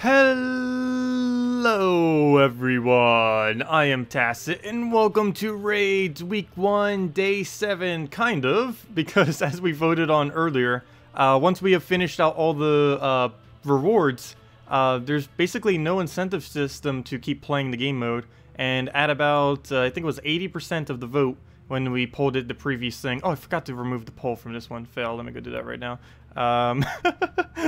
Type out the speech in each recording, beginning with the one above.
Hello everyone, I am Tacet and welcome to Raids Week 1, Day 7, kind of, because as we voted on earlier, once we have finished out all the rewards, there's basically no incentive system to keep playing the game mode, and at about, I think it was 80% of the vote when we polled it the previous thing. Oh, I forgot to remove the poll from this one. Fail. Let me go do that right now.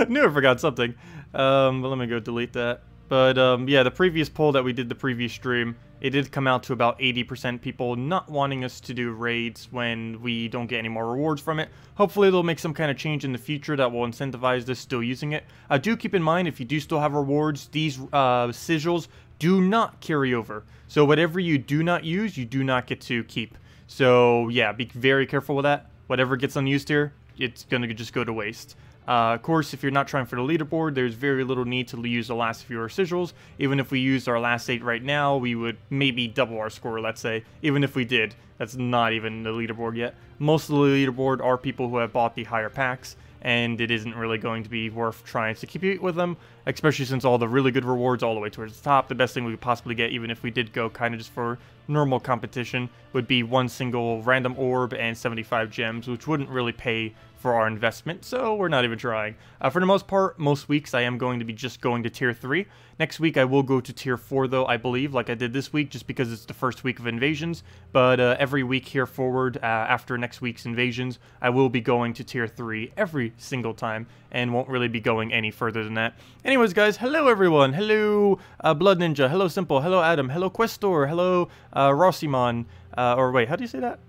Knew I forgot something. But let me go delete that. But yeah, the previous poll that we did the previous stream, it did come out to about 80% people not wanting us to do raids when we don't get any more rewards from it. Hopefully they'll make some kind of change in the future that will incentivize us still using it. Do keep in mind, if you do still have rewards, these sigils do not carry over. So whatever you do not use, you do not get to keep. So yeah, be very careful with that. Whatever gets unused here, it's gonna just go to waste. Of course, if you're not trying for the leaderboard, there's very little need to use the last few sigils. Even if we used our last 8 right now, we would maybe double our score, let's say. Even if we did, that's not even the leaderboard yet. Most of the leaderboard are people who have bought the higher packs, and it isn't really going to be worth trying to compete with them, especially since all the really good rewards all the way towards the top. The best thing we could possibly get, even if we did go kind of just for normal competition, would be one single random orb and 75 gems, which wouldn't really pay for our investment, so we're not even trying. For the most part, most weeks I am going to be just going to tier 3. Next week I will go to tier 4 though, I believe, like I did this week, just because it's the first week of invasions. But every week here forward, after next week's invasions, I will be going to tier 3 every single time, and won't really be going any further than that. Anyways guys, hello everyone, hello Blood Ninja, hello Simple, hello Adam, hello Questor, hello Rossimon, or wait, how do you say that?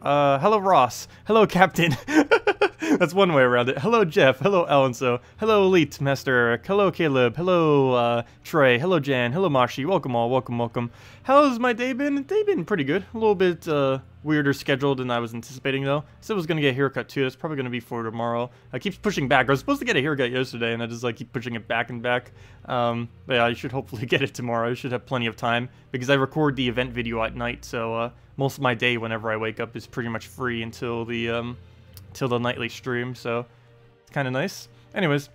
Hello Ross, hello Captain. That's one way around it. Hello Jeff, hello Alanso, hello Elite, Master Eric, hello Caleb, hello Trey, hello Jan, hello Mashi, welcome all, welcome, welcome. How's my day been? Day been pretty good. A little bit weirder scheduled than I was anticipating though. Said I was gonna get a haircut too, that's probably gonna be for tomorrow. I keep pushing back. I was supposed to get a haircut yesterday and I just like keep pushing it back and back. But yeah, I should hopefully get it tomorrow. I should have plenty of time because I record the event video at night, so most of my day whenever I wake up is pretty much free until the nightly stream, so it's kind of nice. Anyways,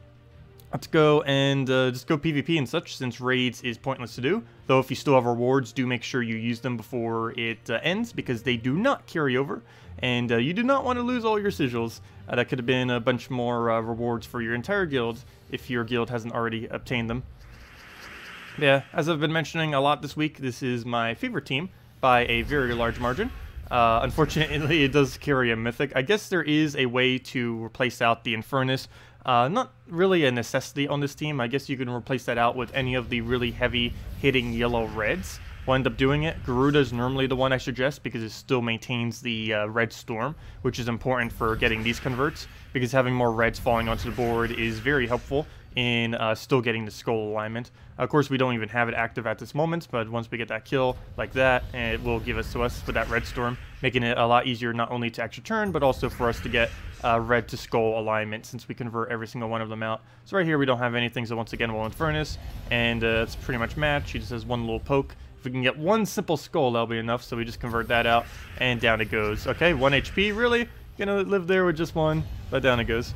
let's go and just go PvP and such, since raids is pointless to do. Though if you still have rewards, do make sure you use them before it ends, because they do not carry over, and you do not want to lose all your sigils. That could have been a bunch more rewards for your entire guild, if your guild hasn't already obtained them. Yeah, as I've been mentioning a lot this week, this is my favorite team by a very large margin. Unfortunately, it does carry a mythic. I guess there is a way to replace out the Infernus. Not really a necessity on this team. I guess you can replace that out with any of the really heavy hitting yellow reds. We'll end up doing it. Garuda is normally the one I suggest because it still maintains the red storm, which is important for getting these converts, because having more reds falling onto the board is very helpful in still getting the skull alignment. Of course, we don't even have it active at this moment, but once we get that kill like that, it will give us to us with that red storm, making it a lot easier not only to actually turn, but also for us to get red to skull alignment, since we convert every single one of them out. So right here we don't have anything, so once again we'll Infernus, and it's pretty much match. He just has one little poke. If we can get one simple skull, that'll be enough, so we just convert that out, and down it goes. Okay, 1 HP, really? Gonna live there with just one, but down it goes.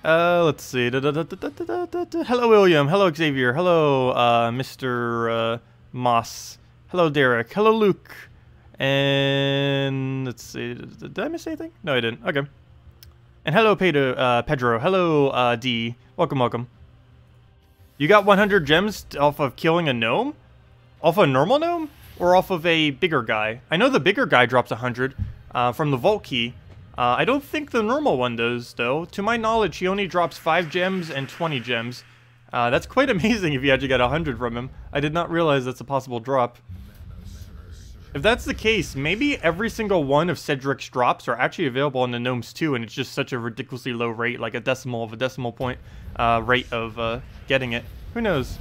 Let's see. Hello, William. Hello, Xavier. Hello, Mr. Moss. Hello, Derek. Hello, Luke. And let's see. Did I miss anything? No, I didn't. Okay. And hello, Pedro. Hello, D. Welcome, welcome. You got 100 gems off of killing a gnome? Off a normal gnome? Or off of a bigger guy? I know the bigger guy drops 100 from the vault key. I don't think the normal one does, though. To my knowledge, he only drops 5 gems and 20 gems. That's quite amazing if you actually get 100 from him. I did not realize that's a possible drop. If that's the case, maybe every single one of Cedric's drops are actually available on the gnomes too, and it's just such a ridiculously low rate, like a decimal of a decimal point rate of getting it. Who knows?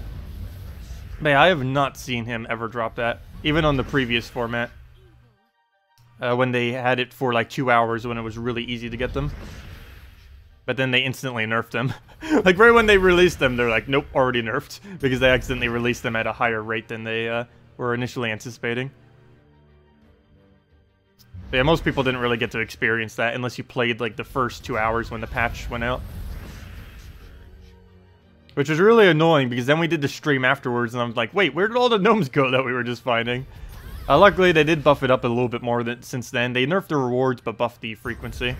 But yeah, I have not seen him ever drop that, even on the previous format. When they had it for like 2 hours when it was really easy to get them. But then they instantly nerfed them. Like right when they released them, they're like, nope, already nerfed. Because they accidentally released them at a higher rate than they were initially anticipating. But yeah, most people didn't really get to experience that unless you played like the first 2 hours when the patch went out. Which was really annoying because then we did the stream afterwards and I'm like, wait, where did all the gnomes go that we were just finding? Luckily, they did buff it up a little bit more since then. They nerfed the rewards but buffed the frequency.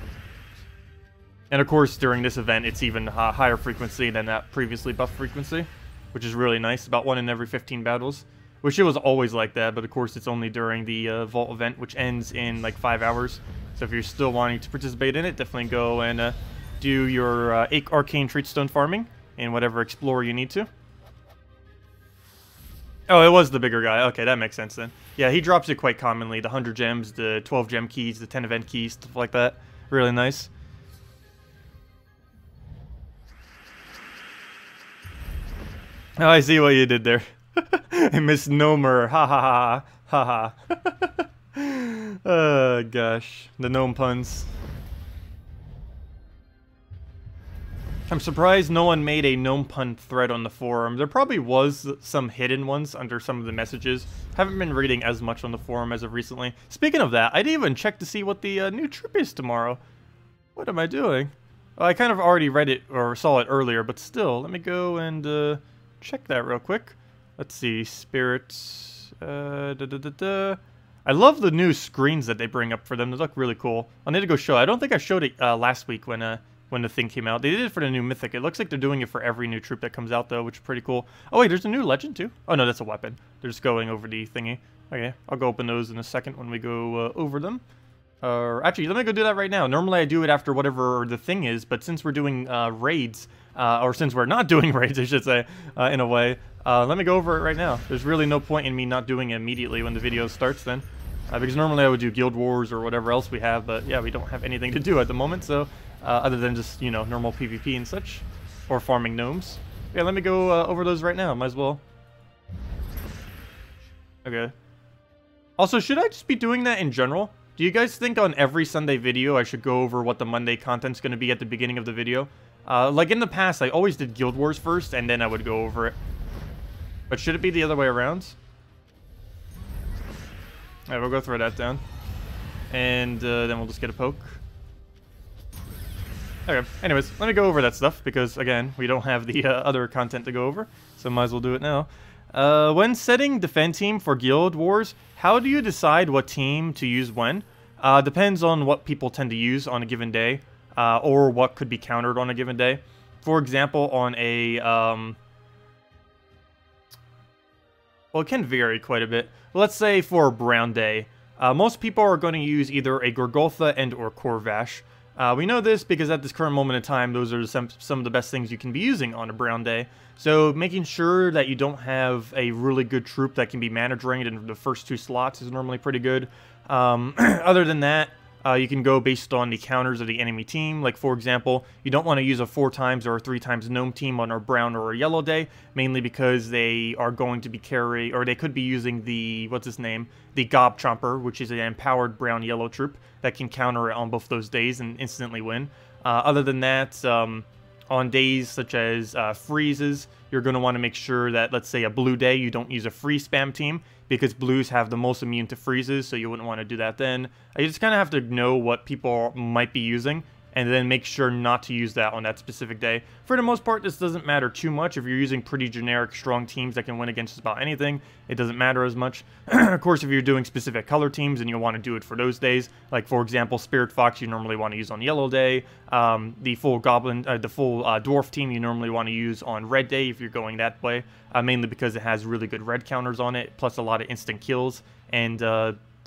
And of course, during this event, it's even higher frequency than that previously buffed frequency, which is really nice. About 1 in every 15 battles. Wish it was always like that, but of course, it's only during the Vault event, which ends in like 5 hours. So if you're still wanting to participate in it, definitely go and do your arcane treatstone farming in whatever explorer you need to. Oh, it was the bigger guy. Okay, that makes sense then. Yeah, he drops it quite commonly. The 100 gems, the 12 gem keys, the 10 event keys, stuff like that. Really nice. Oh, I see what you did there. Misnomer. Ha ha ha. Ha ha. Oh, gosh. The gnome puns. I'm surprised no one made a gnome pun thread on the forum. There probably was some hidden ones under some of the messages. Haven't been reading as much on the forum as of recently. Speaking of that, I didn't even check to see what the new trip is tomorrow. What am I doing? Well, I kind of already read it or saw it earlier, but still, let me go and check that real quick. Let's see, spirits. I love the new screens that they bring up for them. They look really cool. I'll need to go show it. I don't think I showed it last week when the thing came out. They did it for the new mythic. It looks like they're doing it for every new troop that comes out, though, which is pretty cool. Oh, wait, there's a new legend, too? Oh, no, that's a weapon. They're just going over the thingy. Okay, I'll go open those in a second when we go over them. Actually, let me go do that right now. Normally, I do it after whatever the thing is, but since we're doing raids, or since we're not doing raids, I should say, in a way, let me go over it right now. There's really no point in me not doing it immediately when the video starts then. Because normally I would do Guild Wars or whatever else we have, but yeah, we don't have anything to do at the moment, so other than just, you know, normal PvP and such, or farming gnomes. Yeah, let me go over those right now, might as well. Okay. Also, should I just be doing that in general? Do you guys think on every Sunday video I should go over what the Monday content's going to be at the beginning of the video? Like in the past, I always did Guild Wars first, and then I would go over it. But should it be the other way around? Alright, we'll go throw that down. And then we'll just get a poke. Okay, anyways, let me go over that stuff, because, again, we don't have the other content to go over, so might as well do it now. When setting defend team for Guild Wars, how do you decide what team to use when? Depends on what people tend to use on a given day, or what could be countered on a given day. For example, on a... well, it can vary quite a bit. Let's say for a brown day, most people are going to use either a Gorgotha and or Corvash. We know this because at this current moment in time, those are some of the best things you can be using on a brown day. So making sure that you don't have a really good troop that can be mana drained in the first 2 slots is normally pretty good. Other than that, you can go based on the counters of the enemy team. Like, for example, you don't want to use a 4 times or a 3 times gnome team on a brown or a yellow day, mainly because they are going to be carrying, or they could be using the, what's his name, the Gob Chomper, which is an empowered brown-yellow troop that can counter it on both those days and instantly win. Other than that, on days such as freezes, you're going to want to make sure that, let's say, a blue day, you don't use a freeze spam team, because blues have the most immune to freezes, so you wouldn't want to do that then. You just kind of have to know what people might be using, and then make sure not to use that on that specific day. For the most part, this doesn't matter too much. If you're using pretty generic, strong teams that can win against just about anything, it doesn't matter as much. Of course, if you're doing specific color teams and you want to do it for those days, like, for example, Spirit Fox, you normally want to use on yellow day. The full goblin, the full dwarf team, you normally want to use on red day if you're going that way, mainly because it has really good red counters on it, plus a lot of instant kills, and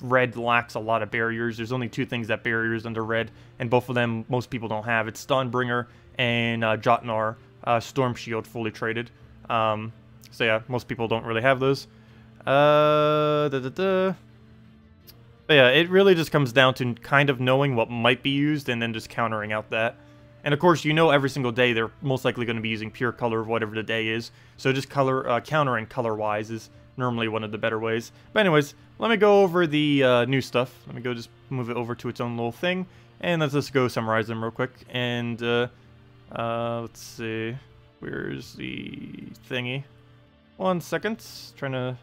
red lacks a lot of barriers. There's only 2 things that barriers under red, and both of them most people don't have. It's Stunbringer and Jotnar, Storm Shield fully traded. So yeah, most people don't really have those. But yeah, it really just comes down to kind of knowing what might be used and then just countering out that. And of course, you know every single day they're most likely going to be using pure color of whatever the day is. So just countering color-wise is normally one of the better ways. But anyways, let me go over the new stuff. Let me go just move it over to its own little thing. And let's just go summarize them real quick. And let's see. Where's the thingy? 1 second. I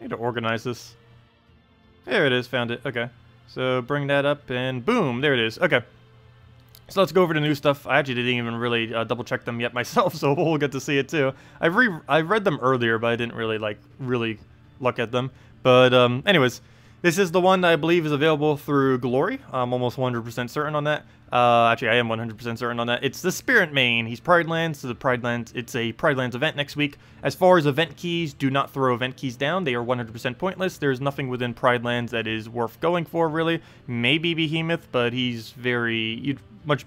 need to organize this. There it is. Found it. Okay. So bring that up and boom. There it is. Okay. So let's go over the new stuff. I actually didn't even really double check them yet myself, so we'll get to see it too. I read them earlier, but I didn't really really look at them. But anyways, this is the one that I believe is available through Glory. I'm almost 100% certain on that. Actually, I am 100% certain on that. It's the Spirit Main. He's Pride Lands, so it's a Pride Lands event next week. As far as event keys, do not throw event keys down. They are 100% pointless. There's nothing within Pride Lands that is worth going for, really. Maybe Behemoth, but he's you'd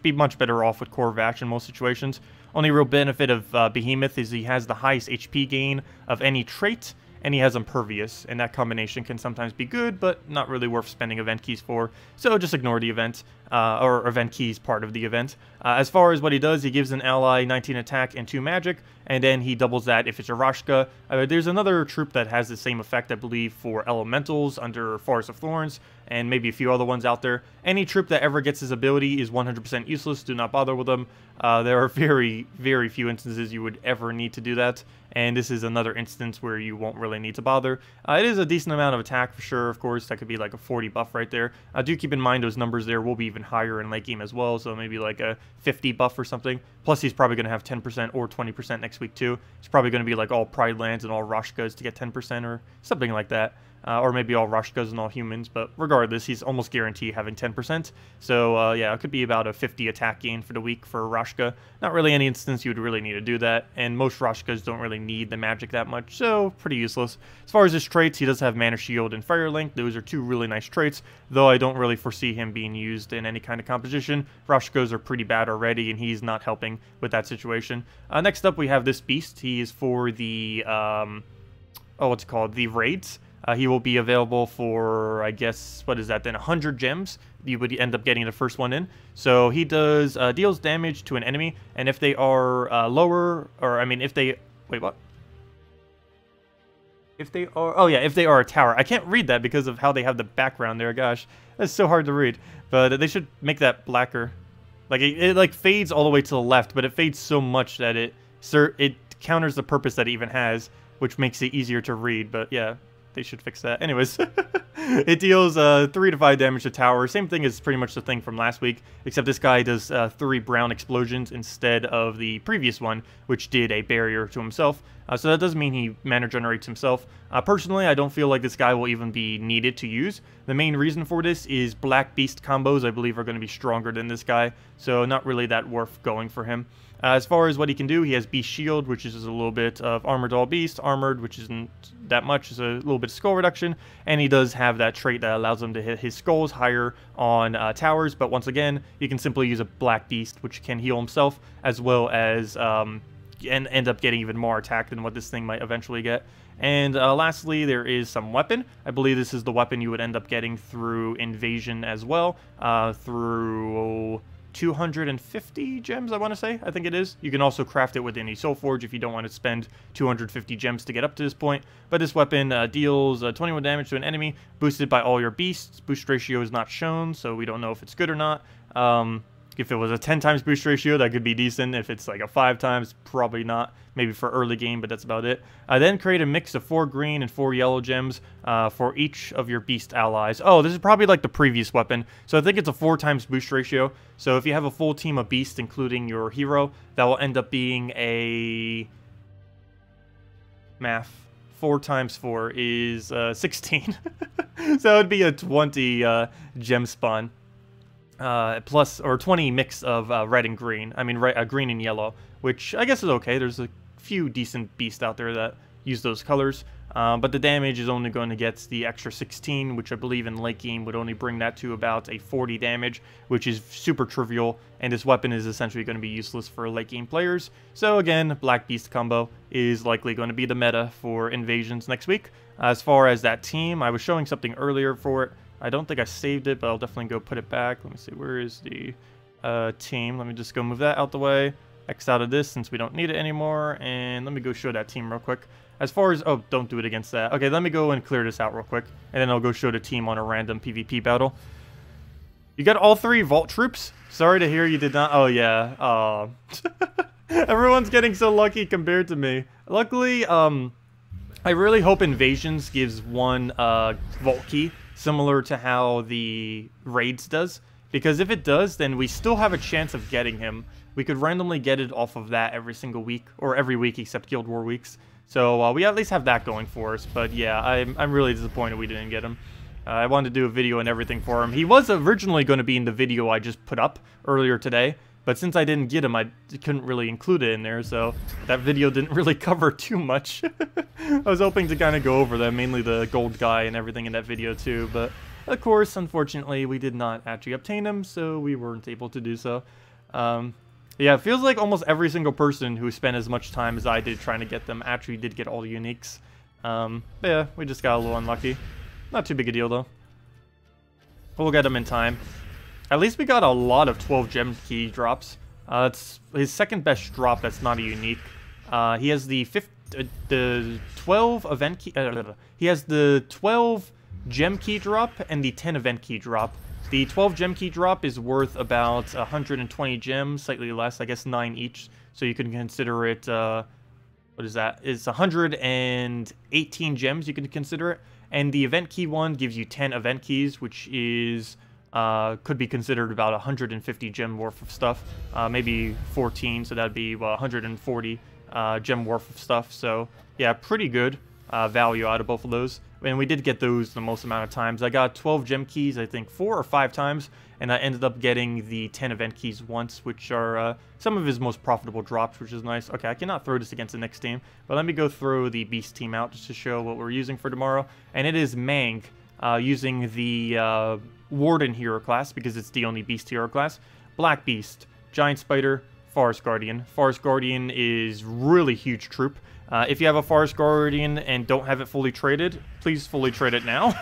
be much better off with Corvash in most situations. Only real benefit of Behemoth is he has the highest HP gain of any trait, and he has Impervious, and that combination can sometimes be good, but not really worth spending event keys for, so just ignore the event, or event keys part of the event. As far as what he does, he gives an ally 19 attack and 2 magic, and then he doubles that if it's a Rashka. There's another troop that has the same effect, I believe, for Elementals under Forest of Thorns, and maybe a few other ones out there. Any troop that ever gets his ability is 100% useless, do not bother with them. There are very, very few instances you would ever need to do that, and this is another instance where you won't really need to bother. It is a decent amount of attack for sure, of course. That could be like a 40 buff right there. Do keep in mind those numbers there will be even higher in late game as well, so maybe like a 50 buff or something. Plus he's probably going to have 10% or 20% next week too. It's probably going to be like all Pride Lands and all Rashkas to get 10% or something like that. Or maybe all Rashkas and all humans, but regardless, he's almost guaranteed having 10%. So, yeah, it could be about a 50 attack gain for the week for Rashka. Not really any instance you would really need to do that, and most Rashkas don't really need the magic that much, so pretty useless. As far as his traits, he does have Mana Shield and Fire Link. Those are 2 really nice traits, though I don't really foresee him being used in any kind of composition. Rashkas are pretty bad already, and he's not helping with that situation. Next up, we have this beast. He is for the, what's it called? The raids. He will be available for, I guess, what is that then, 100 gems. You would end up getting the first one in. So he does, deals damage to an enemy, and if they are lower, or I mean, if they, wait, what? If they are, oh yeah, if they are a tower. I can't read that because of how they have the background there, gosh. That's so hard to read. But they should make that blacker. Like, it like fades all the way to the left, but it fades so much that it counters the purpose that it even has, which makes it easier to read, but yeah. They should fix that. Anyways, it deals 3 to 5 damage to tower. Same thing as pretty much the thing from last week, except this guy does 3 brown explosions instead of the previous one, which did a barrier to himself. So that does mean he mana generates himself. Personally, I don't feel like this guy will even be needed to use. The main reason for this is Black Beast combos, I believe, are going to be stronger than this guy, so not really that worth going for him. As far as what he can do, he has Beast Shield, which is a little bit of Armored All Beast. Armored, which isn't that much, is a little bit of skull reduction. And he does have that trait that allows him to hit his skulls higher on towers. But once again, you can simply use a Black Beast, which can heal himself, as well as and end up getting even more attack than what this thing might eventually get. And lastly, there is some weapon. I believe this is the weapon you would end up getting through Invasion as well, through 250 gems, I want to say. I think it is. You can also craft it with any Soul Forge if you don't want to spend 250 gems to get up to this point. But this weapon deals 21 damage to an enemy, boosted by all your beasts. Boost ratio is not shown, so we don't know if it's good or not. If it was a 10 times boost ratio, that could be decent. If it's like a 5 times, probably not. Maybe for early game, but that's about it. Then create a mix of 4 green and 4 yellow gems for each of your beast allies. Oh, this is probably like the previous weapon. So I think it's a 4 times boost ratio. So if you have a full team of beasts, including your hero, that will end up being a... Math. 4 times 4 is 16. So it would be a 20 gem spawn. Plus, or 20 mix of red and green. I mean, green and yellow, which I guess is okay. There's a few decent beasts out there that use those colors. But the damage is only going to get the extra 16, which I believe in late game would only bring that to about a 40 damage, which is super trivial. And this weapon is essentially going to be useless for late game players. So again, Black Beast combo is likely going to be the meta for Invasions next week. As far as that team, I was showing something earlier for it. I don't think I saved it, but I'll definitely go put it back. Let me see, where is the team? Let me just go move that out the way. X out of this since we don't need it anymore. And let me go show that team real quick. As far as, oh, don't do it against that. Okay, let me go and clear this out real quick. And then I'll go show the team on a random PvP battle. You got all 3 Vault troops? Sorry to hear you did not. Oh, yeah. Oh. Everyone's getting so lucky compared to me. Luckily, I really hope Invasions gives 1 Vault key, similar to how the Raids does. Because if it does, then we still have a chance of getting him. We could randomly get it off of that every single week, or every week except Guild War weeks. So we at least have that going for us. But yeah, I'm really disappointed we didn't get him. I wanted to do a video and everything for him. He was originally going to be in the video I just put up earlier today. But since I didn't get him, I couldn't really include it in there, so that video didn't really cover too much. I was hoping to kind of go over them, mainly the gold guy and everything in that video too, but of course, unfortunately, we did not actually obtain him, so we weren't able to do so. Yeah, it feels like almost every single person who spent as much time as I did trying to get them actually did get all the uniques. But yeah, we just got a little unlucky. Not too big a deal, though. We'll get them in time. At least we got a lot of 12 gem key drops. It's his second best drop that's not a unique. He has the 12 event key. He has the 12 gem key drop and the 10 event key drop. The 12 gem key drop is worth about 120 gems, slightly less, I guess 9 each. So you can consider it, what is that? It's 118 gems, you can consider it. And the event key one gives you 10 event keys, which is... could be considered about 150 gem worth of stuff, maybe 14, so that'd be 140 gem worth of stuff. So yeah, pretty good value out of both of those. And we did get those the most amount of times. I got 12 gem keys, I think 4 or 5 times, and I ended up getting the 10 event keys once, which are some of his most profitable drops, which is nice. Okay, I cannot throw this against the next team, but let me go throw the beast team out just to show what we're using for tomorrow. And it is Mang, using the Warden hero class, because it's the only beast hero class. Black Beast, Giant Spider, Forest Guardian. Forest Guardian is really huge troop. If you have a Forest Guardian and don't have it fully traded, please fully trade it now.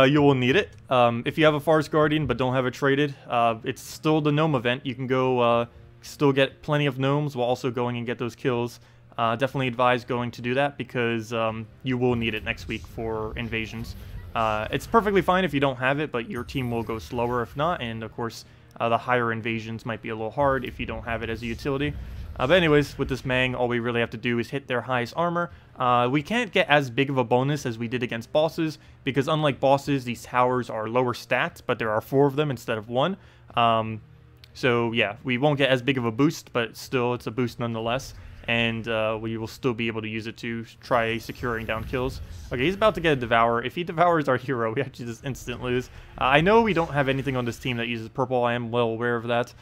You will need it. If you have a Forest Guardian but don't have it traded, it's still the gnome event. You can go still get plenty of gnomes while also going and get those kills. Definitely advise going to do that, because you will need it next week for invasions. It's perfectly fine if you don't have it, but your team will go slower if not, and of course the higher invasions might be a little hard if you don't have it as a utility. But anyways, with this Mang, all we really have to do is hit their highest armor. We can't get as big of a bonus as we did against bosses, because unlike bosses, these towers are lower stats, but there are 4 of them instead of 1. So yeah, we won't get as big of a boost, but still it's a boost nonetheless. And we will still be able to use it to try securing down kills. Okay, he's about to get a Devour. If he devours our hero, we actually just instant lose. I know we don't have anything on this team that uses purple. I am well aware of that.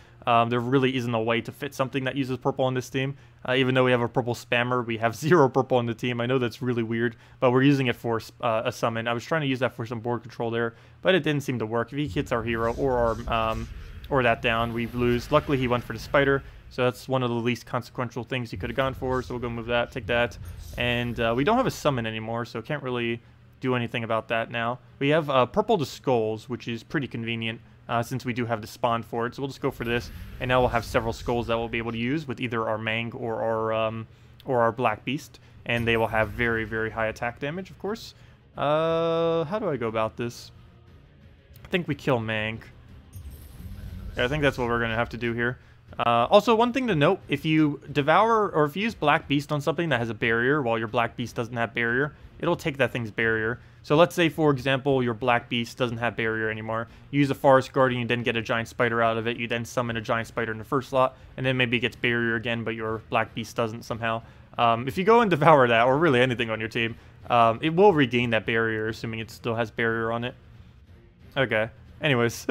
There really isn't a way to fit something that uses purple on this team. Even though we have a purple spammer, we have 0 purple on the team. I know that's really weird, but we're using it for a summon. I was trying to use that for some board control there, but it didn't seem to work. If he hits our hero or that down, we lose. Luckily, he went for the spider. So that's one of the least consequential things he could have gone for, so we'll go move that, take that. And we don't have a summon anymore, so can't really do anything about that now. We have Purple to Skulls, which is pretty convenient, since we do have the spawn for it. So we'll just go for this, and now we'll have several skulls that we'll be able to use with either our Mang or our Black Beast. And they will have very, very high attack damage, of course. How do I go about this? I think we kill Mang. Yeah, I think that's what we're going to have to do here. Also, one thing to note, if you devour, or if you use Black Beast on something that has a barrier, while your Black Beast doesn't have barrier, it'll take that thing's barrier. So let's say, for example, your Black Beast doesn't have barrier anymore. You use a Forest Guardian, you then get a Giant Spider out of it, you then summon a Giant Spider in the first slot, and then maybe it gets barrier again, but your Black Beast doesn't somehow. If you go and devour that, or really anything on your team, it will regain that barrier, assuming it still has barrier on it. Okay, anyways.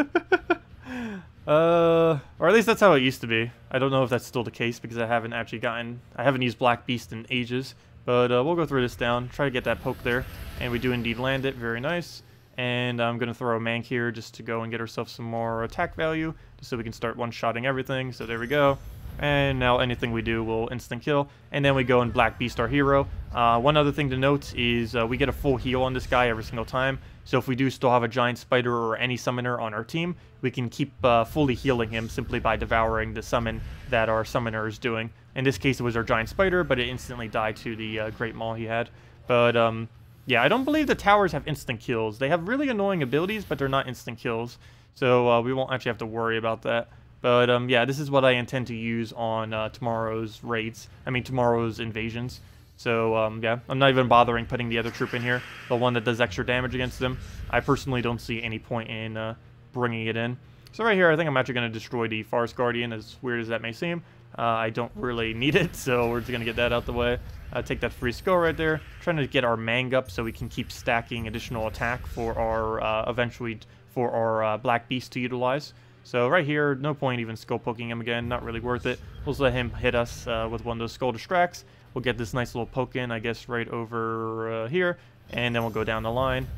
Or at least that's how it used to be. I don't know if that's still the case, because I haven't used Black Beast in ages. But we'll go through this down, try to get that poke there, and we do indeed land it, very nice. And I'm going to throw a Mang here just to go and get ourselves some more attack value, just so we can start one-shotting everything. So there we go. And now anything we do will instant kill. And then we go and Black Beast our hero. One other thing to note is we get a full heal on this guy every single time. So if we do still have a Giant Spider or any summoner on our team, we can keep fully healing him simply by devouring the summon that our summoner is doing. In this case, it was our Giant Spider, but it instantly died to the Great Maul he had. But yeah, I don't believe the towers have instant kills. They have really annoying abilities, but they're not instant kills. So we won't actually have to worry about that. But yeah, this is what I intend to use on tomorrow's raids. I mean, tomorrow's invasions. So yeah, I'm not even bothering putting the other troop in here. The one that does extra damage against them. I personally don't see any point in bringing it in. So right here, I think I'm actually going to destroy the Forest Guardian, as weird as that may seem. I don't really need it, so we're just going to get that out the way. Take that free skull right there. Trying to get our Mang up so we can keep stacking additional attack for our, eventually, for our Black Beast to utilize. So right here, no point even skull poking him again, not really worth it. We'll just let him hit us with one of those skull distracts. We'll get this nice little poke in, I guess, right over here, and then we'll go down the line.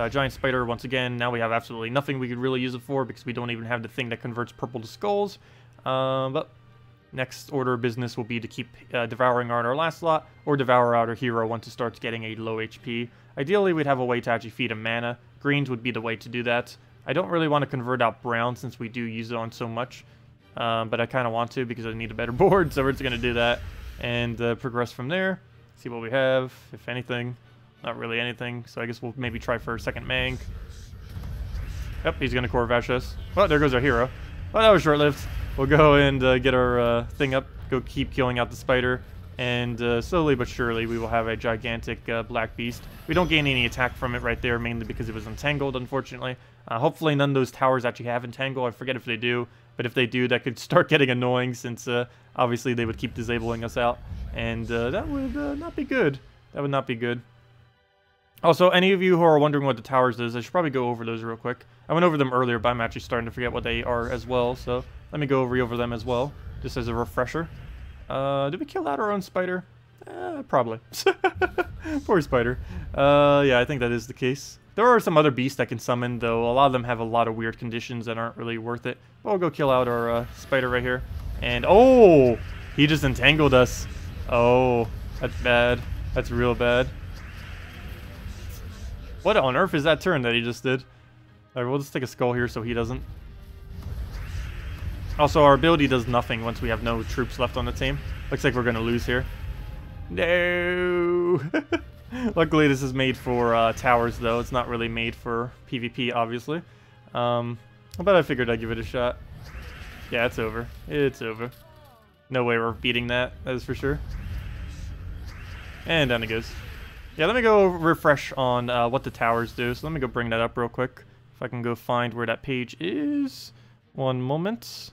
Giant Spider, once again, now we have absolutely nothing we could really use it for because we don't even have the thing that converts purple to skulls. But next order of business will be to keep devouring out our last slot, or devour out our hero once it starts getting a low HP. Ideally, we'd have a way to actually feed him mana. Greens would be the way to do that. I don't really want to convert out brown since we do use it on so much, but I kind of want to because I need a better board, so we're just going to do that and progress from there. See what we have, if anything. Not really anything, so I guess we'll maybe try for a second Mang. Yep, he's going to Corvash us. Oh, there goes our hero. Well, that was short-lived. We'll go and get our thing up, go keep killing out the spider, and slowly but surely we will have a gigantic Black Beast. We don't gain any attack from it right there, mainly because it was entangled, unfortunately. Hopefully none of those towers actually have entangle. I forget if they do, but if they do, that could start getting annoying since obviously they would keep disabling us out, and that would not be good. That would not be good. Also, any of you who are wondering what the towers is, I should probably go over those real quick. I went over them earlier, but I'm actually starting to forget what they are as well, so let me go over them as well, just as a refresher. Did we kill out our own spider? Probably. Poor spider. Yeah, I think that is the case. There are some other beasts I can summon, though a lot of them have a lot of weird conditions that aren't really worth it. But we'll go kill out our spider right here. And, oh! He just entangled us. Oh, that's bad. That's real bad. What on earth is that turn that he just did? Alright, we'll just take a skull here so he doesn't. Also, our ability does nothing once we have no troops left on the team. Looks like we're going to lose here. No! Luckily, this is made for towers, though. It's not really made for PvP, obviously. But I figured I'd give it a shot. Yeah, it's over. It's over. No way we're beating that, that is for sure. And down it goes. Yeah, let me go refresh on what the towers do. So let me go bring that up real quick. If I can go find where that page is. One moment.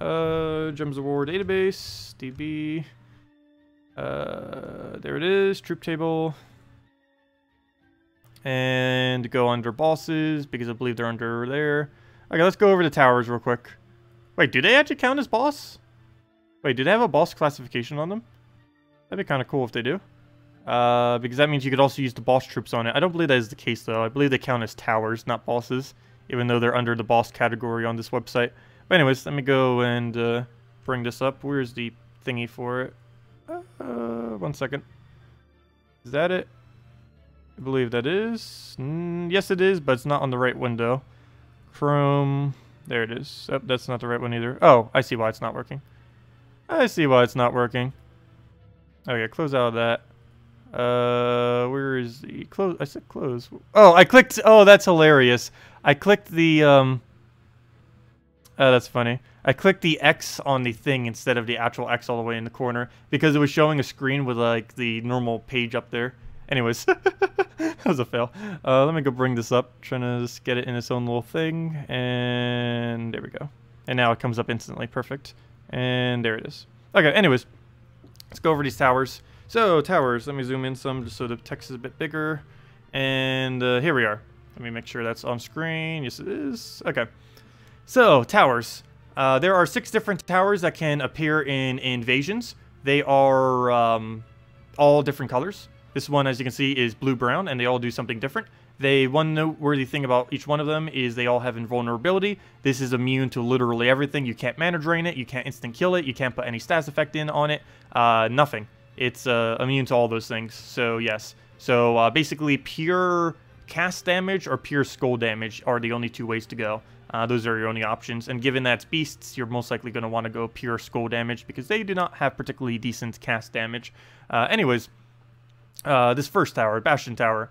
Gems of War database. DB. There it is. Troop table. And go under bosses because I believe they're under there. Okay, let's go over the towers real quick. Wait, do they actually count as boss? Wait, do they have a boss classification on them? That'd be kind of cool if they do. Because that means you could also use the boss troops on it. I don't believe that is the case, though. I believe they count as towers, not bosses, even though they're under the boss category on this website. But anyways, let me go and bring this up. Where's the thingy for it? 1 second. Is that it? I believe that is. Yes, it is, but it's not on the right window. Chrome. There it is. Oh, that's not the right one either. Oh, I see why it's not working. I see why it's not working. Okay, close out of that. Where is the close? I said close. Oh, I clicked. Oh, that's hilarious. I clicked the oh, that's funny. I clicked the X on the thing instead of the actual X all the way in the corner because it was showing a screen with like the normal page up there. Anyways, that was a fail. Let me go bring this up. Trying to just get it in its own little thing, and there we go. And now it comes up instantly. Perfect. And there it is. Okay. Anyways, let's go over these towers. So, towers, let me zoom in some just so the text is a bit bigger. And here we are. Let me make sure that's on screen. Yes, it is. Okay. So, towers. There are 6 different towers that can appear in invasions. They are all different colors. This one, as you can see, is blue-brown, and they all do something different. One noteworthy thing about each one of them is they all have invulnerability. This is immune to literally everything. You can't mana drain it. You can't instant kill it. You can't put any stats effect in on it. Nothing. It's immune to all those things, so yes. So basically pure cast damage or pure skull damage are the only 2 ways to go. Those are your only options, and given that it's beasts, you're most likely going to want to go pure skull damage because they do not have particularly decent cast damage. Anyways, this first tower, Bastion Tower,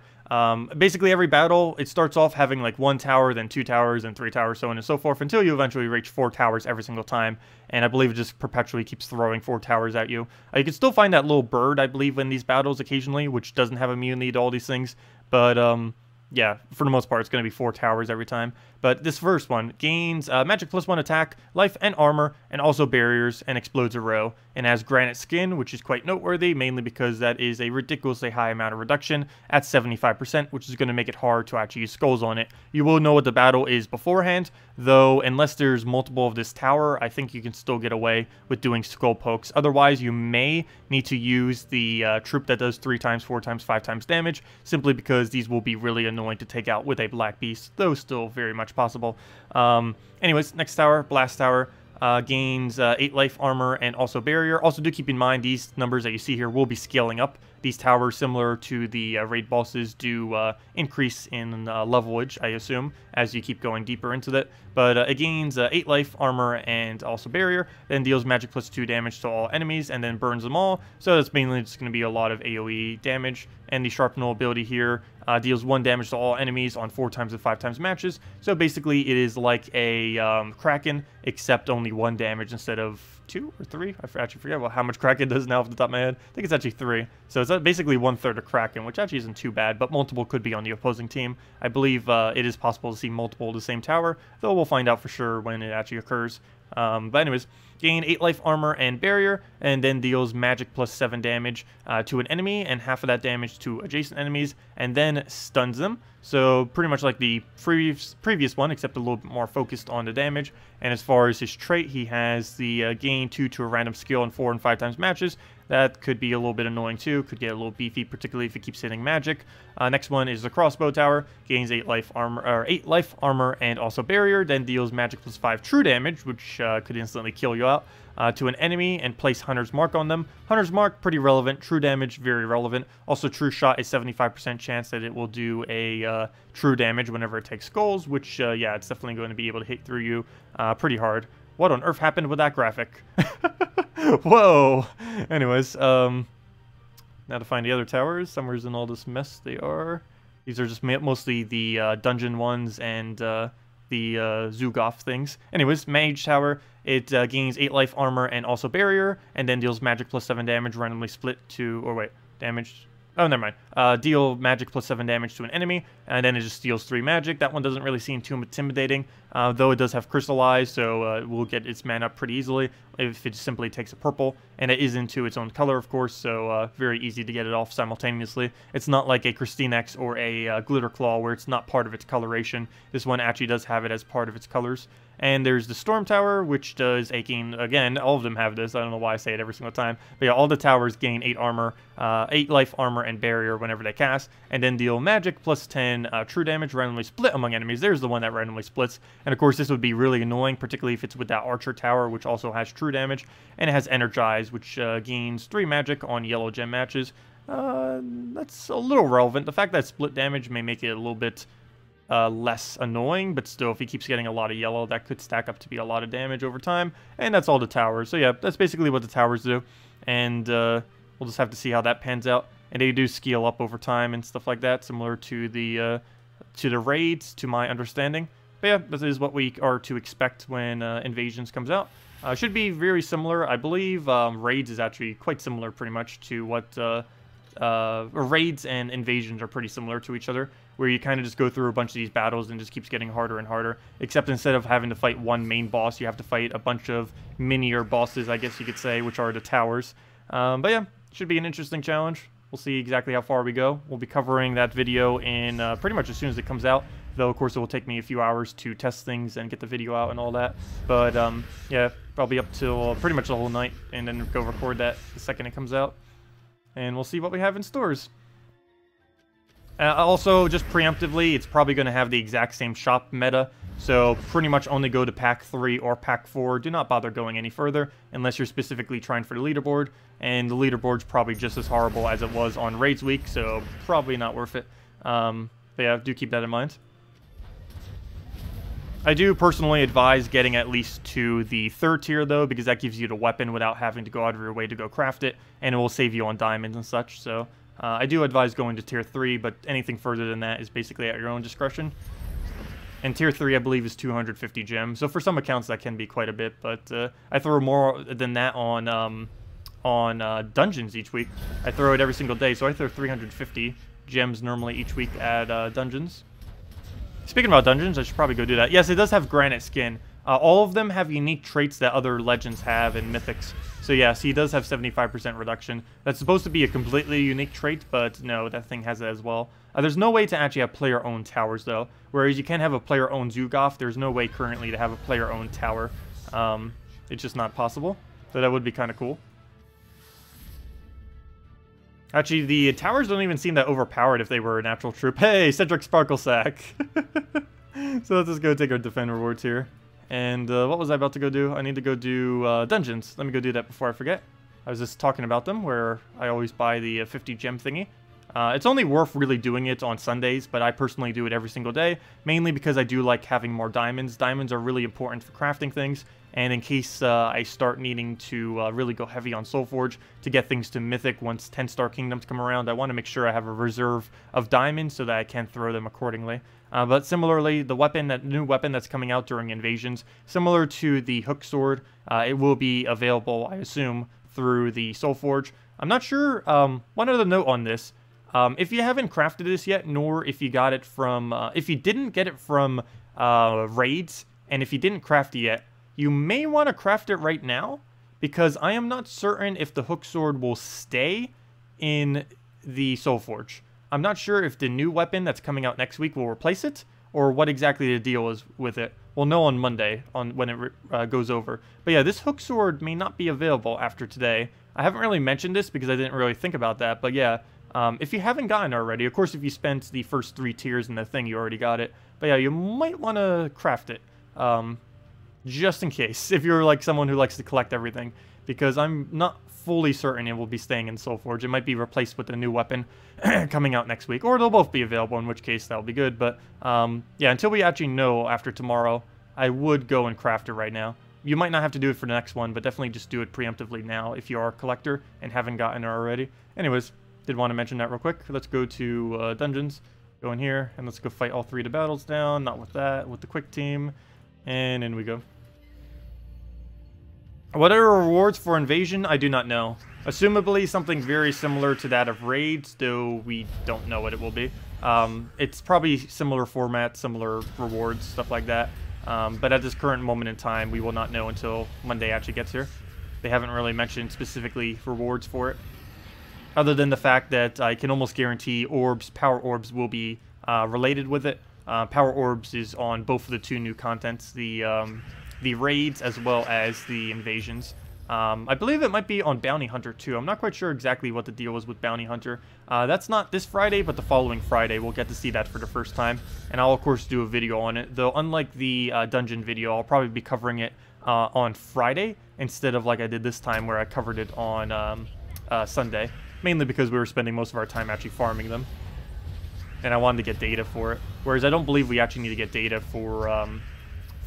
basically every battle, it starts off having like 1 tower, then 2 towers, then 3 towers, so on and so forth, until you eventually reach 4 towers every single time, and I believe it just perpetually keeps throwing 4 towers at you. You can still find that little bird, I believe, in these battles occasionally, which doesn't have immunity to all these things, but yeah, for the most part, it's going to be 4 towers every time. But this first one gains magic +1 attack, life and armor, and also barriers, and explodes a row. And has granite skin, which is quite noteworthy, mainly because that is a ridiculously high amount of reduction at 75%, which is going to make it hard to actually use skulls on it. You will know what the battle is beforehand, though unless there's multiple of this tower, I think you can still get away with doing skull pokes. Otherwise, you may need to use the troop that does 3 times, 4 times, 5 times damage, simply because these will be really annoying to take out with a black beast, though still very much possible. Anyways, next tower, blast tower, gains 8 life, armor, and also barrier. Also do keep in mind these numbers that you see here will be scaling up. These towers, similar to the raid bosses, do increase in levelage, I assume, as you keep going deeper into that. But it gains 8 life, armor, and also barrier, then deals magic +2 damage to all enemies, and then burns them all. So that's mainly just going to be a lot of AoE damage. And the Sharpenal ability here deals 1 damage to all enemies on 4 times and 5 times matches. So basically it is like a Kraken, except only 1 damage instead of 2 or 3. I actually forget how much Kraken does now off the top of my head. I think it's actually 3. So it's basically 1/3 of Kraken, which actually isn't too bad, but multiple could be on the opposing team. I believe it is possible to see multiple of the same tower, though we'll find out for sure when it actually occurs. But anyways, gain 8 life, armor, and barrier, and then deals magic +7 damage to an enemy, and half of that damage to adjacent enemies, and then stuns them. So pretty much like the previous one, except a little bit more focused on the damage. And as far as his trait, he has the gain 2 to a random skill in 4 and 5 times matches. That could be a little bit annoying too, could get a little beefy, particularly if it keeps hitting magic. Next one is the crossbow tower, gains 8 life, armor, and also barrier, then deals magic +5 true damage, which could instantly kill you out, to an enemy, and place Hunter's Mark on them. Hunter's Mark, pretty relevant. True damage, very relevant. Also, True Shot is 75% chance that it will do a true damage whenever it takes skulls, which, yeah, it's definitely going to be able to hit through you pretty hard. What on earth happened with that graphic? Whoa! Anyways, now to find the other towers. Somewhere's in all this mess they are. These are just mostly the dungeon ones and the Zugoff things. Anyways, Mage Tower. It gains 8 life, armor, and also barrier, and then deals magic +7 damage, randomly split to, or wait, damage. Oh, never mind. Deal magic +7 damage to an enemy, and then it just steals 3 magic. That one doesn't really seem too intimidating, though it does have Crystallize, so it will get its mana up pretty easily if it simply takes a purple. And it is into its own color, of course, so very easy to get it off simultaneously. It's not like a Christinex or a Glitter Claw where it's not part of its coloration. This one actually does have it as part of its colors. And there's the Storm Tower, which does a gain, again, all of them have this, I don't know why I say it every single time, but yeah, all the towers gain 8 armor, 8 life, armor, and barrier whenever they cast, and then deal magic +10 true damage, randomly split among enemies. There's the one that randomly splits, and of course this would be really annoying, particularly if it's with that Archer Tower, which also has true damage, and it has Energize, which gains 3 magic on yellow gem matches. That's a little relevant. The fact that split damage may make it a little bit less annoying, but still, if he keeps getting a lot of yellow, that could stack up to be a lot of damage over time. And that's all the towers. So yeah, that's basically what the towers do. And we'll just have to see how that pans out. And they do scale up over time and stuff like that, similar to the raids, to my understanding. But yeah, this is what we are to expect when Invasions comes out. Should be very similar. I believe raids is actually quite similar, pretty much, to what raids and invasions are pretty similar to each other, where you kind of just go through a bunch of these battles and just keeps getting harder and harder, except instead of having to fight one main boss, you have to fight a bunch of minier bosses, I guess you could say, which are the towers. But yeah, should be an interesting challenge. We'll see exactly how far we go. We'll be covering that video in pretty much as soon as it comes out, though of course it will take me a few hours to test things and get the video out and all that. But yeah, probably up till pretty much the whole night, and then go record that the second it comes out. And we'll see what we have in stores. Also, just preemptively, it's probably going to have the exact same shop meta, so pretty much only go to Pack 3 or Pack 4. Do not bother going any further, unless you're specifically trying for the leaderboard, and the leaderboard's probably just as horrible as it was on Raids Week, so probably not worth it. But yeah, do keep that in mind. I do personally advise getting at least to the 3rd tier, though, because that gives you the weapon without having to go out of your way to go craft it, and it will save you on diamonds and such, so I do advise going to tier 3, but anything further than that is basically at your own discretion. And tier 3, I believe, is 250 gems, so for some accounts that can be quite a bit, but I throw more than that on dungeons each week. I throw it every single day, so I throw 350, gems normally each week at dungeons. Speaking about dungeons, I should probably go do that. Yes, it does have granite skin. All of them have unique traits that other legends have in mythics. So yes, he does have 75% reduction. That's supposed to be a completely unique trait, but no, that thing has it as well. There's no way to actually have player-owned towers, though. Whereas you can have a player-owned Zugoff, there's no way currently to have a player-owned tower. It's just not possible. So that would be kind of cool. Actually, the towers don't even seem that overpowered if they were a natural troop. Hey, Cedric Sparklesack! So let's just go take our defend rewards here. And what was I about to go do? I need to go do dungeons. Let me go do that before I forget. I was just talking about them, where I always buy the 50 gem thingy. It's only worth really doing it on Sundays, but I personally do it every single day, mainly because I do like having more diamonds. Diamonds are really important for crafting things, and in case I start needing to really go heavy on Soulforge to get things to Mythic once 10-star Kingdoms come around, I want to make sure I have a reserve of diamonds so that I can throw them accordingly. But similarly, the weapon, that new weapon that's coming out during invasions, similar to the Hook Sword, it will be available, I assume, through the Soulforge. I'm not sure. One other note on this. If you haven't crafted this yet, nor if you got it from, if you didn't get it from raids, and if you didn't craft it yet, you may want to craft it right now, because I am not certain if the Hook Sword will stay in the Soulforge. I'm not sure if the new weapon that's coming out next week will replace it, or what exactly the deal is with it. We'll know on Monday, when it goes over. But yeah, this Hook Sword may not be available after today. I haven't really mentioned this because I didn't really think about that, but yeah. If you haven't gotten it already, of course, if you spent the first 3 tiers in the thing, you already got it. But yeah, you might want to craft it, just in case, if you're like someone who likes to collect everything, because I'm not fully certain it will be staying in Soulforge. It might be replaced with a new weapon coming out next week, or they'll both be available, in which case that'll be good. But yeah, until we actually know after tomorrow, I would go and craft it right now. You might not have to do it for the next one, but definitely just do it preemptively now if you are a collector and haven't gotten it already. Anyways. Did want to mention that real quick. Let's go to dungeons. Go in here, and let's go fight all 3 of the battles down. Not with that, with the quick team. And in we go. What are rewards for invasion? I do not know. Assumably something very similar to that of raids, though we don't know what it will be. It's probably similar format, similar rewards, stuff like that. But at this current moment in time, we will not know until Monday actually gets here. They haven't really mentioned specifically rewards for it. Other than the fact that I can almost guarantee orbs, power orbs, will be related with it. Power orbs is on both of the 2 new contents, the raids as well as the invasions. I believe it might be on Bounty Hunter too. I'm not quite sure exactly what the deal is with Bounty Hunter. That's not this Friday, but the following Friday we'll get to see that for the first time. And I'll of course do a video on it. Though unlike the dungeon video, I'll probably be covering it on Friday instead of like I did this time where I covered it on Sunday. Mainly because we were spending most of our time actually farming them. And I wanted to get data for it. Whereas I don't believe we actually need to get data for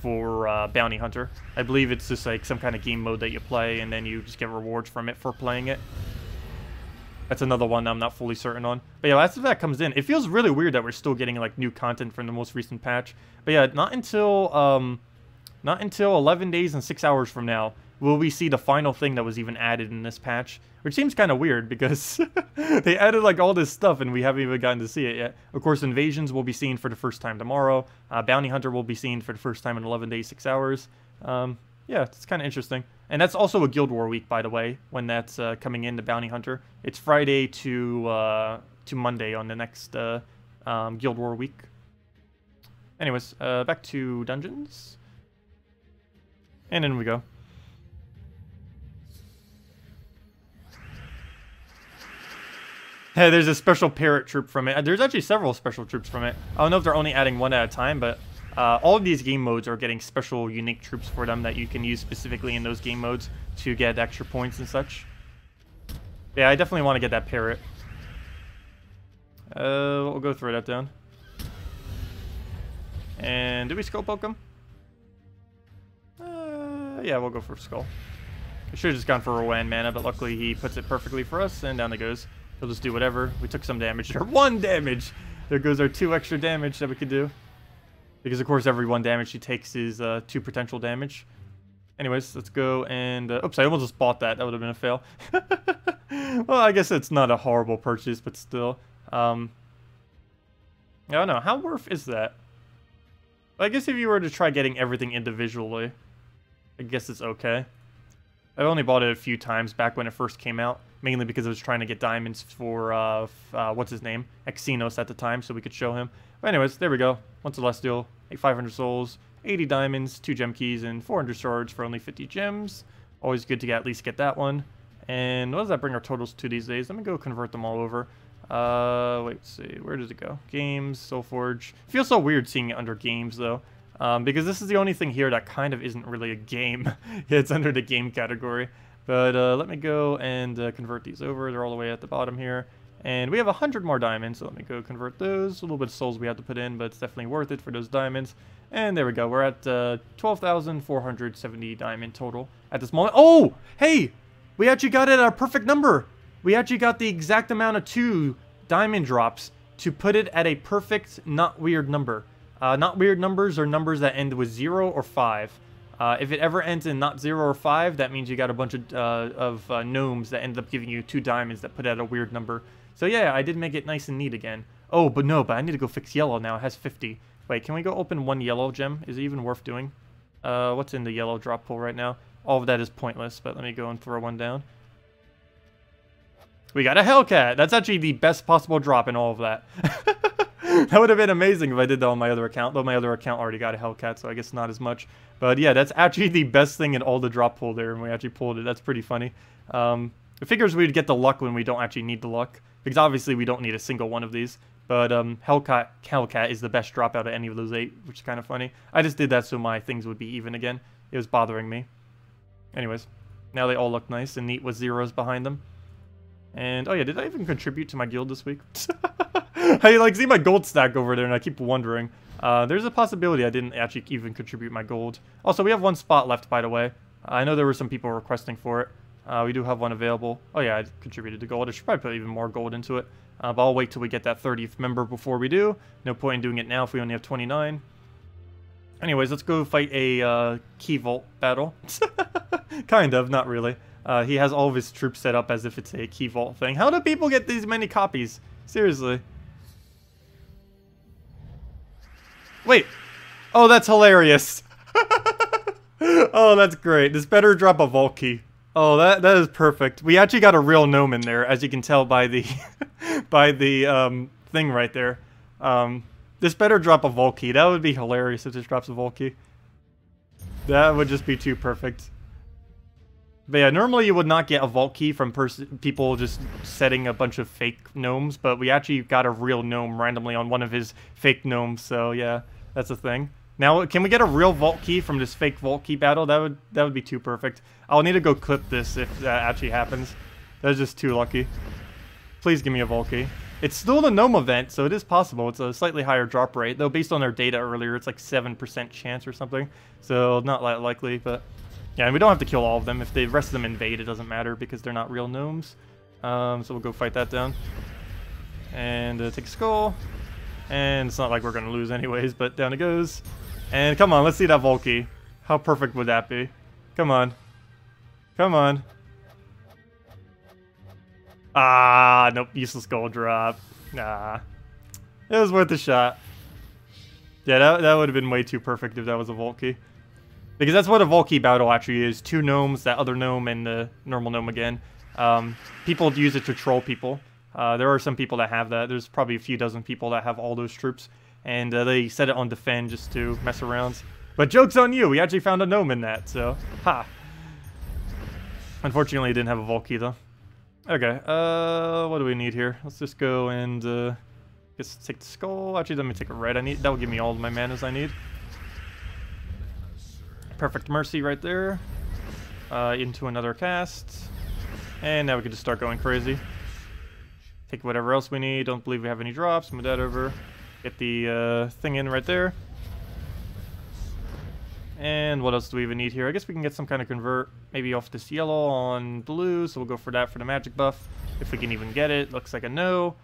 Bounty Hunter. I believe it's just like some kind of game mode that you play and then you just get rewards from it for playing it. That's another one I'm not fully certain on. But yeah, after that comes in, it feels really weird that we're still getting like new content from the most recent patch. But yeah, not until 11 days and 6 hours from now will we see the final thing that was even added in this patch. Which seems kind of weird because they added like all this stuff and we haven't even gotten to see it yet. Of course, invasions will be seen for the first time tomorrow. Bounty Hunter will be seen for the first time in 11 days, 6 hours. Yeah, it's kind of interesting. And that's also a Guild War week, by the way, when that's coming in, the Bounty Hunter. It's Friday to Monday on the next Guild War week. Anyways, back to dungeons. And in we go. Hey, there's a special parrot troop from it. There's actually several special troops from it. I don't know if they're only adding one at a time, but all of these game modes are getting special, unique troops for them that you can use specifically in those game modes to get extra points and such. Yeah, I definitely want to get that parrot. We'll go throw that down. And do we skull poke him? Yeah, we'll go for skull. I should have just gone for Rowan mana, but luckily he puts it perfectly for us, and down it goes. He'll just do whatever. We took some damage there. 1 damage! There goes our 2 extra damage that we could do. Because, of course, every 1 damage he takes is 2 potential damage. Anyways, let's go and... oops, I almost just bought that. That would have been a fail. Well, I guess it's not a horrible purchase, but still. I don't know. How worth is that? I guess if you were to try getting everything individually, I guess it's okay. I only bought it a few times back when it first came out, mainly because I was trying to get diamonds for, what's his name? Exynos at the time, so we could show him. But anyways, there we go. One Celestial, 500 souls, 80 diamonds, 2 gem keys, and 400 swords for only 50 gems. Always good to at least get that one. And what does that bring our totals to these days? Let me go convert them all over. Wait, let's see. Where does it go? Games, Soulforge. It feels so weird seeing it under games, though. Because this is the only thing here that kind of isn't really a game. It's under the game category. But let me go and convert these over. They're all the way at the bottom here. And we have 100 more diamonds, so let me go convert those. A little bit of souls we have to put in, but it's definitely worth it for those diamonds. And there we go. We're at 12,470 diamond total at this moment. Oh! Hey! We actually got it at a perfect number! We actually got the exact amount of 2 diamond drops to put it at a perfect, not weird number. Not weird numbers are numbers that end with 0 or 5. If it ever ends in not 0 or 5, that means you got a bunch of gnomes that end up giving you 2 diamonds that put at a weird number. So yeah, I did make it nice and neat again. Oh, but I need to go fix yellow now. It has 50. Wait, can we go open 1 yellow gem? Is it even worth doing? What's in the yellow drop pool right now? All of that is pointless, but let me go and throw one down. We got a Hellcat. That's actually the best possible drop in all of that. That would have been amazing if I did that on my other account, though my other account already got a Hellcat, so I guess not as much. But yeah, that's actually the best thing in all the drop pool there, and we actually pulled it. That's pretty funny. It figures we'd get the luck when we don't actually need the luck, because obviously we don't need a single one of these. But Hellcat is the best drop out of any of those 8, which is kind of funny. I just did that so my things would be even again. It was bothering me. Anyways, now they all look nice and neat with zeros behind them. And, oh yeah, did I even contribute to my guild this week? I see my gold stack over there and I keep wondering. There's a possibility I didn't actually even contribute my gold. Also, we have 1 spot left, by the way. I know there were some people requesting for it. We do have one available. Oh yeah, I contributed to gold. I should probably put even more gold into it. But I'll wait till we get that 30th member before we do. No point in doing it now if we only have 29. Anyways, let's go fight a key vault battle. Kind of, not really. He has all of his troops set up as if it's a key vault thing. How do people get these many copies? Seriously. Wait. Oh, that's hilarious. Oh, that's great. This better drop a vault key. Oh, that is perfect. We actually got a real gnome in there, as you can tell by the by the thing right there. This better drop a vault key. That would be hilarious if this drops a vault key. That would just be too perfect. But yeah, normally you would not get a vault key from people just setting a bunch of fake gnomes, but we actually got a real gnome randomly on one of his fake gnomes, so yeah, that's a thing. Now, can we get a real vault key from this fake vault key battle? That would be too perfect. I'll need to go clip this if that actually happens. That's just too lucky. Please give me a vault key. It's still the gnome event, so it is possible. It's a slightly higher drop rate, though based on our data earlier, it's like 7% chance or something. So not that likely, but yeah, and we don't have to kill all of them. If the rest of them invade, it doesn't matter because they're not real gnomes. So we'll go fight that down. And take a skull. And it's not like we're going to lose anyways, but down it goes. And come on, let's see that vault key. How perfect would that be? Come on. Come on. Ah, nope, useless gold drop. Nah. It was worth a shot. Yeah, that would have been way too perfect if that was a vault key. Because that's what a vault key battle actually is. 2 gnomes, that other gnome, and the normal gnome again. People use it to troll people. There are some people that have that. There's probably a few dozen people that have all those troops. And they set it on defend just to mess around. But joke's on you, we actually found a gnome in that, so ha. Unfortunately, it didn't have a vault key though. Okay, what do we need here? Let's just go and just take the skull. Actually, let me take a red. That will give me all of my manas I need. Perfect mercy right there. Into another cast. And now we can just start going crazy. Take whatever else we need. Don't believe we have any drops. Move that over. Get the thing in right there. And what else do we even need here? I guess we can get some kind of convert. Maybe off this yellow on blue. So we'll go for that for the magic buff. If we can even get it. Looks like a no.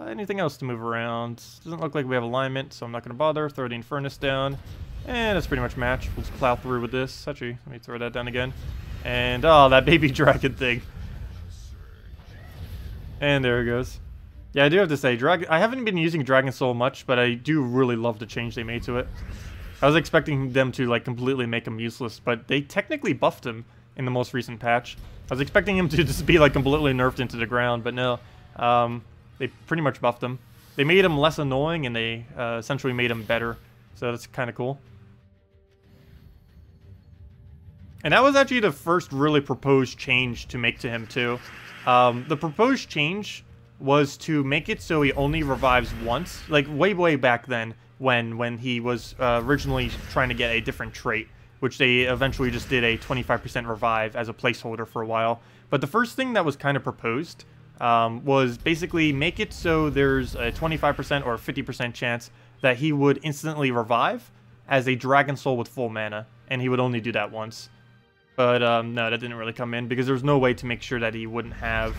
Anything else to move around? Doesn't look like we have alignment, so I'm not going to bother. Throw the Infernus down. And that's pretty much matched. We'll just plow through with this. Actually, let me throw that down again. And, oh, that baby dragon thing. And there it goes. Yeah, I do have to say, I haven't been using Dragon Soul much, but I do really love the change they made to it. I was expecting them to like completely make him useless, but they technically buffed him in the most recent patch. I was expecting him to just be like completely nerfed into the ground, but no. They pretty much buffed him. They made him less annoying, and they essentially made him better. So that's kind of cool. And that was actually the first really proposed change to make to him, too. The proposed change was to make it so he only revives once. Like, way back then, when he was originally trying to get a different trait, which they eventually just did a 25% revive as a placeholder for a while. But the first thing that was kind of proposed was basically make it so there's a 25% or 50% chance that he would instantly revive as a Dragon Soul with full mana, and he would only do that once. But no, that didn't really come in because there was no way to make sure that he wouldn't have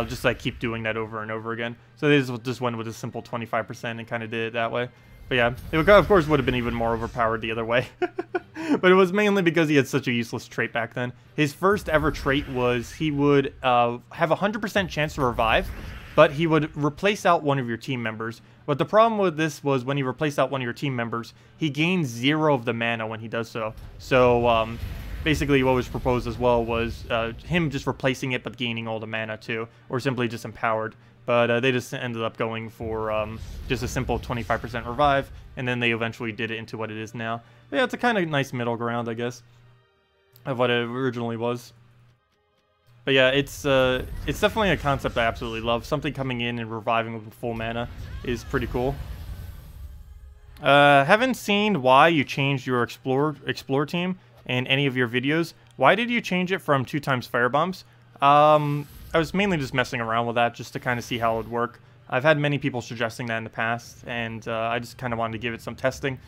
just like keep doing that over and over again. So they just went with a simple 25% and kind of did it that way. But yeah, it would, of course would have been even more overpowered the other way. But it was mainly because he had such a useless trait back then. His first ever trait was he would have a 100% chance to revive, but he would replace out one of your team members. But the problem with this was when he replaced out one of your team members, he gained 0 of the mana when he does so. So basically what was proposed as well was him just replacing it but gaining all the mana too, or simply just empowered. But they just ended up going for just a simple 25% revive, and then they eventually did it into what it is now. But yeah, it's a kind of nice middle ground, I guess, of what it originally was. But yeah, it's definitely a concept I absolutely love. Something coming in and reviving with full mana is pretty cool. Haven't seen why you changed your Explore team in any of your videos. Why did you change it from 2x firebombs? I was mainly just messing around with that just to kind of see how it would work. I've had many people suggesting that in the past, and I just kind of wanted to give it some testing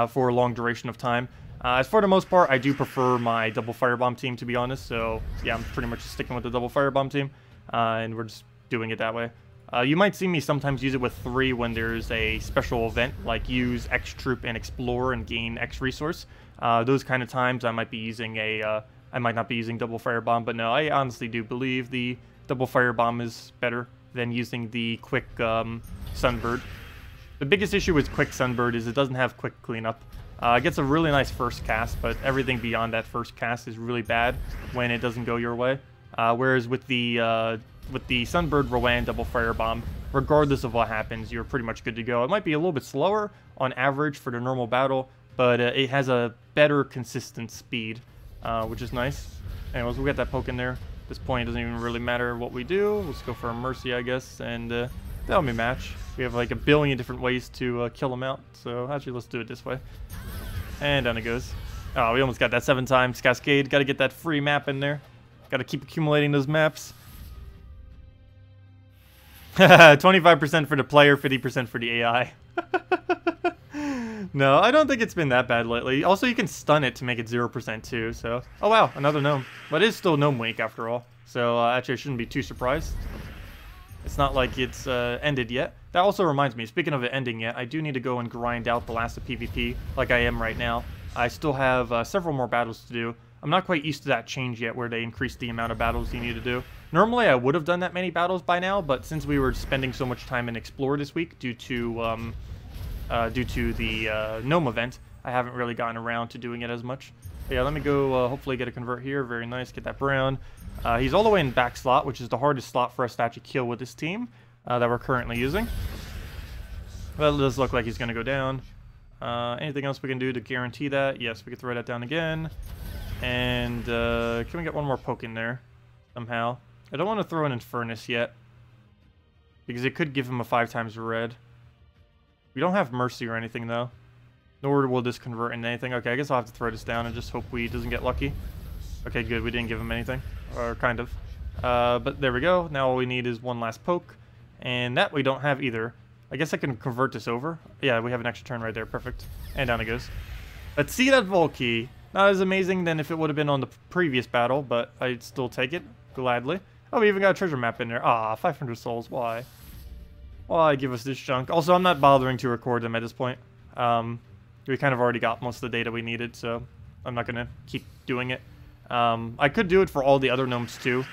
for a long duration of time. As for the most part, I do prefer my double firebomb team, to be honest, so yeah, I'm pretty much sticking with the double firebomb team, and we're just doing it that way. You might see me sometimes use it with 3 when there's a special event, like use X troop and explore and gain X resource. Those kind of times I might be using I might not be using double firebomb, but no, I honestly do believe the double firebomb is better than using the quick sunbird. The biggest issue with quick sunbird is it doesn't have quick cleanup. It gets a really nice first cast, but everything beyond that first cast is really bad when it doesn't go your way. Whereas with the sunbird, Rowan, double firebomb, regardless of what happens, you're pretty much good to go. It might be a little bit slower on average for the normal battle, but it has a better consistent speed, which is nice. Anyways, we got that poke in there. At this point, it doesn't even really matter what we do. Let's go for a Mercy, I guess, and that'll be a match. We have like a billion different ways to kill him out, so actually let's do it this way. And down it goes. Oh, we almost got that 7 times. Cascade, gotta get that free map in there. Gotta keep accumulating those maps. 25% for the player, 50% for the AI. No, I don't think it's been that bad lately. Also, you can stun it to make it 0% too, so... Oh wow, another gnome. But it is still Gnome Week after all. So, actually I shouldn't be too surprised. It's not like it's ended yet. That also reminds me, speaking of it ending yet, I do need to go and grind out the last of PvP, like I am right now. I still have several more battles to do. I'm not quite used to that change yet, where they increase the amount of battles you need to do. Normally, I would have done that many battles by now, but since we were spending so much time in Explore this week due to the Gnome event, I haven't really gotten around to doing it as much. But yeah, let me go hopefully get a convert here. Very nice, get that brown. He's all the way in back slot, which is the hardest slot for us to actually kill with this team that we're currently using. Well, it does look like he's going to go down. Anything else we can do to guarantee that? Yes, we can throw that down again. And can we get one more poke in there somehow? I don't want to throw an Infernus yet, because it could give him a 5 times red. We don't have Mercy or anything, though. Nor will this convert into anything. Okay, I guess I'll have to throw this down and just hope we doesn't get lucky. Okay, good. We didn't give him anything. Or kind of. But there we go. Now all we need is one last poke. And that we don't have either. I guess I can convert this over. Yeah, we have an extra turn right there. Perfect. And down it goes. Let's see that Volkey. Not as amazing than if it would have been on the previous battle, but I'd still take it gladly. Oh, we even got a treasure map in there. Ah, 500 souls. Why? Why give us this junk? Also, I'm not bothering to record them at this point. We kind of already got most of the data we needed, so I'm not going to keep doing it. I could do it for all the other gnomes too,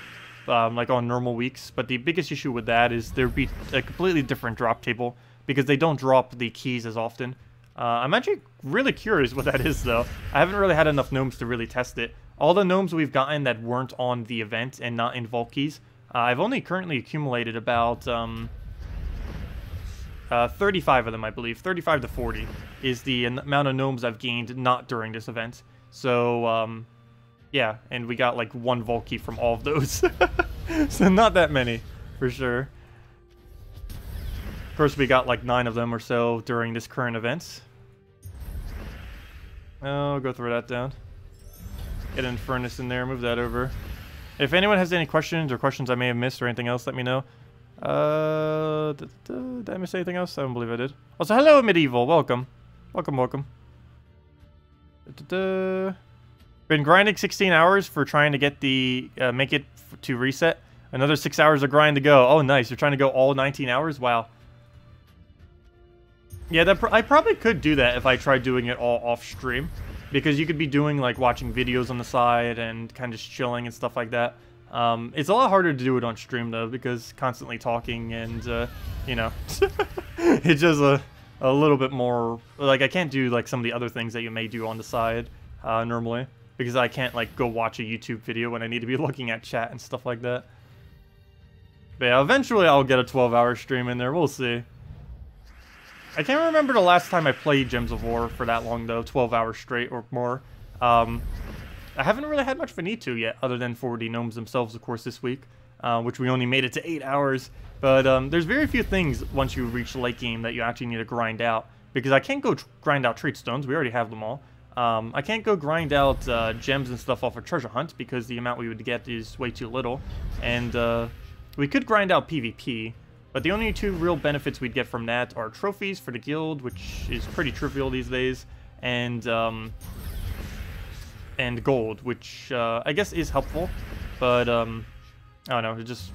like on normal weeks. But the biggest issue with that is there'd be a completely different drop table because they don't drop the keys as often. I'm actually really curious what that is, though. I haven't really had enough gnomes to really test it. All the gnomes we've gotten that weren't on the event and not in vault keys, I've only currently accumulated about 35 of them, I believe. 35 to 40 is the amount of gnomes I've gained not during this event. So, yeah, and we got like 1 vault key from all of those. So not that many, for sure. Of course, we got like 9 of them or so during this current event. Oh, go throw that down. Get an furnace in there, move that over. If anyone has any questions or questions I may have missed or anything else, let me know. Did I miss anything else? I don't believe I did. Also, hello, Medieval. Welcome. Welcome. Been grinding 16 hours for trying to get the, make it to reset. Another 6 hours of grind to go. Oh, nice. You're trying to go all 19 hours? Wow. Yeah, I probably could do that if I tried doing it all off stream. Because you could be doing, like, watching videos on the side and kind of just chilling and stuff like that. It's a lot harder to do it on stream, though, because constantly talking and, you know, it's just a little bit more, like, I can't do, like, some of the other things that you may do on the side, normally. Because I can't, like, go watch a YouTube video when I need to be looking at chat and stuff like that. But yeah, eventually I'll get a 12-hour stream in there, we'll see. I can't remember the last time I played Gems of War for that long, though, 12 hours straight or more. I haven't really had much of a need to yet, other than for the gnomes themselves, of course, this week, which we only made it to 8 hours. But there's very few things once you reach the late game that you actually need to grind out, because I can't go grind out trait stones, we already have them all. I can't go grind out gems and stuff off a treasure hunt, because the amount we would get is way too little. And we could grind out PvP, but the only 2 real benefits we'd get from that are trophies for the guild, which is pretty trivial these days, and gold, which I guess is helpful, but I don't know, just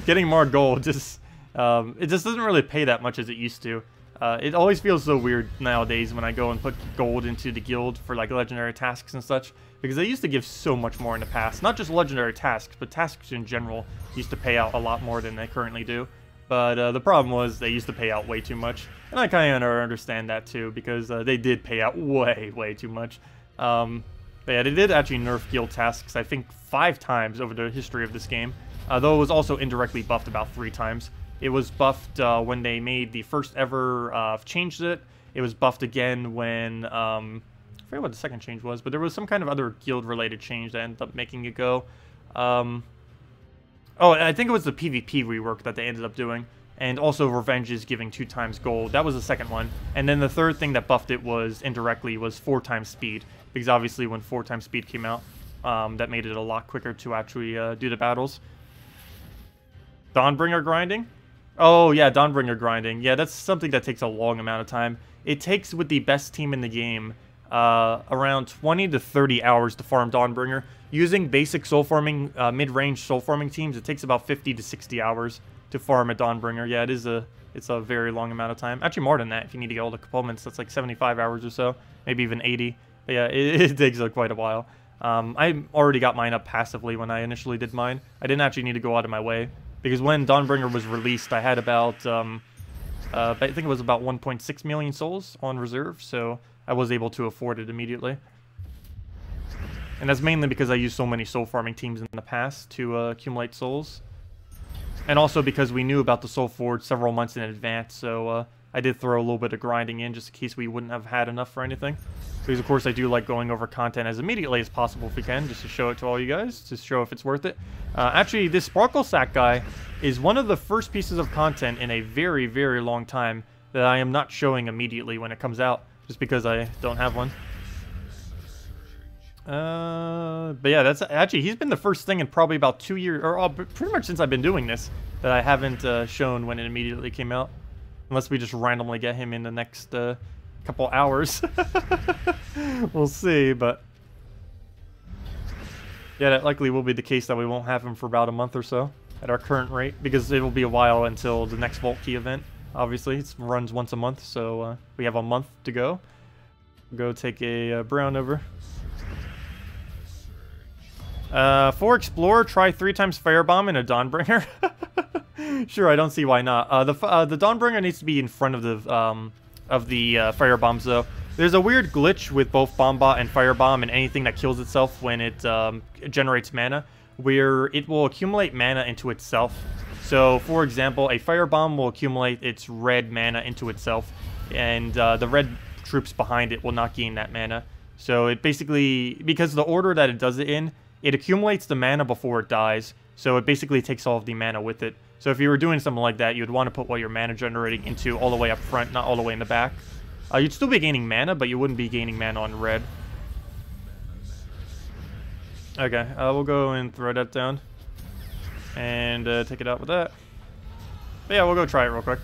getting more gold just it just doesn't really pay that much as it used to. It always feels so weird nowadays when I go and put gold into the guild for like legendary tasks and such, because they used to give so much more in the past. Not just legendary tasks, but tasks in general used to pay out a lot more than they currently do. But the problem was they used to pay out way too much, and I kind of understand that too, because they did pay out way too much. But yeah, they did actually nerf guild tasks, I think 5 times over the history of this game, though it was also indirectly buffed about 3 times. It was buffed when they made the first ever changed it. It was buffed again when, I forget what the second change was, but there was some kind of other guild-related change that ended up making it go. Oh, I think it was the PvP rework that they ended up doing. And also Revenge is giving 2 times gold. That was the second one. And then the third thing that buffed it was, indirectly, was 4 times speed. Because obviously when 4 times speed came out, that made it a lot quicker to actually do the battles. Dawnbringer grinding? Oh yeah, Dawnbringer grinding. Yeah, that's something that takes a long amount of time. It takes, with the best team in the game, around 20 to 30 hours to farm Dawnbringer. Using basic soul farming, mid-range soul farming teams, it takes about 50 to 60 hours to farm a Dawnbringer. Yeah, it's a very long amount of time. Actually, more than that if you need to get all the components. That's like 75 hours or so, maybe even 80. But yeah, it takes quite a while. I already got mine up passively when I initially did mine. I didn't actually need to go out of my way, because when Dawnbringer was released, I had about, I think it was about 1.6 million souls on reserve, so I was able to afford it immediately. And that's mainly because I used so many soul farming teams in the past to accumulate souls. And also because we knew about the Soul Forge several months in advance, so I did throw a little bit of grinding in just in case we wouldn't have had enough for anything. Because of course I do like going over content as immediately as possible if we can, just to show it to all you guys, to show if it's worth it. Actually, this Sparkle Sack guy is one of the first pieces of content in a very long time that I am not showing immediately when it comes out, just because I don't have one. But yeah, that's actually, he's been the first thing in probably about 2 years, or pretty much since I've been doing this, that I haven't shown when it immediately came out. Unless we just randomly get him in the next couple hours. We'll see, but yeah, that likely will be the case, that we won't have him for about a month or so at our current rate, because it'll be a while until the next Vault Key event. Obviously, it runs once a month, so we have a month to go. Go take a brown over. For Explorer, try 3 times Firebomb and a Dawnbringer. Sure, I don't see why not. The Dawnbringer needs to be in front of the Firebombs, though. There's a weird glitch with both Bombot and Firebomb and anything that kills itself when it generates mana, where it will accumulate mana into itself. So, for example, a Firebomb will accumulate its red mana into itself, and the red troops behind it will not gain that mana. So it basically, because the order that it does it in, it accumulates the mana before it dies, so it basically takes all of the mana with it. So if you were doing something like that, you'd want to put what your mana generating into all the way up front, not all the way in the back. You'd still be gaining mana, but you wouldn't be gaining mana on red. Okay, we'll go and throw that down. And take it out with that. But yeah, we'll go try it real quick.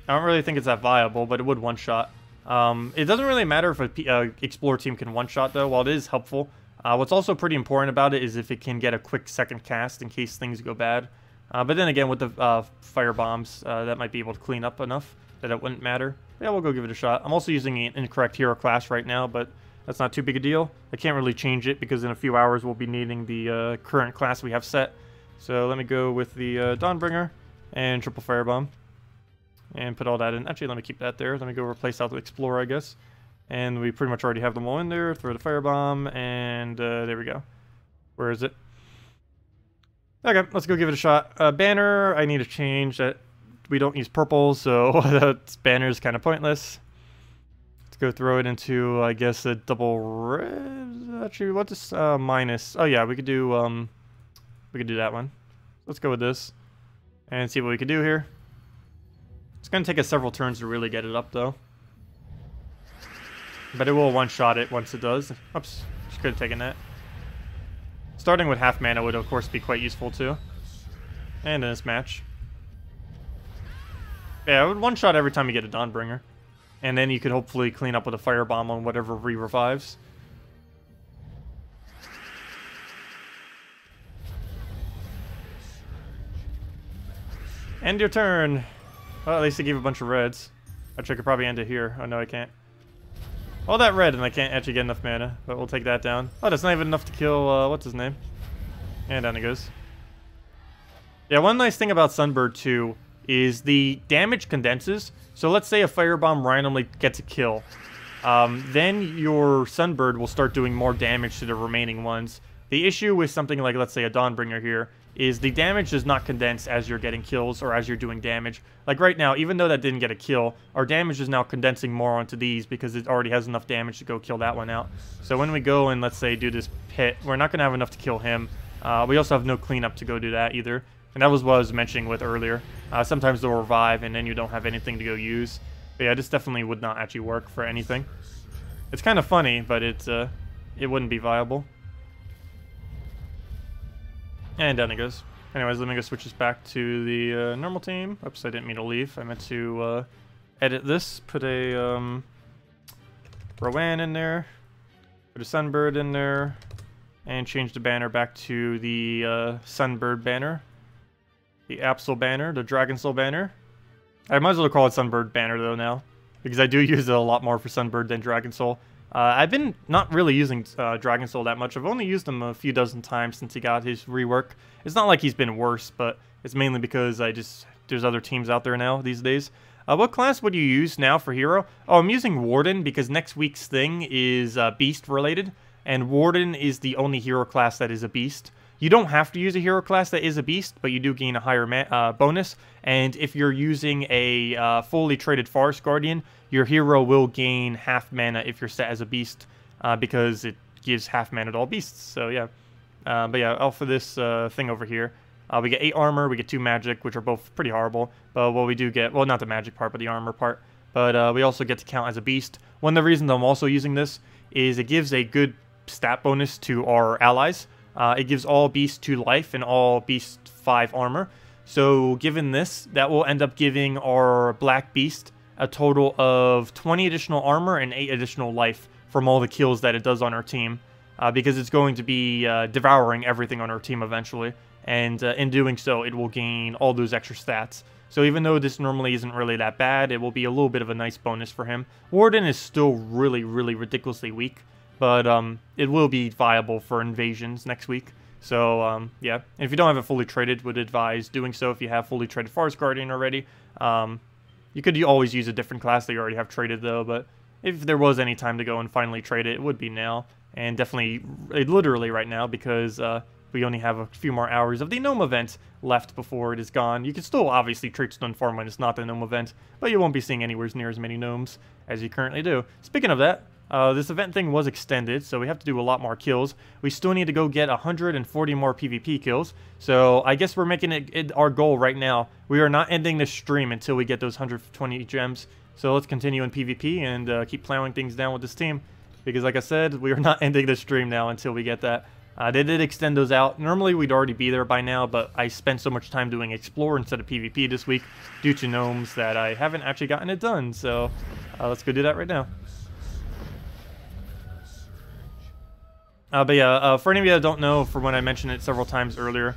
I don't really think it's that viable, but it would one-shot. It doesn't really matter if a Explorer team can one-shot, though, while it is helpful. What's also pretty important about it is if it can get a quick second cast in case things go bad. But then again, with the fire bombs, that might be able to clean up enough that it wouldn't matter. Yeah, we'll go give it a shot. I'm also using an incorrect hero class right now, but that's not too big a deal. I can't really change it because in a few hours we'll be needing the current class we have set. So let me go with the Dawnbringer and triple firebomb and put all that in. Actually, let me keep that there. Let me go replace out the Explorer, I guess. And we pretty much already have them all in there. Throw the firebomb, and there we go. Where is it? Okay, let's go give it a shot. Banner, I need to change that. We don't use purple, so that banner is kind of pointless. Let's go throw it into, I guess, a double red. Actually, what's this? Minus. Oh yeah, we could do that one. Let's go with this and see what we can do here. It's gonna take us several turns to really get it up, though. But it will one-shot it once it does. Oops, just could have taken that. Starting with half mana would, of course, be quite useful, too. And in this match. Yeah, it would one-shot every time you get a Dawnbringer. And then you could hopefully clean up with a Firebomb on whatever re-revives. End your turn! Well, at least I gave a bunch of reds. Actually, I could probably end it here. Oh, no, I can't. All that red, and I can't actually get enough mana, but we'll take that down. Oh, that's not even enough to kill, what's his name? And down it goes. Yeah, one nice thing about Sunbird, too, is the damage condenses. So let's say a Firebomb randomly gets a kill. Then your Sunbird will start doing more damage to the remaining ones. The issue with something like, let's say, a Dawnbringer here, is the damage does not condense as you're getting kills or as you're doing damage. Like right now, even though that didn't get a kill, our damage is now condensing more onto these because it already has enough damage to go kill that one out. So when we go and, let's say, do this pit, we're not going to have enough to kill him. We also have no cleanup to go do that either. And that was what I was mentioning with earlier. Sometimes they'll revive and then you don't have anything to go use. But yeah, this definitely would not actually work for anything. It's kind of funny, but it wouldn't be viable. And down it goes. Anyways, let me go switch this back to the normal team. Oops, I didn't mean to leave. I meant to edit this. Put a Rowan in there. Put a Sunbird in there. And change the banner back to the Sunbird banner. The Absol banner, the Dragon Soul banner. I might as well call it Sunbird banner, though, now. Because I do use it a lot more for Sunbird than Dragon Soul. I've been not really using Dragon Soul that much. I've only used him a few dozen times since he got his rework. It's not like he's been worse, but it's mainly because there's other teams out there now these days. What class would you use now for hero? Oh, I'm using Warden because next week's thing is Beast related, and Warden is the only hero class that is a Beast. You don't have to use a hero class that is a Beast, but you do gain a higher bonus, and if you're using a fully traded Forest Guardian, your hero will gain half mana if you're set as a Beast, because it gives half mana to all Beasts, so yeah. But yeah, for this thing over here, we get 8 armor, we get 2 magic, which are both pretty horrible, but what we do get, well, not the magic part, but the armor part, but we also get to count as a Beast. One of the reasons I'm also using this is it gives a good stat bonus to our allies. It gives all Beast 2 life and all Beast 5 armor. So given this, that will end up giving our Black Beast a total of 20 additional armor and 8 additional life from all the kills that it does on our team. Because it's going to be devouring everything on our team eventually. And in doing so, it will gain all those extra stats. So even though this normally isn't really that bad, it will be a little bit of a nice bonus for him. Warden is still really, really ridiculously weak. but it will be viable for invasions next week. So, yeah, and if you don't have it fully traded, would advise doing so if you have fully traded Forest Guardian already. You could always use a different class that you already have traded, though, but if there was any time to go and finally trade it, it would be now, and definitely, literally right now, because we only have a few more hours of the Gnome event left before it is gone. You can still obviously trade Stone Farm when it's not the Gnome event, but you won't be seeing anywhere near as many Gnomes as you currently do. Speaking of that, this event thing was extended, so we have to do a lot more kills. We still need to go get 140 more PvP kills, so I guess we're making it our goal right now. We are not ending this stream until we get those 120 gems, so let's continue in PvP and keep plowing things down with this team, because like I said, we are not ending the stream now until we get that. They did extend those out. Normally we'd already be there by now, but I spent so much time doing Explore instead of PvP this week due to gnomes that I haven't actually gotten it done, so let's go do that right now. But yeah, for any of you that don't know, for when I mentioned it several times earlier,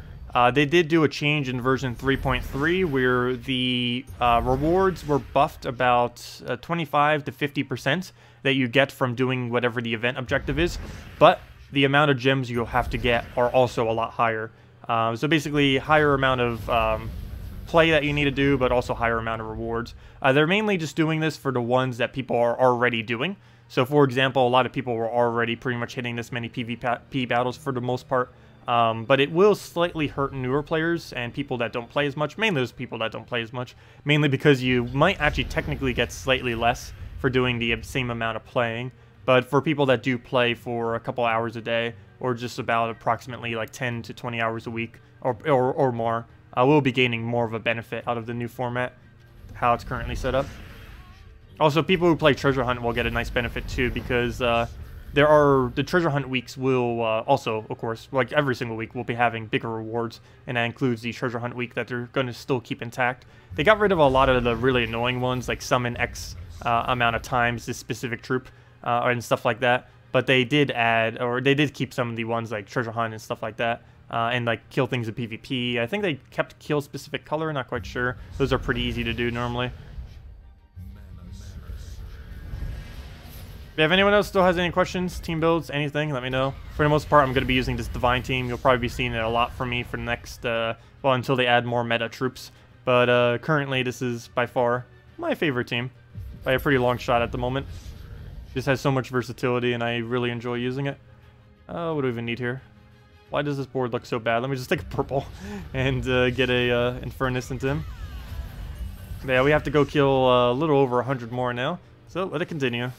they did do a change in version 3.3 where the rewards were buffed about 25 to 50% that you get from doing whatever the event objective is, but the amount of gems you'll have to get are also a lot higher. So basically, higher amount of play that you need to do, but also higher amount of rewards. They're mainly just doing this for the ones that people are already doing. So for example, a lot of people were already pretty much hitting this many PvP battles for the most part. But it will slightly hurt newer players and people that don't play as much, mainly those people that don't play as much, mainly because you might actually technically get slightly less for doing the same amount of playing. But for people that do play for a couple hours a day, or just about approximately like 10 to 20 hours a week, or more, we'll be gaining more of a benefit out of the new format, how it's currently set up. Also, people who play Treasure Hunt will get a nice benefit too, because the Treasure Hunt weeks will also, of course, like every single week, we'll be having bigger rewards, and that includes the Treasure Hunt week that they're going to still keep intact. They got rid of a lot of the really annoying ones, like summon X amount of times this specific troop, and stuff like that, but they did add, or they did keep some of the ones like Treasure Hunt and stuff like that, and like kill things in PvP. I think they kept kill specific color, not quite sure. Those are pretty easy to do normally. If anyone else still has any questions, team builds, anything, let me know. For the most part, I'm going to be using this Divine team. You'll probably be seeing it a lot from me for the next, well, until they add more meta troops. But currently, this is by far my favorite team, by a pretty long shot at the moment. Just has so much versatility, and I really enjoy using it. What do we even need here? Why does this board look so bad? Let me just take a purple and get a Infernus into him. But yeah, we have to go kill a little over 100 more now, so let it continue.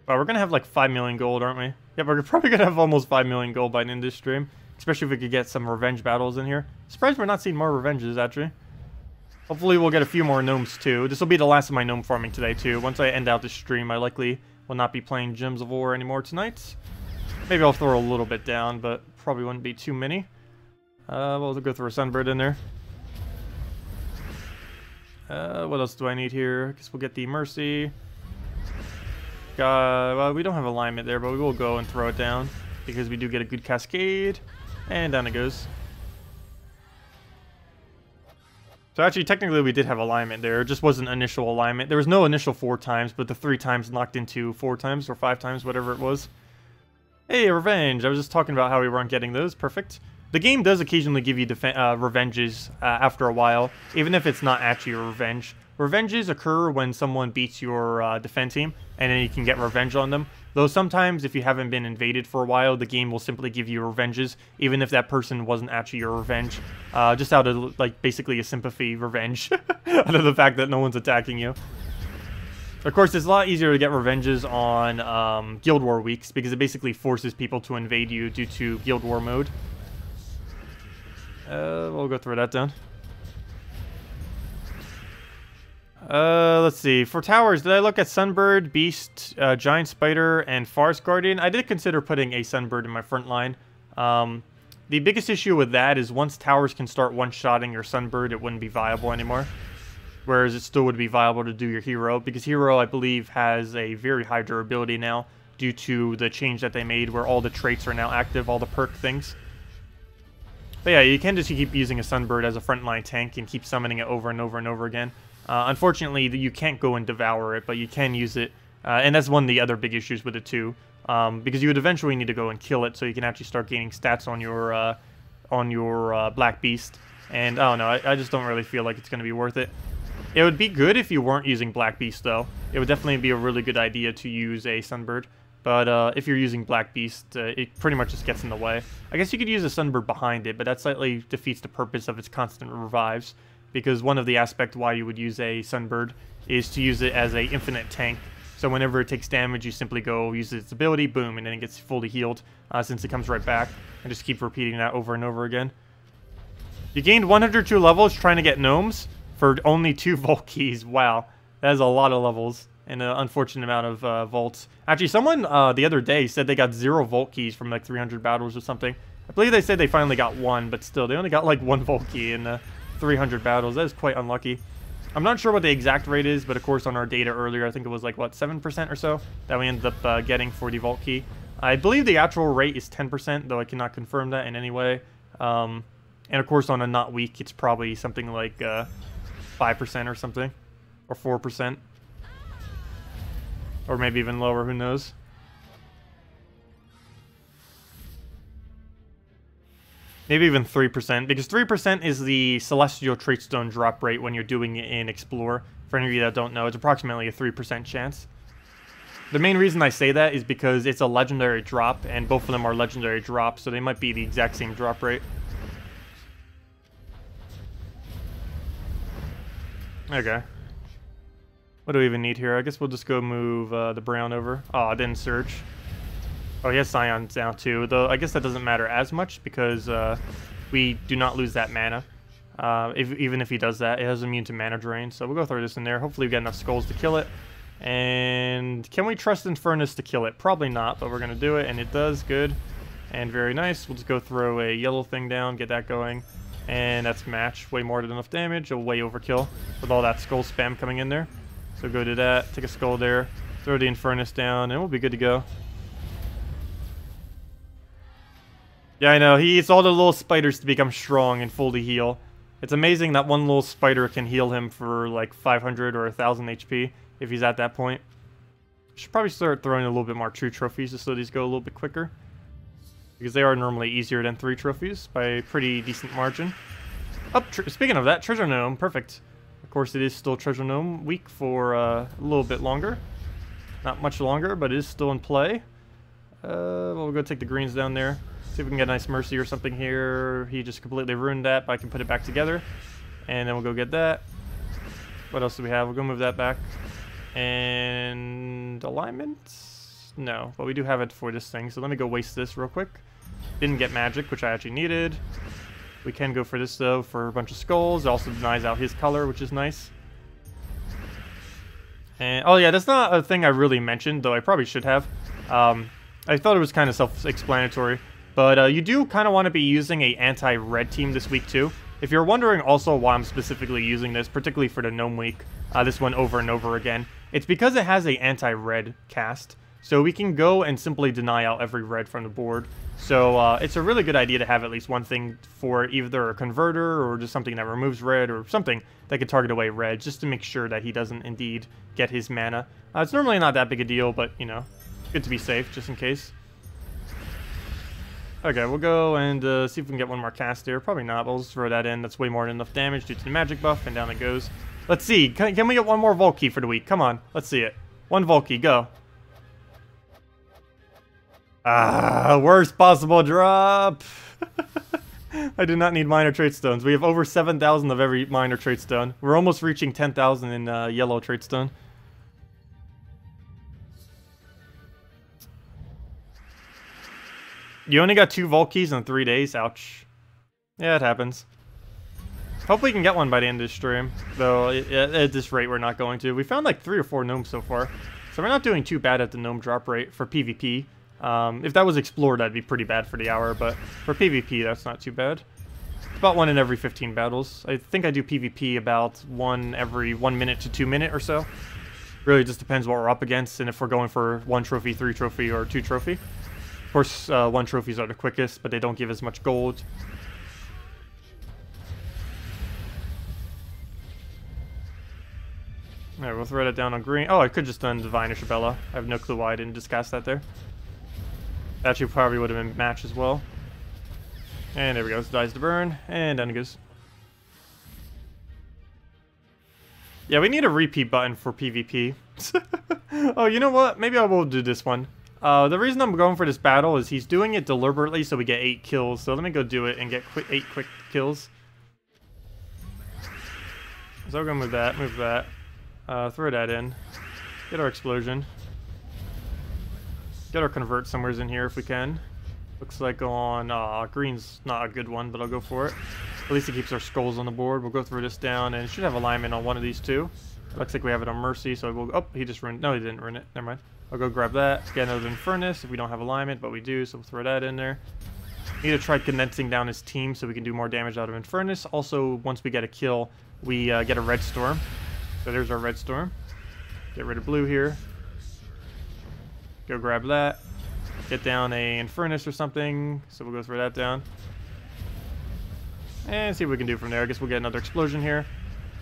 Wow, we're gonna have like 5 million gold, aren't we? Yeah, we're probably gonna have almost 5 million gold by the end of this stream. Especially if we could get some revenge battles in here. Surprised we're not seeing more revenges, actually. Hopefully we'll get a few more gnomes too. This will be the last of my gnome farming today too. Once I end out this stream, I likely will not be playing Gems of War anymore tonight. Maybe I'll throw a little bit down, but probably wouldn't be too many. We'll go throw a Sunbird in there. What else do I need here? I guess we'll get the Mercy. Well, we don't have alignment there, but we will go and throw it down because we do get a good cascade. And down it goes. So actually, technically, we did have alignment there. It just wasn't initial alignment. There was no initial 4 times, but the 3 times knocked into 4 times or 5 times, whatever it was. Hey, revenge. I was just talking about how we weren't getting those. Perfect. The game does occasionally give you revenges after a while, even if it's not actually a revenge. Revenges occur when someone beats your defense team, and then you can get revenge on them. Though sometimes, if you haven't been invaded for a while, the game will simply give you revenges, even if that person wasn't actually your revenge. Just out of, like, basically a sympathy revenge, out of the fact that no one's attacking you. Of course, it's a lot easier to get revenges on Guild War weeks, because it basically forces people to invade you due to Guild War mode. We'll go throw that down. Let's see. For towers, did I look at Sunbird, Beast, Giant Spider, and Forest Guardian? I did consider putting a Sunbird in my front line. The biggest issue with that is once towers can start one-shotting your Sunbird, it wouldn't be viable anymore. Whereas it still would be viable to do your Hero, because Hero, I believe, has a very high durability now due to the change that they made where all the traits are now active, all the perk things. But yeah, you can just keep using a Sunbird as a frontline tank and keep summoning it over and over and over again. Unfortunately, you can't go and devour it, but you can use it. And that's one of the other big issues with it too. Because you would eventually need to go and kill it so you can actually start gaining stats on your Black Beast. And I don't know, I just don't really feel like it's going to be worth it. It would be good if you weren't using Black Beast, though. It would definitely be a really good idea to use a Sunbird. But if you're using Black Beast, it pretty much just gets in the way. I guess you could use a Sunbird behind it, but that slightly defeats the purpose of its constant revives. Because one of the aspects why you would use a Sunbird is to use it as a infinite tank. So whenever it takes damage, you simply go use its ability, boom, and then it gets fully healed since it comes right back. And just keep repeating that over and over again. You gained 102 levels trying to get gnomes for only 2 vault keys. Wow, that is a lot of levels and an unfortunate amount of vaults. Actually, someone the other day said they got 0 vault keys from like 300 battles or something. I believe they said they finally got 1, but still, they only got like 1 vault key in 300 battles. That is quite unlucky. I'm not sure what the exact rate is, but of course on our data earlier, I think it was like, what, 7% or so that we ended up getting for the vault key. I believe the actual rate is 10%, though I cannot confirm that in any way. And of course on a not week, it's probably something like 5% or something, or 4%. Or maybe even lower, who knows. Maybe even 3%, because 3% is the Celestial Traitstone drop rate when you're doing it in Explore. For any of you that don't know, it's approximately a 3% chance. The main reason I say that is because it's a legendary drop, and both of them are legendary drops, so they might be the exact same drop rate. Okay. What do we even need here? I guess we'll just go move the brown over. Oh, I didn't search. Oh, he has Scions now too, though I guess that doesn't matter as much because we do not lose that mana. Even if he does that, it has immune to mana drain, so we'll go throw this in there. Hopefully we get enough skulls to kill it. And can we trust Infernus to kill it? Probably not, but we're going to do it, and it does. Good. And very nice. We'll just go throw a yellow thing down, get that going. And that's match. Way more than enough damage. A way overkill with all that skull spam coming in there. So go do that. Take a skull there. Throw the Infernus down, and we'll be good to go. Yeah, I know. He eats all the little spiders to become strong and fully heal. It's amazing that one little spider can heal him for like 500 or 1,000 HP if he's at that point. Should probably start throwing a little bit more true trophies just so these go a little bit quicker. Because they are normally easier than 3 trophies by a pretty decent margin. Oh, speaking of that, Treasure Gnome. Perfect. Of course, it is still Treasure Gnome week for a little bit longer. Not much longer, but it is still in play. Well, we'll go take the greens down there. See if we can get a nice Mercy or something here. He just completely ruined that, but I can put it back together. And then we'll go get that. What else do we have? We'll go move that back. And alignment? No, but we do have it for this thing. So let me go waste this real quick. Didn't get magic, which I actually needed. We can go for this, though, for a bunch of skulls. It also denies out his color, which is nice. And oh yeah, that's not a thing I really mentioned, though I probably should have. I thought it was kind of self-explanatory. But you do kind of want to be using a anti-red team this week, too. If you're wondering also why I'm specifically using this, particularly for the Gnome week, this one over and over again, it's because it has a anti-red cast. So we can go and simply deny out every red from the board. So it's a really good idea to have at least one thing for either a converter or just something that removes red or something that could target away red, just to make sure that he doesn't indeed get his mana. It's normally not that big a deal, but, you know, good to be safe just in case. Okay, we'll go and see if we can get one more cast here. Probably not, but we'll just throw that in. That's way more than enough damage due to the magic buff, and down it goes. Let's see. Can we get one more Vault Key for the week? Come on. Let's see it. One Vault Key. Go. Worst possible drop. I do not need minor trait stones. We have over 7,000 of every minor trait stone. We're almost reaching 10,000 in yellow trait stone. You only got 2 Vault Keys in 3 days? Ouch. Yeah, it happens. Hopefully we can get one by the end of this stream. Though, at this rate, we're not going to. We found like 3 or 4 gnomes so far. So we're not doing too bad at the gnome drop rate for PvP. If that was explored, that'd be pretty bad for the hour. But for PvP, that's not too bad. It's about 1 in every 15 battles. I think I do PvP about 1 every 1 minute to 2 minute or so. Really just depends what we're up against. And if we're going for 1 trophy, 3 trophy, or 2 trophy. Of course, 1 trophies are the quickest, but they don't give as much gold. Alright, we'll throw that down on green. Oh, I could just done Divine Isabella. I have no clue why I didn't just cast that there. Actually, probably would have been match as well. And there we go. It dies to burn. And down it goes. Yeah, we need a repeat button for PvP. Oh, you know what? Maybe I will do this one. The reason I'm going for this battle is he's doing it deliberately so we get 8 kills. So let me go do it and get 8 quick kills. So we're going to move that. Throw that in. Get our explosion. Get our convert somewhere in here if we can. Looks like on green's not a good one, but I'll go for it. At least it keeps our skulls on the board. We'll go through this down, and it should have alignment on one of these two. Looks like we have it on Mercy, so we'll... Oh, he just ruined... No, he didn't ruin it. Never mind. I'll go grab that. Get another Infernus if we don't have alignment, but we do, so we'll throw that in there. Need to try condensing down his team so we can do more damage out of Infernus. Also, once we get a kill, we get a Red Storm. So there's our Red Storm. Get rid of blue here. Go grab that. Get down a Infernus or something. So we'll go throw that down. And see what we can do from there. I guess we'll get another explosion here.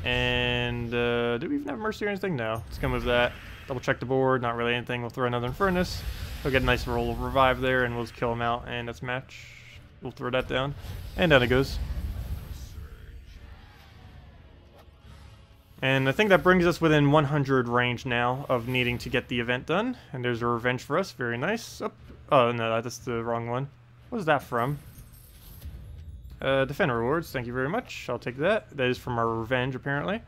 And do we even have Mercy or anything? No. Let's go move that. Double check the board. Not really anything. We'll throw another Infernus. We'll get a nice roll of revive there, and we'll just kill him out. And that's match. We'll throw that down. And down it goes. And I think that brings us within 100 range now of needing to get the event done. And there's a revenge for us. Very nice. Oh, no, that's the wrong one. What was that from? Defender rewards. Thank you very much. I'll take that. That is from our revenge, apparently.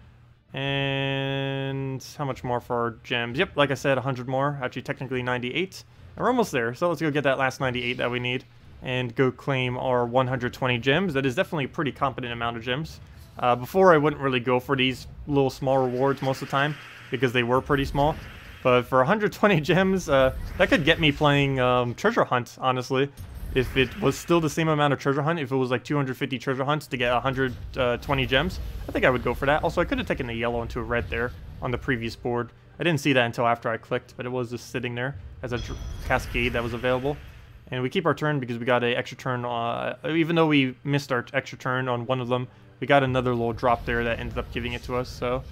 And how much more for our gems? Yep, like I said, 100 more. Actually, technically 98. And we're almost there. So let's go get that last 98 that we need. And go claim our 120 gems. That is definitely a pretty competent amount of gems. Before, I wouldn't really go for these little small rewards most of the time, because they were pretty small. But for 120 gems, that could get me playing Treasure Hunt, honestly. If it was still the same amount of Treasure Hunt, if it was like 250 Treasure Hunts to get 120 gems, I think I would go for that. Also, I could have taken a yellow into a red there on the previous board. I didn't see that until after I clicked, but it was just sitting there as a cascade that was available. And we keep our turn because we got an extra turn, even though we missed our extra turn on one of them, we got another little drop there that ended up giving it to us. So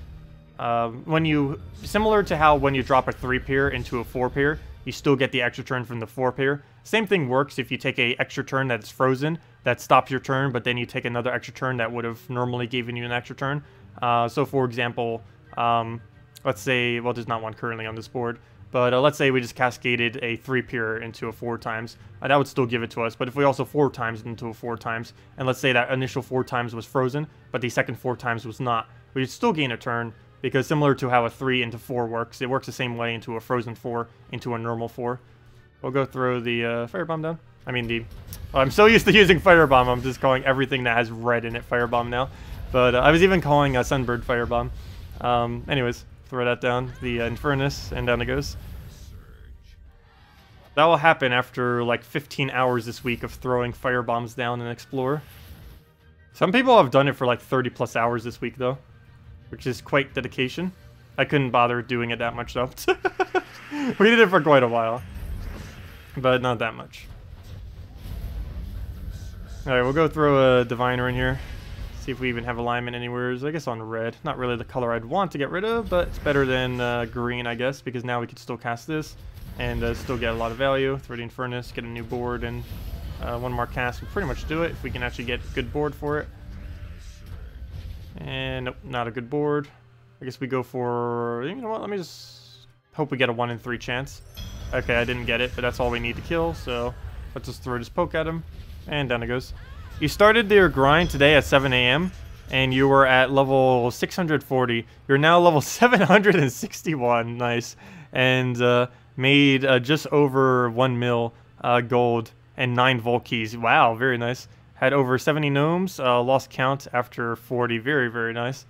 similar to how when you drop a 3-pair into a 4-pair, you still get the extra turn from the 4-pair. Same thing works if you take a extra turn that's frozen, that stops your turn, but then you take another extra turn that would have normally given you an extra turn. So for example, let's say, well, there's not one currently on this board, but let's say we just cascaded a 3-pair into a 4 times. That would still give it to us, but if we also 4 times into a 4 times, and let's say that initial 4 times was frozen, but the second 4 times was not, we'd still gain a turn, because similar to how a 3 into 4 works, it works the same way into a frozen 4 into a normal 4. We'll go throw the Firebomb down. I mean, I'm so used to using Firebomb, I'm just calling everything that has red in it Firebomb now. But I was even calling a Sunbird Firebomb. Anyways, throw that down, the Infernus, and down it goes. That will happen after like 15 hours this week of throwing Firebombs down and explore. Some people have done it for like 30 plus hours this week though, which is quite dedication. I couldn't bother doing it that much though. We did it for quite a while, but not that much. Alright, we'll go throw a Diviner in here. See if we even have alignment anywhere. I guess on red. Not really the color I'd want to get rid of, but it's better than green, I guess, because now we can still cast this and still get a lot of value. Throw the Infernus, get a new board, and one more cast will pretty much do it if we can actually get a good board for it. And nope, not a good board. I guess we go for, you know what, let me just hope we get a 1 in 3 chance. Okay, I didn't get it, but that's all we need to kill, so let's just throw this poke at him, and down it goes. You started your grind today at 7 AM, and you were at level 640. You're now level 761, nice, and made just over 1 mil gold and 9 Volt keys. Wow, very nice. Had over 70 gnomes, lost count after 40. Very, very nice.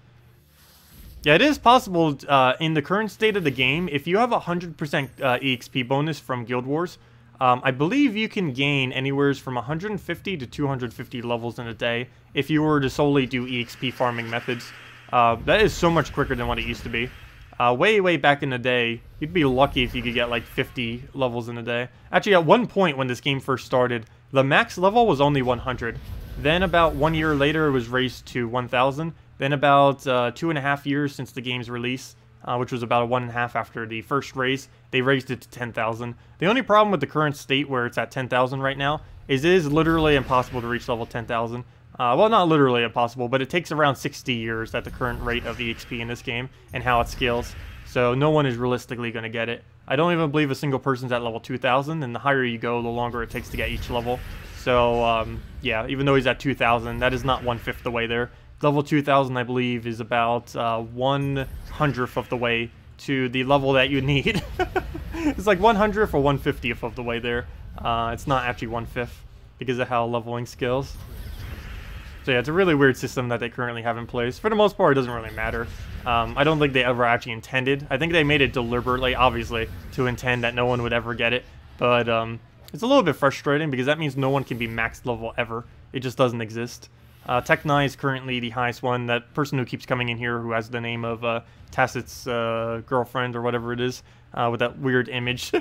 Yeah, it is possible in the current state of the game, if you have a 100% EXP bonus from Guild Wars, I believe you can gain anywhere from 150 to 250 levels in a day if you were to solely do EXP farming methods. That is so much quicker than what it used to be. Way back in the day, you'd be lucky if you could get like 50 levels in a day. Actually, at one point when this game first started, the max level was only 100. Then about 1 year later, it was raised to 1,000. Then about 2.5 years since the game's release, which was about a 1.5 after the first raise. They raised it to 10,000. The only problem with the current state where it's at 10,000 right now is it is literally impossible to reach level 10,000. Well, not literally impossible, but it takes around 60 years at the current rate of EXP in this game and how it scales. So no one is realistically going to get it. I don't even believe a single person's at level 2,000, and the higher you go, the longer it takes to get each level. So, yeah, even though he's at 2,000, that is not 1/5 the way there. Level 2,000, I believe, is about 1/100th of the way to the level that you need. It's like 100th or 1/50th of the way there. It's not actually 1/5 because of how leveling scales. So yeah, it's a really weird system that they currently have in place. For the most part, it doesn't really matter. I don't think they ever actually intended. I think they made it deliberately, obviously, to intend that no one would ever get it. But it's a little bit frustrating because that means no one can be max level ever. It just doesn't exist. Tech9 is currently the highest one. That person who keeps coming in here who has the name of Tacet's girlfriend or whatever it is, with that weird image.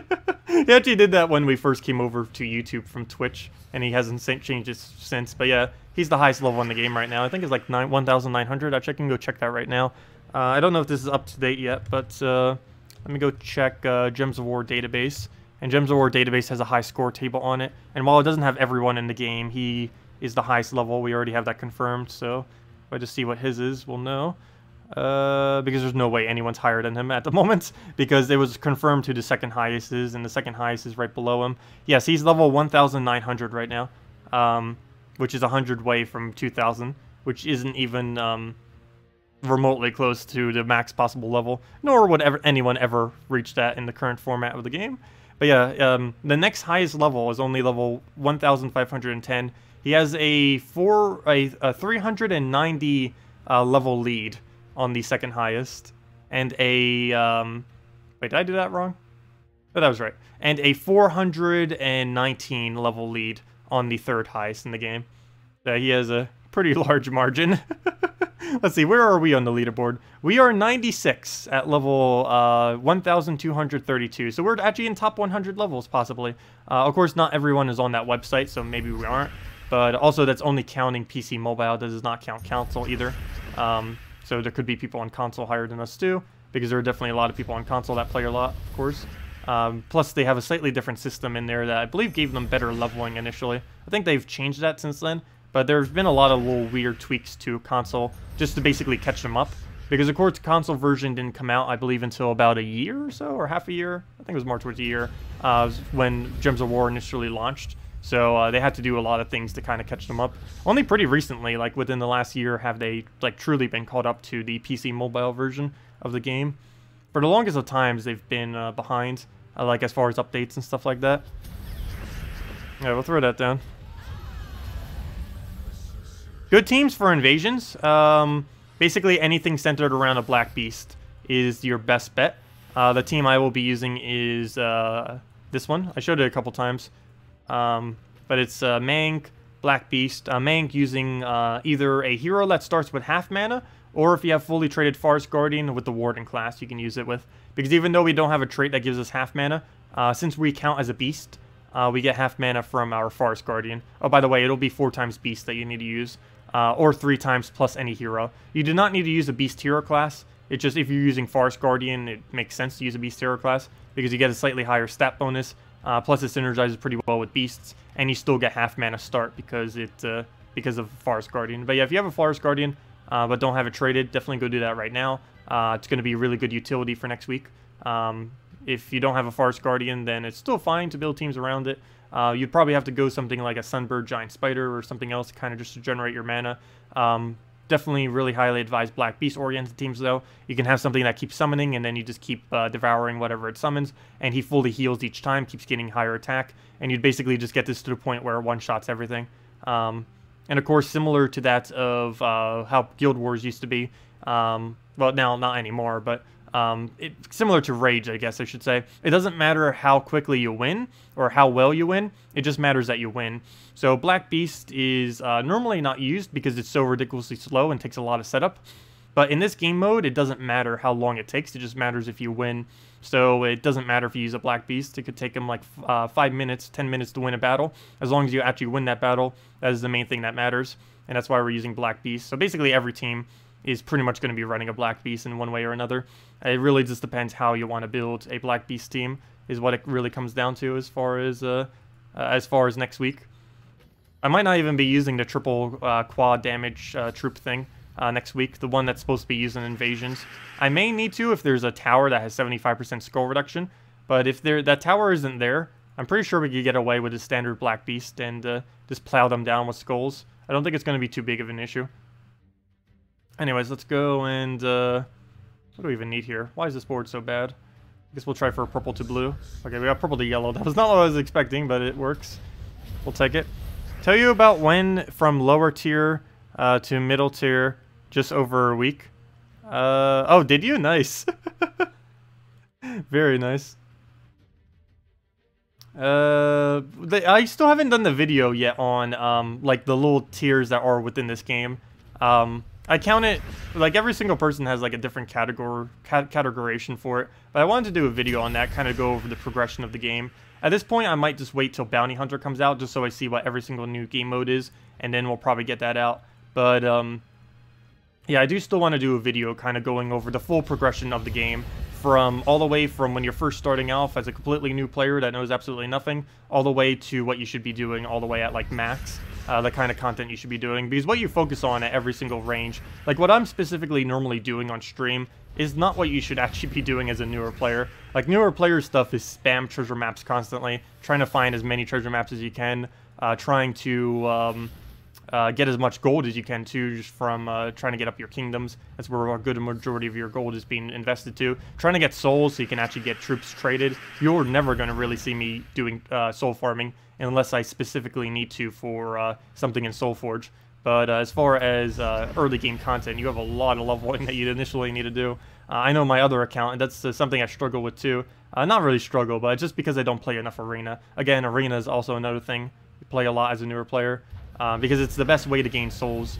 He actually did that when we first came over to YouTube from Twitch, and he hasn't changed it since. But yeah, he's the highest level in the game right now. I think it's like 1,900. I can go check that right now. I don't know if this is up to date yet, but let me go check Gems of War database. And Gems of War database has a high score table on it. And while it doesn't have everyone in the game, he is the highest level. We already have that confirmed. So if I just see what his is, we'll know. Because there's no way anyone's higher than him at the moment, because it was confirmed who the second highest is, and the second highest is right below him. Yes, he's level 1,900 right now, which is 100 away from 2,000, which isn't even remotely close to the max possible level, nor would anyone ever reach that in the current format of the game. But yeah, the next highest level is only level 1,510. He has a 390 level lead on the second highest, and a wait, did I do that wrong? Oh, that was right. And a 419 level lead on the third highest in the game. He has a pretty large margin. Let's see, where are we on the leaderboard? We are 96 at level 1,232. So we're actually in top 100 levels, possibly. Of course, not everyone is on that website, so maybe we aren't. But also, that's only counting PC mobile. That does not count console either. So there could be people on console higher than us too, because there are definitely a lot of people on console that play a lot, of course. Plus, they have a slightly different system in there that I believe gave them better leveling initially. I think they've changed that since then, but there's been a lot of little weird tweaks to console just to basically catch them up. Because, of course, the console version didn't come out, I believe, until about a year or so, or half a year. I think it was more towards a year, when Gems of War initially launched. So they had to do a lot of things to kind of catch them up. Only pretty recently, like within the last year, have they like truly been caught up to the PC mobile version of the game. For the longest of times, they've been behind, like as far as updates and stuff like that. Yeah, we'll throw that down. Good teams for invasions. Basically, anything centered around a Black Beast is your best bet. The team I will be using is this one. I showed it a couple times. But it's Mank, Black Beast. Mank using either a hero that starts with half mana, or if you have fully traded Forest Guardian with the Warden class, you can use it with. Because even though we don't have a trait that gives us half mana, since we count as a beast, we get half mana from our Forest Guardian. Oh, by the way, it'll be 4 times beast that you need to use, or 3 times plus any hero. You do not need to use a beast hero class. It's just if you're using Forest Guardian, it makes sense to use a beast hero class, because you get a slightly higher stat bonus. Plus it synergizes pretty well with beasts, and you still get half mana start because of Forest Guardian. But yeah, if you have a Forest Guardian but don't have it traded, definitely go do that right now. It's going to be a really good utility for next week. If you don't have a Forest Guardian, then it's still fine to build teams around it. You'd probably have to go something like a Sunbird Giant Spider or something else, kind of just to generate your mana. Definitely really highly advised Black Beast oriented teams though. You can have something that keeps summoning and then you just keep devouring whatever it summons, and he fully heals each time, keeps getting higher attack, and you'd basically just get this to the point where it one-shots everything. And of course, similar to that of how Guild Wars used to be, well now not anymore, but similar to Rage, I guess I should say. It doesn't matter how quickly you win or how well you win, it just matters that you win. So Black Beast is normally not used because it's so ridiculously slow and takes a lot of setup. But in this game mode, it doesn't matter how long it takes, it just matters if you win. So it doesn't matter if you use a Black Beast, it could take him like 5 minutes, 10 minutes to win a battle. As long as you actually win that battle, that is the main thing that matters. And that's why we're using Black Beast. So basically every team is pretty much going to be running a Black Beast in one way or another. It really just depends how you want to build a Black Beast team, is what it really comes down to as far as next week. I might not even be using the triple quad damage troop thing next week, the one that's supposed to be used in invasions. I may need to if there's a tower that has 75% skull reduction, but if that tower isn't there, I'm pretty sure we could get away with a standard Black Beast and just plow them down with skulls. I don't think it's going to be too big of an issue. Anyways, let's go and... what do we even need here? Why is this board so bad? I guess we'll try for purple to blue. Okay, we got purple to yellow. That was not what I was expecting, but it works. We'll take it. Tell you about when from lower tier to middle tier, just over a week. Oh, did you? Nice. Very nice. I still haven't done the video yet on like the little tiers that are within this game. I count it like every single person has like a different categorization for it, but I wanted to do a video on that, kind of go over the progression of the game. At this point, I might just wait till Bounty Hunter comes out, just so I see what every single new game mode is, and then we'll probably get that out. But, yeah, I do still want to do a video kind of going over the full progression of the game, from all the way from when you're first starting off as a completely new player that knows absolutely nothing, all the way to what you should be doing all the way at, like, max. The kind of content you should be doing, because what you focus on at every single range, like what I'm specifically normally doing on stream, is not what you should actually be doing as a newer player. Like, newer player stuff is spam treasure maps constantly, trying to find as many treasure maps as you can, trying to get as much gold as you can too, just from trying to get up your kingdoms. That's where a good majority of your gold is being invested to. Trying to get souls so you can actually get troops traded. You're never going to really see me doing soul farming, unless I specifically need to for something in Soulforge. But as far as early game content, you have a lot of leveling that you initially need to do. I know my other account, and that's something I struggle with too. Not really struggle, but just because I don't play enough Arena. Again, Arena is also another thing. You play a lot as a newer player, because it's the best way to gain souls,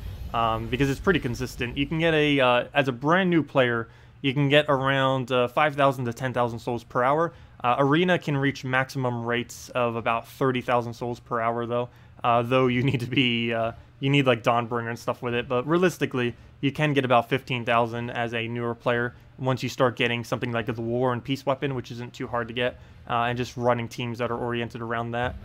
because it's pretty consistent. You can get as a brand new player, you can get around 5,000 to 10,000 souls per hour. Arena can reach maximum rates of about 30,000 souls per hour, though you need to be, you need like Dawnbringer and stuff with it, but realistically, you can get about 15,000 as a newer player once you start getting something like the War and Peace weapon, which isn't too hard to get, and just running teams that are oriented around that.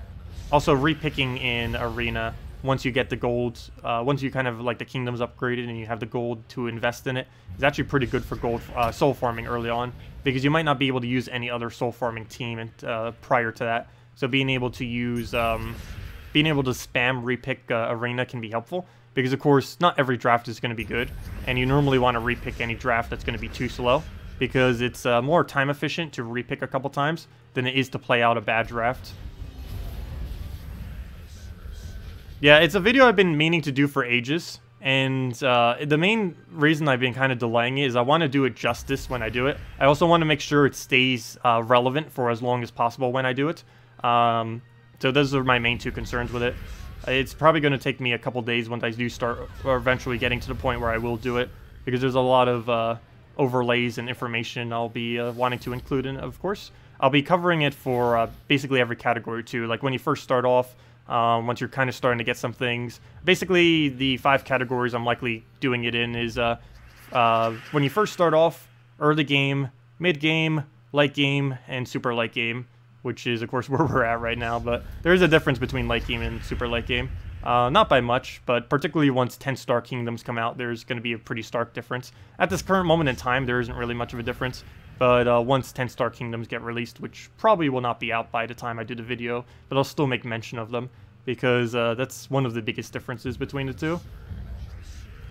Also, repicking in Arena, once you get the gold, once you kind of like the kingdom's upgraded and you have the gold to invest in it, is actually pretty good for gold soul farming early on, because you might not be able to use any other soul farming team and, prior to that. So being able to use, being able to spam repick Arena can be helpful, because of course not every draft is going to be good, and you normally want to repick any draft that's going to be too slow, because it's more time efficient to repick a couple times than it is to play out a bad draft. Yeah, it's a video I've been meaning to do for ages, and the main reason I've been kind of delaying it is I want to do it justice when I do it. I also want to make sure it stays relevant for as long as possible when I do it. So those are my main two concerns with it. It's probably going to take me a couple days once I do start, or eventually getting to the point where I will do it, because there's a lot of overlays and information I'll be wanting to include in it, of course. I'll be covering it for basically every category too, like when you first start off, once you're kind of starting to get some things. Basically, the 5 categories I'm likely doing it in is when you first start off, early game, mid game, late game, and super late game, which is, of course, where we're at right now. But there is a difference between late game and super late game. Not by much, but particularly once 10-star kingdoms come out, there's going to be a pretty stark difference. At this current moment in time, there isn't really much of a difference. But once 10-star kingdoms get released, which probably will not be out by the time I do the video, but I'll still make mention of them, because that's one of the biggest differences between the two.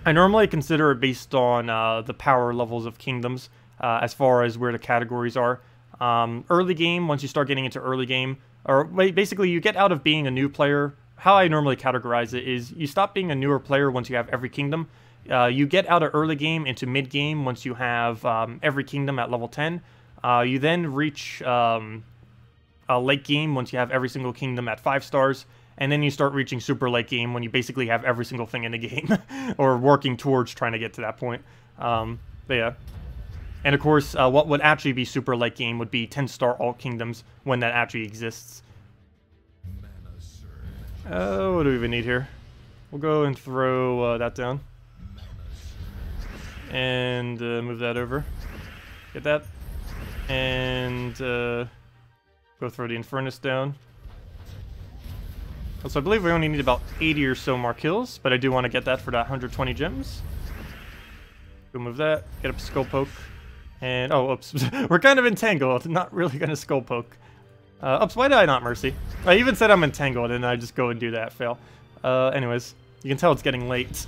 I normally consider it based on the power levels of kingdoms, as far as where the categories are. Early game, once you start getting into early game, or basically you get out of being a new player. How I normally categorize it is you stop being a newer player once you have every kingdom. You get out of early game into mid game once you have every kingdom at level 10. You then reach a late game once you have every single kingdom at 5 stars. And then you start reaching super late game when you basically have every single thing in the game, or working towards trying to get to that point. But yeah. And of course, what would actually be super late game would be 10-star alt kingdoms when that actually exists. What do we even need here? We'll go and throw that down. And move that over. Get that. And go throw the Infernus down. Also, I believe we only need about 80 or so more kills, but I do want to get that for that 120 gems. Go move that. Get up a Skull Poke. And, oh, oops. We're kind of entangled. Not really going to Skull Poke. Oops, why did I not Mercy? I even said I'm entangled, and I just go and do that. Fail. Anyways, you can tell it's getting late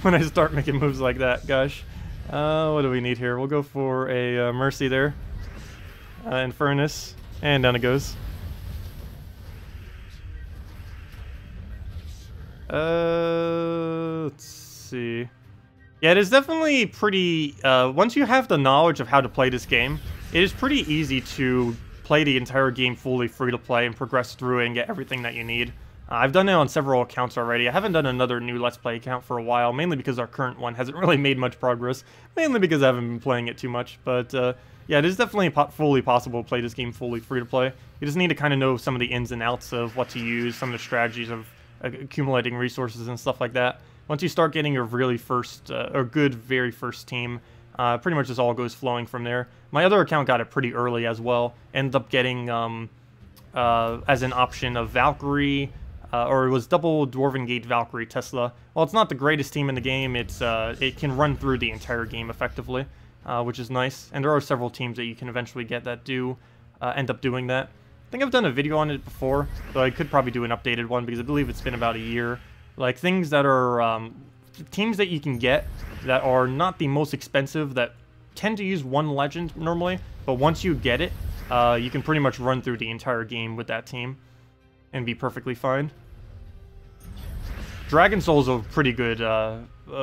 when I start making moves like that. Gosh. What do we need here? We'll go for a Mercy there. Infernus. And down it goes. Let's see. Yeah, it is definitely pretty... once you have the knowledge of how to play this game, it is pretty easy to play the entire game fully free-to-play and progress through it and get everything that you need. I've done it on several accounts already. I haven't done another new Let's Play account for a while, mainly because our current one hasn't really made much progress. Mainly because I haven't been playing it too much. But yeah, it is definitely fully possible to play this game fully free-to-play. You just need to kind of know some of the ins and outs of what to use, some of the strategies of accumulating resources and stuff like that. Once you start getting your really first, or good very first team, pretty much just all goes flowing from there. My other account got it pretty early as well. Ended up getting, as an option of Valkyrie, or it was double Dwarven Gate Valkyrie Tesla. Well, it's not the greatest team in the game. It's it can run through the entire game effectively, which is nice. And there are several teams that you can eventually get that do end up doing that. I think I've done a video on it before, but I could probably do an updated one because I believe it's been about a year. Like things that are teams that you can get that are not the most expensive, that tend to use one legend normally, but once you get it, you can pretty much run through the entire game with that team and be perfectly fine. Dragon Soul's a pretty good,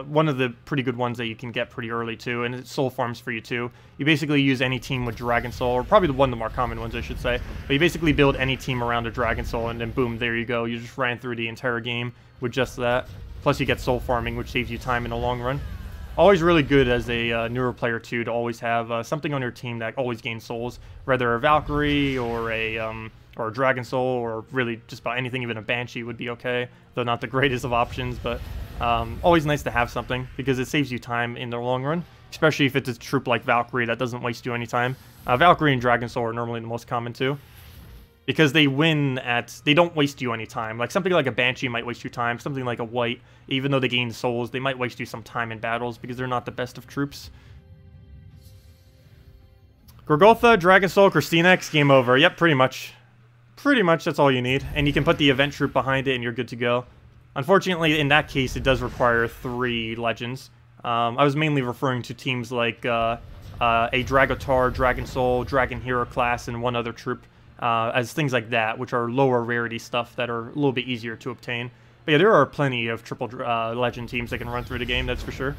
one of the pretty good ones that you can get pretty early too, and it soul farms for you too. You basically use any team with Dragon Soul, or probably one of the more common ones I should say, but you basically build any team around a Dragon Soul and then boom, there you go. You just ran through the entire game with just that. Plus you get soul farming, which saves you time in the long run. Always really good as a newer player too, to always have something on your team that always gains souls, whether a Valkyrie or a Dragon Soul, or really just about anything. Even a Banshee would be okay, though not the greatest of options, but always nice to have something because it saves you time in the long run, especially if it's a troop like Valkyrie that doesn't waste you any time. Valkyrie and Dragon Soul are normally the most common too, because they win at, they don't waste you any time. Like something like a Banshee might waste you time, something like a White, even though they gain souls, they might waste you some time in battles because they're not the best of troops. Gorgotha, Dragon Soul, KrissTigger, game over. Yep, pretty much. Pretty much, that's all you need. And you can put the event troop behind it and you're good to go. Unfortunately, in that case, it does require 3 legends. I was mainly referring to teams like a Dragotar, Dragon Soul, Dragon Hero class, and one other troop. As things like that, which are lower rarity stuff that are a little bit easier to obtain. But yeah, there are plenty of triple legend teams that can run through the game, that's for sure.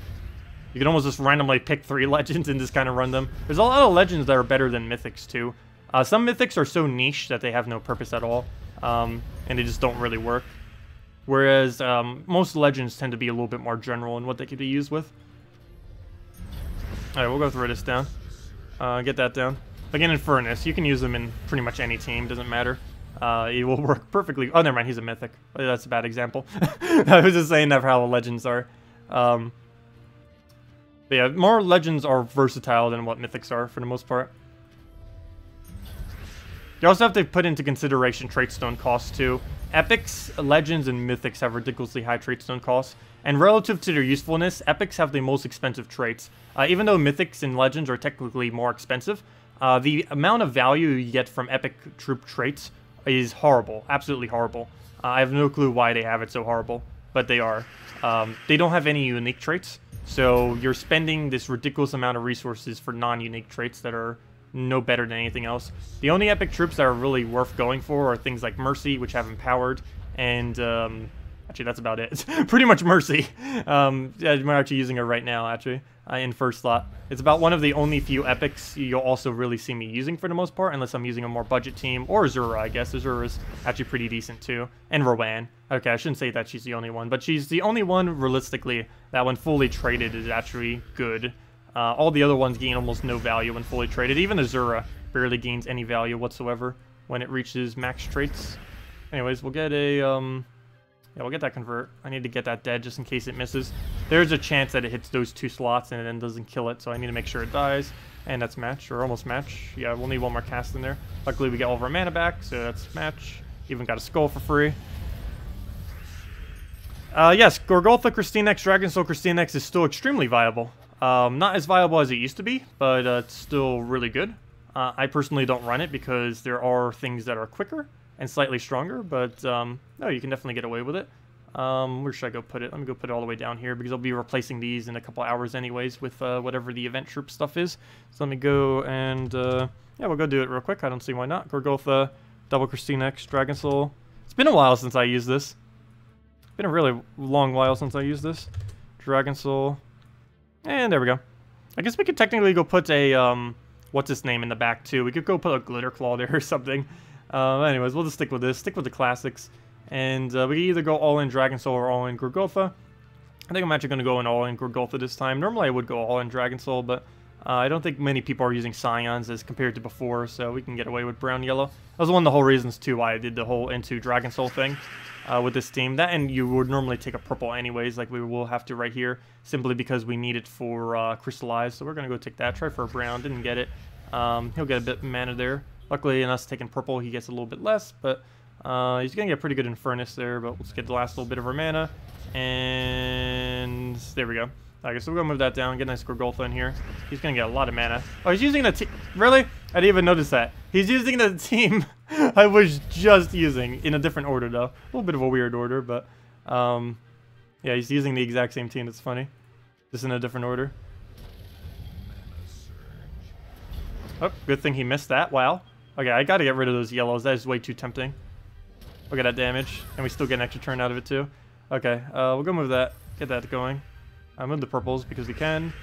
You can almost just randomly pick 3 legends and just kind of run them. There's a lot of legends that are better than mythics too. Some mythics are so niche that they have no purpose at all, and they just don't really work. Whereas most legends tend to be a little bit more general in what they could be used with. Alright, we'll go throw this down. Get that down. Again, Infernus, you can use them in pretty much any team, doesn't matter. It will work perfectly. Oh, never mind, he's a mythic. That's a bad example. I was just saying that for how legends are. But yeah, more legends are versatile than what mythics are for the most part. You also have to put into consideration trait stone costs too. Epics, legends, and mythics have ridiculously high trait stone costs. And relative to their usefulness, epics have the most expensive traits. Even though mythics and legends are technically more expensive, the amount of value you get from epic troop traits is horrible. Absolutely horrible. I have no clue why they have it so horrible, but they are. They don't have any unique traits, so you're spending this ridiculous amount of resources for non-unique traits that are no better than anything else. The only epic troops that are really worth going for are things like Mercy, which have Empowered, and actually that's about it. Pretty much Mercy. I'm actually using her right now, actually, in first slot. It's about one of the only few epics you'll also really see me using for the most part, unless I'm using a more budget team, or Azura, I guess. Azura's actually pretty decent too, and Rowan. Okay, I shouldn't say that she's the only one, but she's the only one, realistically, that when fully traded is actually good. All the other ones gain almost no value when fully traded. Even Azura barely gains any value whatsoever when it reaches max traits. Anyways, we'll get a, yeah, we'll get that convert. I need to get that dead just in case it misses. there's a chance that it hits those 2 slots and it then doesn't kill it, so I need to make sure it dies. And that's match, or almost match. Yeah, we'll need one more cast in there. Luckily, we get all of our mana back, so that's match. Even got a skull for free. Yes, Gorgoltha, KrissTigger, Dragon Soul KrissTigger is still extremely viable. Not as viable as it used to be, but it's still really good. I personally don't run it because there are things that are quicker and slightly stronger, but no, you can definitely get away with it. Where should I go put it? Let me go put it all the way down here because I'll be replacing these in a couple hours anyways with whatever the event troop stuff is. So let me go and, yeah, we'll go do it real quick. I don't see why not. Gorgoltha, double KrissTigger, Dragon Soul. It's been a while since I used this. It's been a really long while since I used this. Dragon Soul. And there we go. I guess we could technically go put a, what's its name in the back too. We could go put a Glitter Claw there or something. Anyways, we'll just stick with this. Stick with the classics. And we can either go all-in Dragon Soul or all-in Gorgoltha. I think I'm actually going to go in all-in Gorgoltha this time. Normally I would go all-in Dragon Soul, but I don't think many people are using Scions as compared to before, so we can get away with brown-yellow. That was one of the whole reasons, too, why I did the whole into Dragon Soul thing with this team. That, and you would normally take a purple anyways, like we will have to right here, simply because we need it for Crystallize. So we're going to go take that. Try for a brown. Didn't get it. He'll get a bit of mana there. Luckily, in us taking purple, he gets a little bit less, but he's going to get pretty good Infernus there, but let's get the last little bit of our mana. And there we go. Okay, so we're going to move that down, get a nice Gorgoltha in here. He's going to get a lot of mana. Oh, he's using the team. Really? I didn't even notice that. He's using the team I was just using in a different order, though. A little bit of a weird order, but yeah, he's using the exact same team. It's funny. Just in a different order. Oh, good thing he missed that. Wow. Okay, I got to get rid of those yellows. That is way too tempting. Look at that damage. And we still get an extra turn out of it, too. Okay, we'll go move that. Get that going. Move the purples because we can.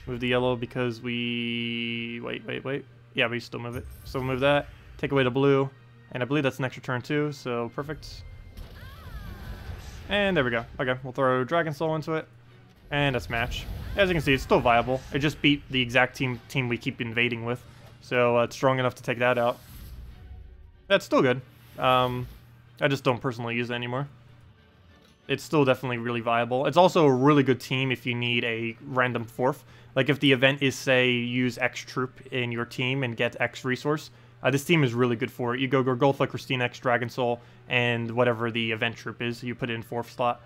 Move the yellow because we... Wait. Yeah, we still move it. So move that. Take away the blue. And I believe that's an extra turn too, so perfect. And there we go. Okay, we'll throw Dragon Soul into it. And that's match. As you can see, it's still viable. It just beat the exact team we keep invading with. So it's strong enough to take that out. That's still good. I just don't personally use it anymore. It's still definitely really viable. It's also a really good team if you need a random fourth. Like if the event is, say, use X troop in your team and get X resource, this team is really good for it. You go Gorgoltha, KrissTigger, Dragon Soul, and whatever the event troop is, you put it in 4th slot.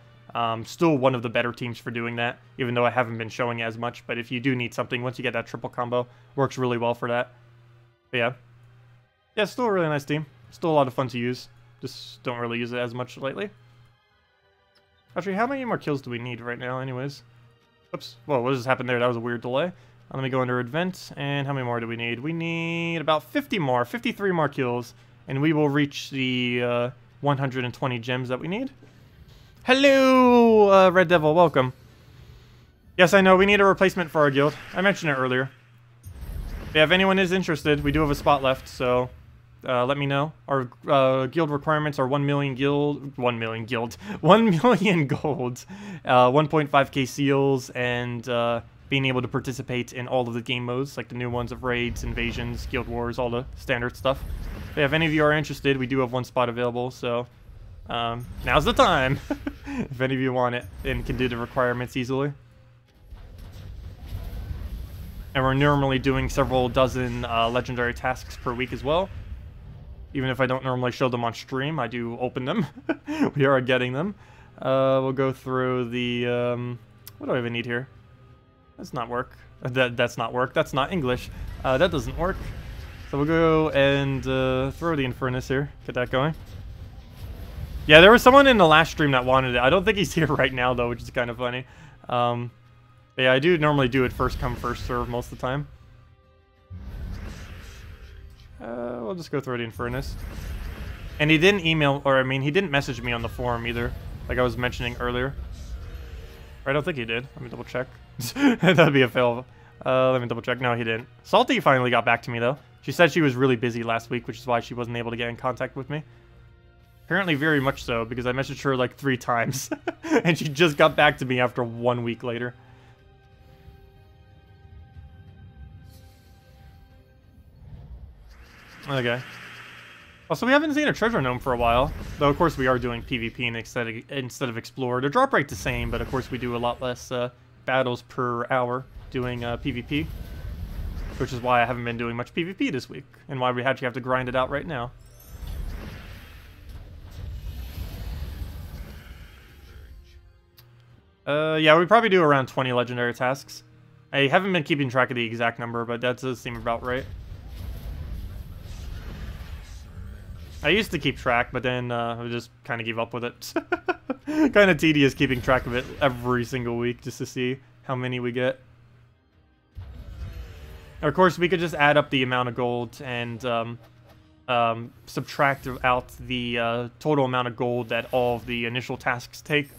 Still one of the better teams for doing that, even though I haven't been showing it as much. But if you do need something, once you get that triple combo, works really well for that. But yeah. Yeah, still a really nice team. Still a lot of fun to use. Just don't really use it as much lately. Actually, how many more kills do we need right now anyways? Oops. Whoa, what just happened there? That was a weird delay. Let me go under event, and how many more do we need? We need about 50 more, 53 more kills, and we will reach the 120 gems that we need. Hello, Red Devil, welcome. Yes, I know, we need a replacement for our guild. I mentioned it earlier. Yeah, if anyone is interested, we do have a spot left, so let me know. Our guild requirements are 1 million gold, 1.5k seals, and being able to participate in all of the game modes, like the new ones of raids, invasions, guild wars, all the standard stuff. But yeah, if any of you are interested, we do have one spot available, so now's the time. If any of you want it and can do the requirements easily. And we're normally doing several dozen legendary tasks per week as well. Even if I don't normally show them on stream, I do open them. We are getting them. We'll go through the... what do I even need here? That's not work. That's not work. That's not English. That doesn't work. So we'll go and throw the Infernus here. Get that going. Yeah, there was someone in the last stream that wanted it. I don't think he's here right now, though, which is kind of funny. But yeah, I do normally do it first come, first serve most of the time. We'll just go through the Infernus. And he didn't email, or I mean, he didn't message me on the forum either, like I was mentioning earlier. I don't think he did. Let me double check. That'd be a fail. Let me double check. No, he didn't. Salty finally got back to me, though. She said she was really busy last week, which is why she wasn't able to get in contact with me. Apparently very much so, because I messaged her like 3 times. And she just got back to me after 1 week later. Okay. Also, we haven't seen a treasure gnome for a while, though of course we are doing PvP instead of Explore. The drop rate's the same, but of course we do a lot less battles per hour doing PvP, which is why I haven't been doing much PvP this week, and why we actually have to grind it out right now. Yeah, we probably do around 20 legendary tasks. I haven't been keeping track of the exact number, but that does seem about right. I used to keep track, but then I just kind of gave up with it. Kind of tedious keeping track of it every single week just to see how many we get. Of course, we could just add up the amount of gold and subtract out the total amount of gold that all of the initial tasks take.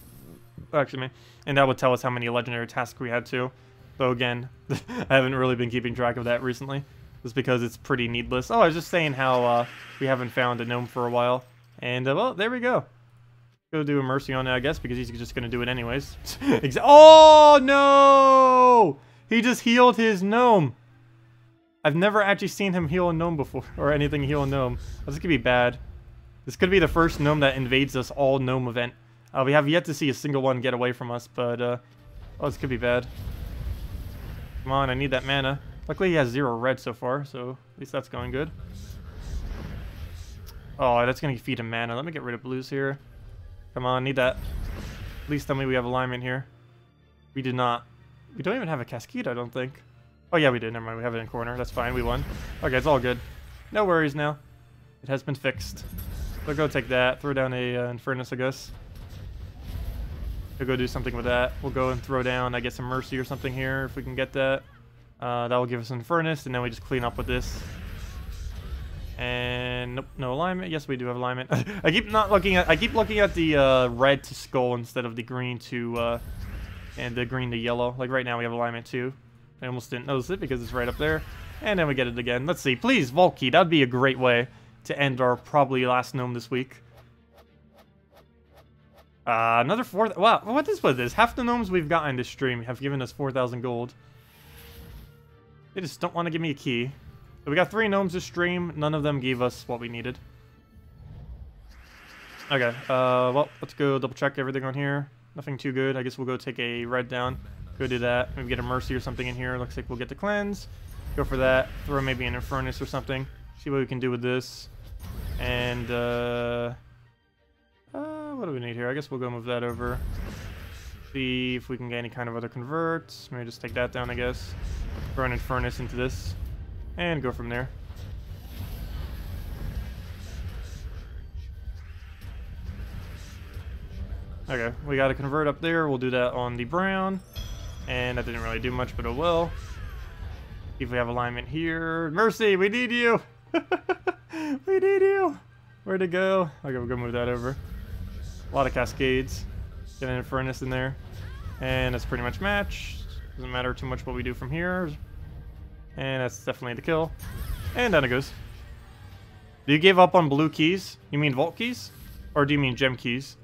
Actually, and that would tell us how many legendary tasks we had too. Though again, I haven't really been keeping track of that recently, just because it's pretty needless. Oh, I was just saying how we haven't found a gnome for a while, and well, there we go. Go do a mercy on it, I guess, because he's just gonna do it anyways. Oh no! He just healed his gnome. I've never actually seen him heal a gnome before, or anything heal a gnome. This could be bad. This could be the first gnome that invades us all gnome event. We have yet to see a single one get away from us, but oh, this could be bad. Come on, I need that mana. Luckily, he has 0 red so far, so at least that's going good. Oh, that's going to feed him mana. Let me get rid of blues here. Come on, need that. At least tell me we have alignment here. We do not. We don't even have a Cascade, I don't think. Oh, yeah, we did. Never mind. We have it in corner. That's fine. We won. Okay, it's all good. No worries now. It has been fixed. We'll go take that. Throw down a Infernus, I guess. We'll go do something with that. We'll go and throw down, I guess, a Mercy or something here if we can get that. That will give us an Infernus, and then we just clean up with this. And nope, no alignment. Yes, we do have alignment. I keep looking at the red to skull instead of the green to and the green to yellow. Like right now we have alignment too. I almost didn't notice it because it's right up there. And then we get it again. Let's see. Please, Vault Key. That'd be a great way to end our probably last gnome this week. Another 4. Wow, what is with this? Half the gnomes we've gotten this stream have given us 4,000 gold. They just don't want to give me a key. So we got 3 gnomes this stream. None of them gave us what we needed. Okay, well, let's go double check everything on here. Nothing too good. I guess we'll go take a red down. Go do that. Maybe get a Mercy or something in here. Looks like we'll get the cleanse. Go for that. Throw maybe an Infernus or something. See what we can do with this. And, what do we need here? I guess we'll go move that over. See if we can get any kind of other converts. Maybe just take that down, I guess. Throw an Infernus into this. And go from there. Okay, we got a convert up there. We'll do that on the brown. And that didn't really do much, but oh well. See if we have alignment here. Mercy, we need you! We need you! Where'd it go? Okay, we'll go move that over. A lot of cascades. Get an Infernus in there. And that's pretty much match. Doesn't matter too much what we do from here. And that's definitely the kill. And down it goes. Do you give up on blue keys? You mean vault keys? Or do you mean gem keys?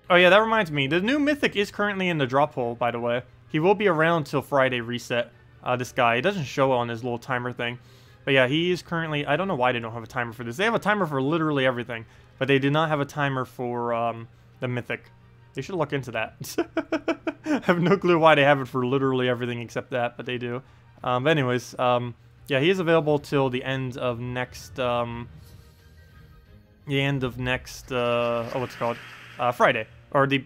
Oh yeah, that reminds me. The new mythic is currently in the drop hole, by the way. He will be around till Friday reset. This guy. It doesn't show on his little timer thing. But yeah, he is currently... I don't know why they don't have a timer for this. They have a timer for literally everything. But they do not have a timer for the mythic. They should look into that. I have no clue why they have it for literally everything except that, but they do. But anyways, yeah, he is available till the end of next... oh, what's it called? Friday. Or the...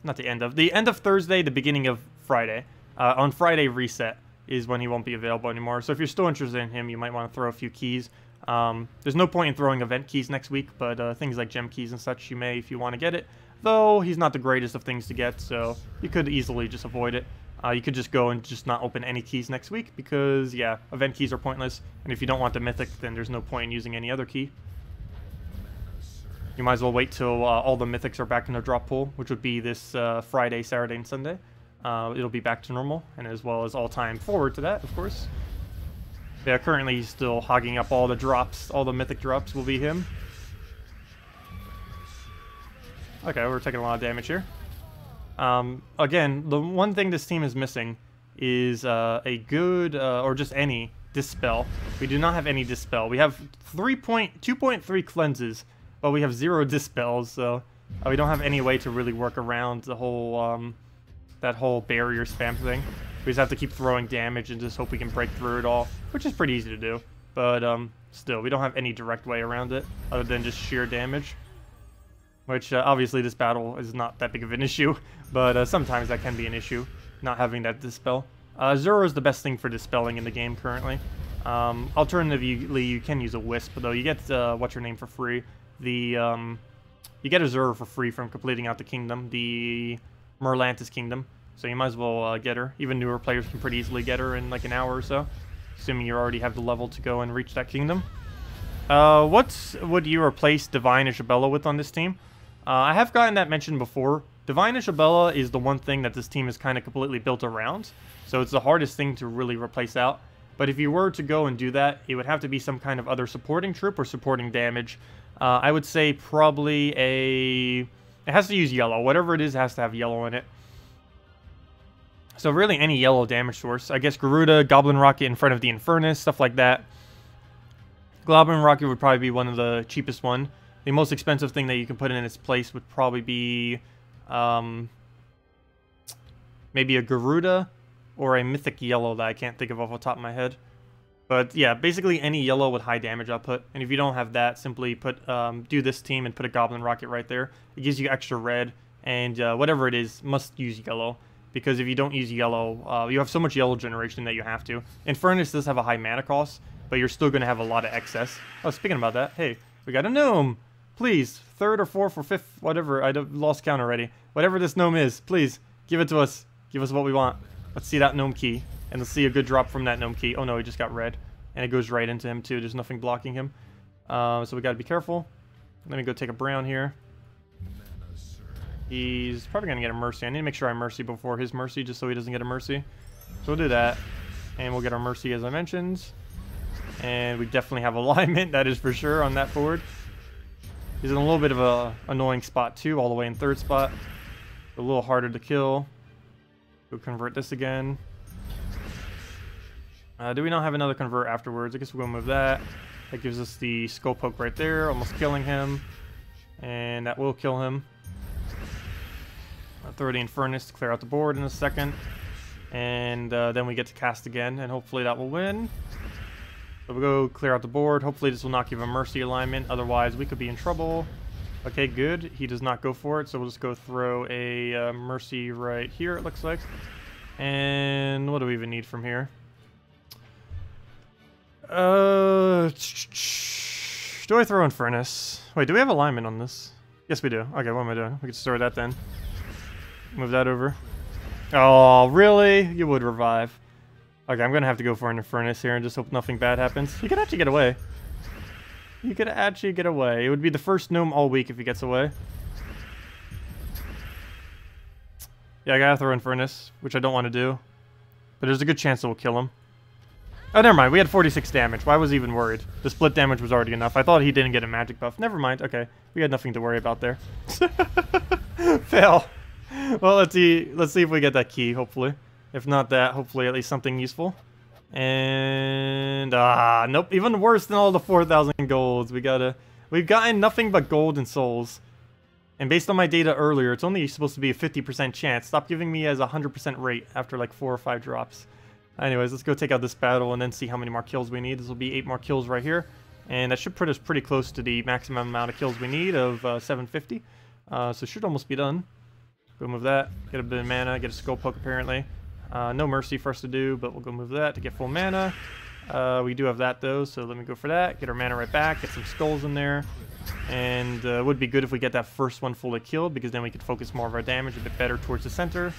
Not the end of... The end of Thursday, the beginning of Friday. On Friday reset is when he won't be available anymore. So if you're still interested in him, you might want to throw a few keys. There's no point in throwing event keys next week, but things like gem keys and such, you may if you want to get it. Though, he's not the greatest of things to get, so you could easily just avoid it. You could just go and just not open any keys next week, because, yeah, event keys are pointless. And if you don't want the mythic, then there's no point in using any other key. You might as well wait till all the mythics are back in the drop pool, which would be this Friday, Saturday, and Sunday. It'll be back to normal, and as well as all time forward to that, of course. Yeah, currently he's still hogging up all the drops. All the mythic drops will be him. Okay, we're taking a lot of damage here. Again, the one thing this team is missing is a good, or just any, Dispel. We do not have any Dispel. We have 2.3 cleanses, but we have 0 Dispels, so we don't have any way to really work around the whole, that whole barrier spam thing. We just have to keep throwing damage and just hope we can break through it all, which is pretty easy to do. But, still, we don't have any direct way around it, other than just sheer damage. Which, obviously, this battle is not that big of an issue, but sometimes that can be an issue, not having that Dispel. Zoro is the best thing for dispelling in the game currently. Alternatively, you can use a Wisp, though. You get, what's-her-name for free. You get a Zoro for free from completing out the kingdom, the Merlantis kingdom. So you might as well get her. Even newer players can pretty easily get her in like an hour or so, assuming you already have the level to go and reach that kingdom. What would you replace Divine Isabella with on this team? I have gotten that mentioned before. Divine Isabella is the one thing that this team is kind of completely built around, so it's the hardest thing to really replace out. But if you were to go and do that, it would have to be some kind of other supporting troop or supporting damage. I would say probably it has to use yellow. Whatever it is, it has to have yellow in it. So really any yellow damage source. I guess Garuda, Goblin Rocket in front of the Infernus, stuff like that. Goblin Rocket would probably be one of the cheapest one. The most expensive thing that you can put in its place would probably be maybe a Garuda or a Mythic Yellow that I can't think of off the top of my head. But yeah, basically any yellow with high damage output. And if you don't have that, simply put do this team and put a Goblin Rocket right there. It gives you extra red, and whatever it is, must use yellow. Because if you don't use yellow, you have so much yellow generation that you have to. Infernus does have a high mana cost, but you're still going to have a lot of excess. Oh, speaking about that, hey, we got a gnome. Please, 3rd or 4th or 5th, whatever, I lost count already. Whatever this gnome is, please, give it to us. Give us what we want. Let's see that gnome key, and let's see a good drop from that gnome key. Oh no, he just got red, and it goes right into him too. There's nothing blocking him. So we got to be careful. Let me go take a brown here. He's probably going to get a Mercy. I need to make sure I Mercy before his Mercy, just so he doesn't get a Mercy. So we'll do that. And we'll get our Mercy, as I mentioned. And we definitely have alignment, that is for sure, on that board. He's in a little bit of a annoying spot, too, all the way in 3rd spot. A little harder to kill. We'll convert this again. Do we not have another convert afterwards? I guess we'll go move that. That gives us the Skull Poke right there, almost killing him. And that will kill him. I'll throw the Infernus to clear out the board in a second. And then we get to cast again, and hopefully that will win. So we'll go clear out the board. Hopefully this will not give a Mercy alignment, otherwise we could be in trouble. Okay, good. He does not go for it, so we'll just go throw a Mercy right here, it looks like. And what do we even need from here? Do I throw Infernus? Wait, do we have alignment on this? Yes, we do. Okay, what am I doing? We can store that then. Move that over. Oh, really? You would revive. Okay, I'm going to have to go for an Infernus here and just hope nothing bad happens. He could actually get away. He could actually get away. It would be the first gnome all week if he gets away. Yeah, I gotta throw Infernus, which I don't want to do. But there's a good chance it will kill him. Oh, never mind. We had 46 damage. Why was I even worried? The split damage was already enough. I thought he didn't get a magic buff. Never mind. Okay. We had nothing to worry about there. Fail. Well, let's see if we get that key, hopefully. If not that, hopefully at least something useful. And nope, even worse than all the 4,000 golds. We've gotten nothing but gold and souls. And based on my data earlier, it's only supposed to be a 50% chance. Stop giving me as a 100% rate after like 4 or 5 drops. Anyways, let's go take out this battle and then see how many more kills we need. This will be 8 more kills right here. And that should put us pretty close to the maximum amount of kills we need of 750. So should almost be done. Go move that, get a bit of mana, get a Skull Poke apparently. No Mercy for us to do, but we'll go move that to get full mana. We do have that though, so let me go for that. Get our mana right back, get some skulls in there. And it would be good if we get that first one fully killed, because then we could focus more of our damage a bit better towards the center.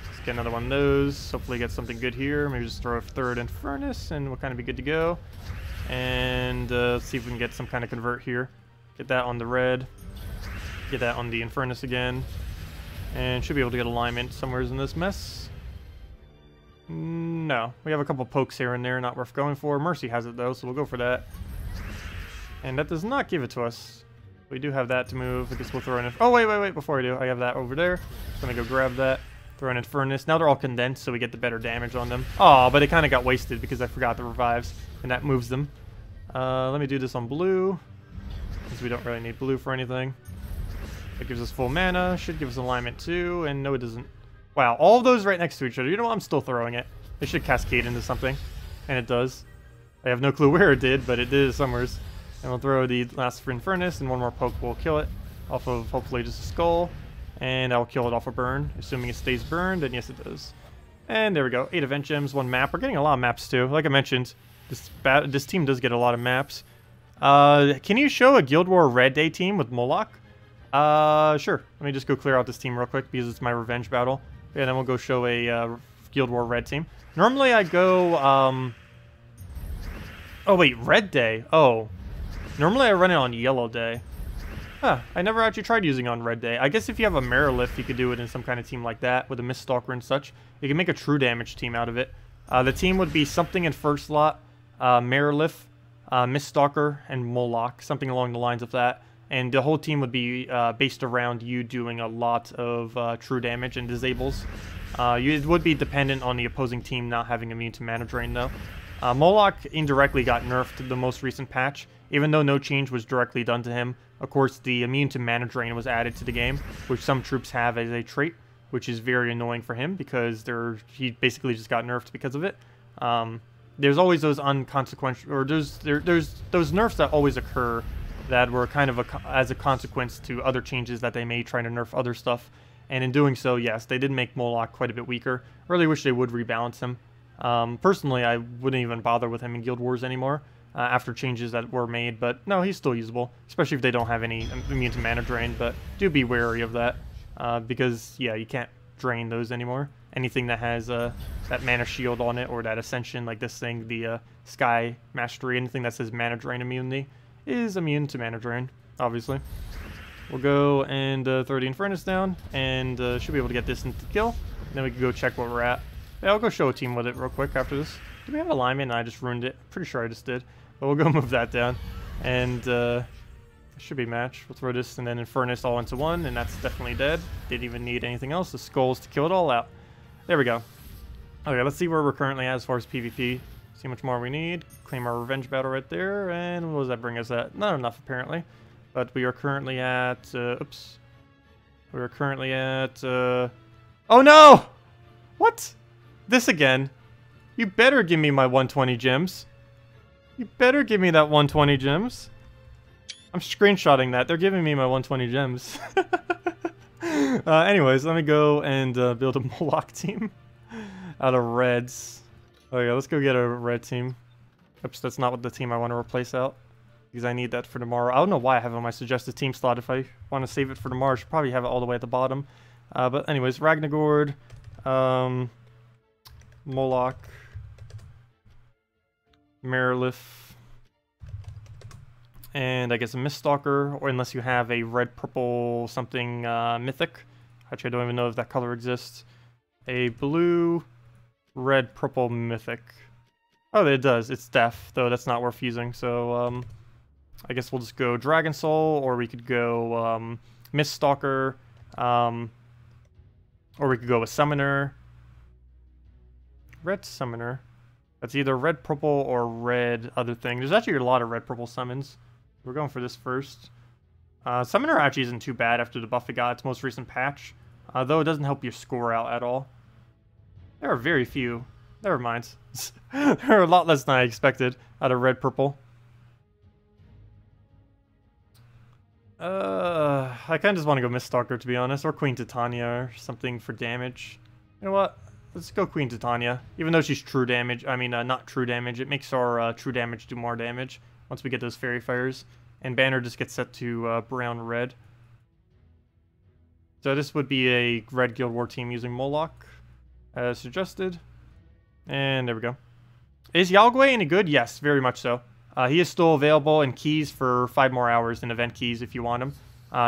Let's get another one of those. Hopefully get something good here. Maybe just throw a 3rd Infernus and we'll kind of be good to go. And let's see if we can get some kind of convert here. Get that on the red. Get that on the Infernus again. And should be able to get alignment somewhere in this mess. No. We have a couple pokes here and there, not worth going for. Mercy has it though, so we'll go for that. And that does not give it to us. We do have that to move. I guess we'll throw in... Oh, wait. Before I do, I have that over there. Just gonna go grab that. Throw an Infernus. Now they're all condensed, so we get the better damage on them. Oh, but it kind of got wasted because I forgot the revives, and that moves them. Let me do this on blue, because we don't really need blue for anything. It gives us full mana, should give us alignment too, and no it doesn't. Wow, all of those right next to each other. You know what, I'm still throwing it. It should cascade into something, and it does. I have no clue where it did, but it did somewheres. And we'll throw the last Infernus, and one more poke will kill it, off of hopefully just a skull. And I'll kill it off a burn, assuming it stays burned, and yes it does. And there we go, 8 event gems, 1 map. We're getting a lot of maps too. Like I mentioned, this team does get a lot of maps. Can you show a Guild War Red Day team with Moloch? Sure. Let me just go clear out this team real quick because it's my revenge battle. Yeah, then we'll go show a Guild War Red team. Normally I go, oh wait, Red Day. Oh. Normally I run it on Yellow Day. Huh, I never actually tried using on Red Day. I guess if you have a Merilith, you could do it in some kind of team like that with a Miststalker and such. You can make a true damage team out of it. The team would be something in first slot, Merilith, Miststalker, and Moloch, something along the lines of that. And the whole team would be based around you doing a lot of true damage and disables. It would be dependent on the opposing team not having immune to mana drain though. Moloch indirectly got nerfed the most recent patch, even though no change was directly done to him. Of course, the immune to mana drain was added to the game, which some troops have as a trait, which is very annoying for him because he basically just got nerfed because of it. There's always those unconsequential, or there's those nerfs that always occur that were kind of as a consequence to other changes that they made trying to nerf other stuff. And in doing so, yes, they did make Moloch quite a bit weaker. Really wish they would rebalance him. Personally, I wouldn't even bother with him in Guild Wars anymore after changes that were made, but no, he's still usable, especially if they don't have any immune to mana drain, but do be wary of that, because, yeah, you can't drain those anymore. Anything that has that mana shield on it, or that ascension, like this thing, the Sky Mastery, anything that says mana drain immunity, is immune to mana drain, obviously. We'll go and throw the Infernus down, and should be able to get this into kill, and then we can go check where we're at. Yeah, I'll go show a team with it real quick after this. Do we have alignment? I just ruined it. Pretty sure I just did. But we'll go move that down. And it should be match. We'll throw this and then Infernus all into one, and that's definitely dead. Didn't even need anything else. The skulls to kill it all out. There we go. Okay, let's see where we're currently at as far as PvP. See how much more we need. Claim our revenge battle right there. And what does that bring us at? Not enough, apparently. But we are currently at... oops. We are currently at... oh no! What? This again. You better give me my 120 gems. You better give me that 120 gems. I'm screenshotting that. They're giving me my 120 gems. Anyways, let me go and build a Moloch team out of reds. Okay, let's go get a red team. Oops, that's not what the team I want to replace out, because I need that for tomorrow. I don't know why I have it on my suggested team slot. If I want to save it for tomorrow, I should probably have it all the way at the bottom. But anyways, Ragnagord, Moloch, Merilith, and I guess a Miststalker, or unless you have a red-purple something mythic. Actually, I don't even know if that color exists. A blue, red-purple mythic. Oh, it does. It's deaf, though that's not worth using, so I guess we'll just go Dragon Soul, or we could go Miststalker, or we could go with Summoner. Red Summoner. That's either red purple or red other thing. There's actually a lot of red purple summons. We're going for this first. Summoner actually isn't too bad after the buff it got its most recent patch. Though it doesn't help your score out at all. There are very few. Never mind. There are a lot less than I expected out of red purple. I kind of just want to go Miststalker, to be honest. Or Queen Titania or something for damage. You know what? Let's go Queen Titania. Even though she's true damage, I mean, not true damage, it makes our true damage do more damage once we get those fairy fires. And banner just gets set to brown-red. So this would be a red Guild War team using Moloch, as suggested. And there we go. Is Yalgway any good? Yes, very much so. He is still available in keys for 5 more hours in event keys if you want him.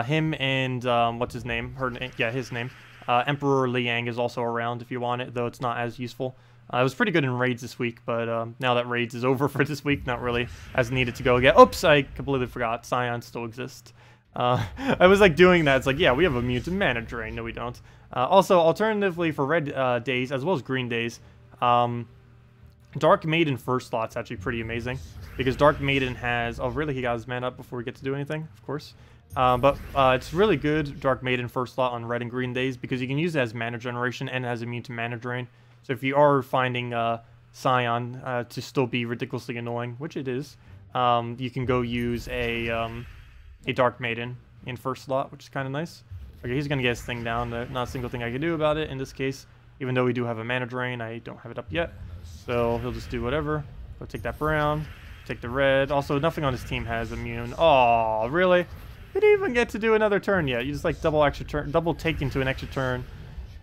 Him and, what's his name? Yeah, his name. Emperor Liang is also around if you want it, though it's not as useful. It was pretty good in raids this week, but now that raids is over for this week, not really as needed to go again. Oops, I completely forgot. Scions still exist. I was like doing that. It's like, yeah, we have immune to mana drain. No, we don't. Also, alternatively for red days as well as green days, Dark Maiden first slot's actually pretty amazing because Dark Maiden has. Oh, really? He got his mana up before we get to do anything, of course. But it's really good Dark Maiden first slot on red and green days because you can use it as mana generation and it has immune to mana drain. So if you are finding Scion to still be ridiculously annoying, which it is, you can go use a Dark Maiden in first slot, which is kind of nice. Okay, he's going to get his thing down. Not a single thing I can do about it in this case. Even though we do have a mana drain, I don't have it up yet. So he'll just do whatever. Go take that brown, take the red. Also, nothing on his team has immune. Oh, really? We didn't even get to do another turn yet. You just like double take into an extra turn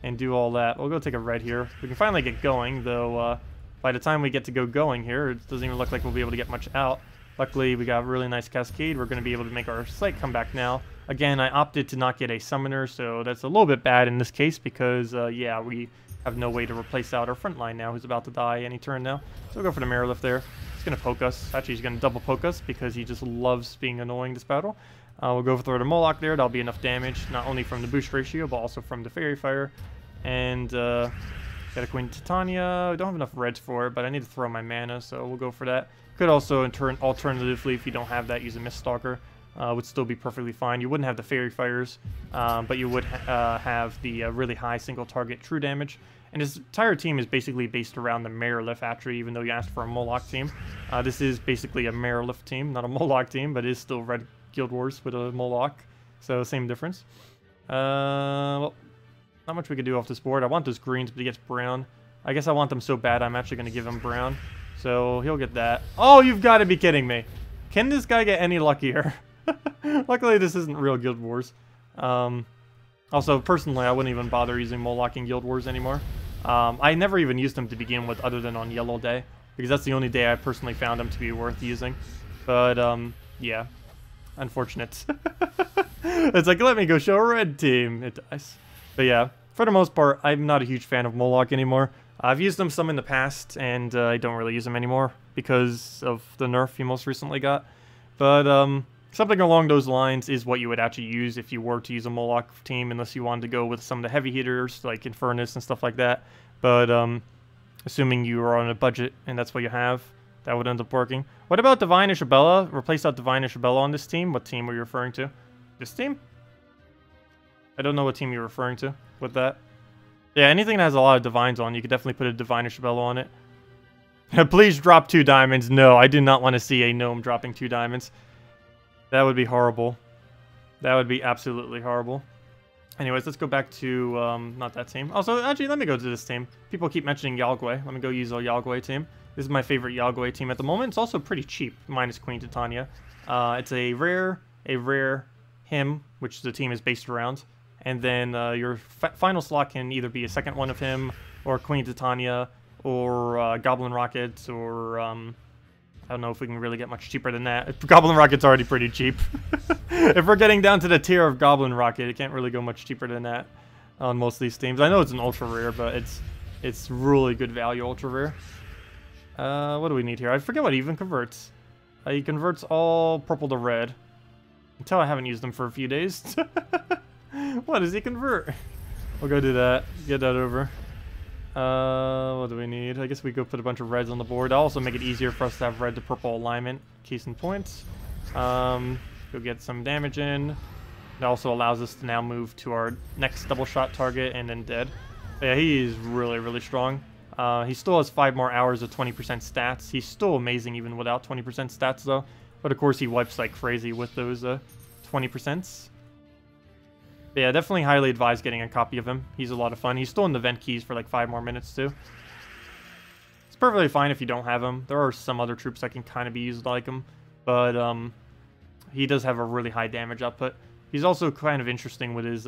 and do all that. We'll go take a red here. We can finally get going, though by the time we get to go going here, it doesn't even look like we'll be able to get much out. Luckily, we got a really nice Cascade. We're going to be able to make our site come back now. Again, I opted to not get a Summoner, so that's a little bit bad in this case because, yeah, we have no way to replace out our front line now, who's about to die any turn now. So we'll go for the Mirror Lift there. He's going to poke us. Actually, he's going to double poke us because he just loves being annoying this battle. We'll go for the Moloch there. That'll be enough damage, not only from the boost ratio, but also from the Fairy Fire. And got a Queen Titania. We don't have enough reds for it, but I need to throw my mana, so we'll go for that. Could also, alternatively, if you don't have that, use a Miststalker. Would still be perfectly fine. You wouldn't have the Fairy Fires, but you would have the really high single target true damage. And his entire team is basically based around the Mayorlift attribute, even though you asked for a Moloch team. This is basically a Mayorlift team, not a Moloch team, but it is still Red Guild Wars with a Moloch. So same difference. Well, not much we can do off this board. I want those greens, but he gets brown. I guess I want them so bad I'm actually going to give him brown. So he'll get that. Oh, you've got to be kidding me. Can this guy get any luckier? Luckily, this isn't real Guild Wars. Also, personally, I wouldn't even bother using Moloch in Guild Wars anymore. I never even used him to begin with other than on Yellow Day, because that's the only day I personally found him to be worth using. But, yeah. Unfortunate. It's like, let me go show a red team. It does. But yeah, for the most part, I'm not a huge fan of Moloch anymore. I've used them some in the past, and I don't really use them anymore because of the nerf you most recently got. But, something along those lines is what you would actually use if you were to use a Moloch team, unless you wanted to go with some of the heavy hitters, like Infernus and stuff like that. But, assuming you are on a budget and that's what you have, that would end up working. What about Divine Isabella? Replace out Divine Isabella on this team? What team were you referring to? This team? I don't know what team you're referring to with that. Yeah, anything that has a lot of Divines on, you could definitely put a Divine Isabella on it. Please drop 2 diamonds. No, I do not want to see a gnome dropping 2 diamonds. That would be horrible. That would be absolutely horrible. Anyways, let's go back to, not that team. Also, actually, let me go to this team. People keep mentioning Yalgwei. Let me go use a Yalgwei team. This is my favorite Yalgwei team at the moment. It's also pretty cheap, minus Queen Titania. It's a rare him, which the team is based around. And then your final slot can either be a second one of him, or Queen Titania, or Goblin Rockets, or I don't know if we can really get much cheaper than that. Goblin Rocket's already pretty cheap. If we're getting down to the tier of Goblin Rocket, it can't really go much cheaper than that on most of these teams. I know it's an ultra rare, but it's really good value ultra rare. What do we need here? I forget what he even converts. He converts all purple to red. Until I haven't used them for a few days. What does he convert? We'll go do that. Get that over. What do we need? I guess we go put a bunch of reds on the board. I'll also make it easier for us to have red to purple alignment. Case in point. Go get some damage in. It also allows us to now move to our next double shot target and then dead. But yeah, he is really, really strong. He still has 5 more hours of 20% stats. He's still amazing even without 20% stats though. But of course he wipes like crazy with those 20%. Yeah, definitely highly advise getting a copy of him. He's a lot of fun. He's still in the vent keys for like 5 more minutes too. It's perfectly fine if you don't have him. There are some other troops that can kind of be used like him. But he does have a really high damage output. He's also kind of interesting with his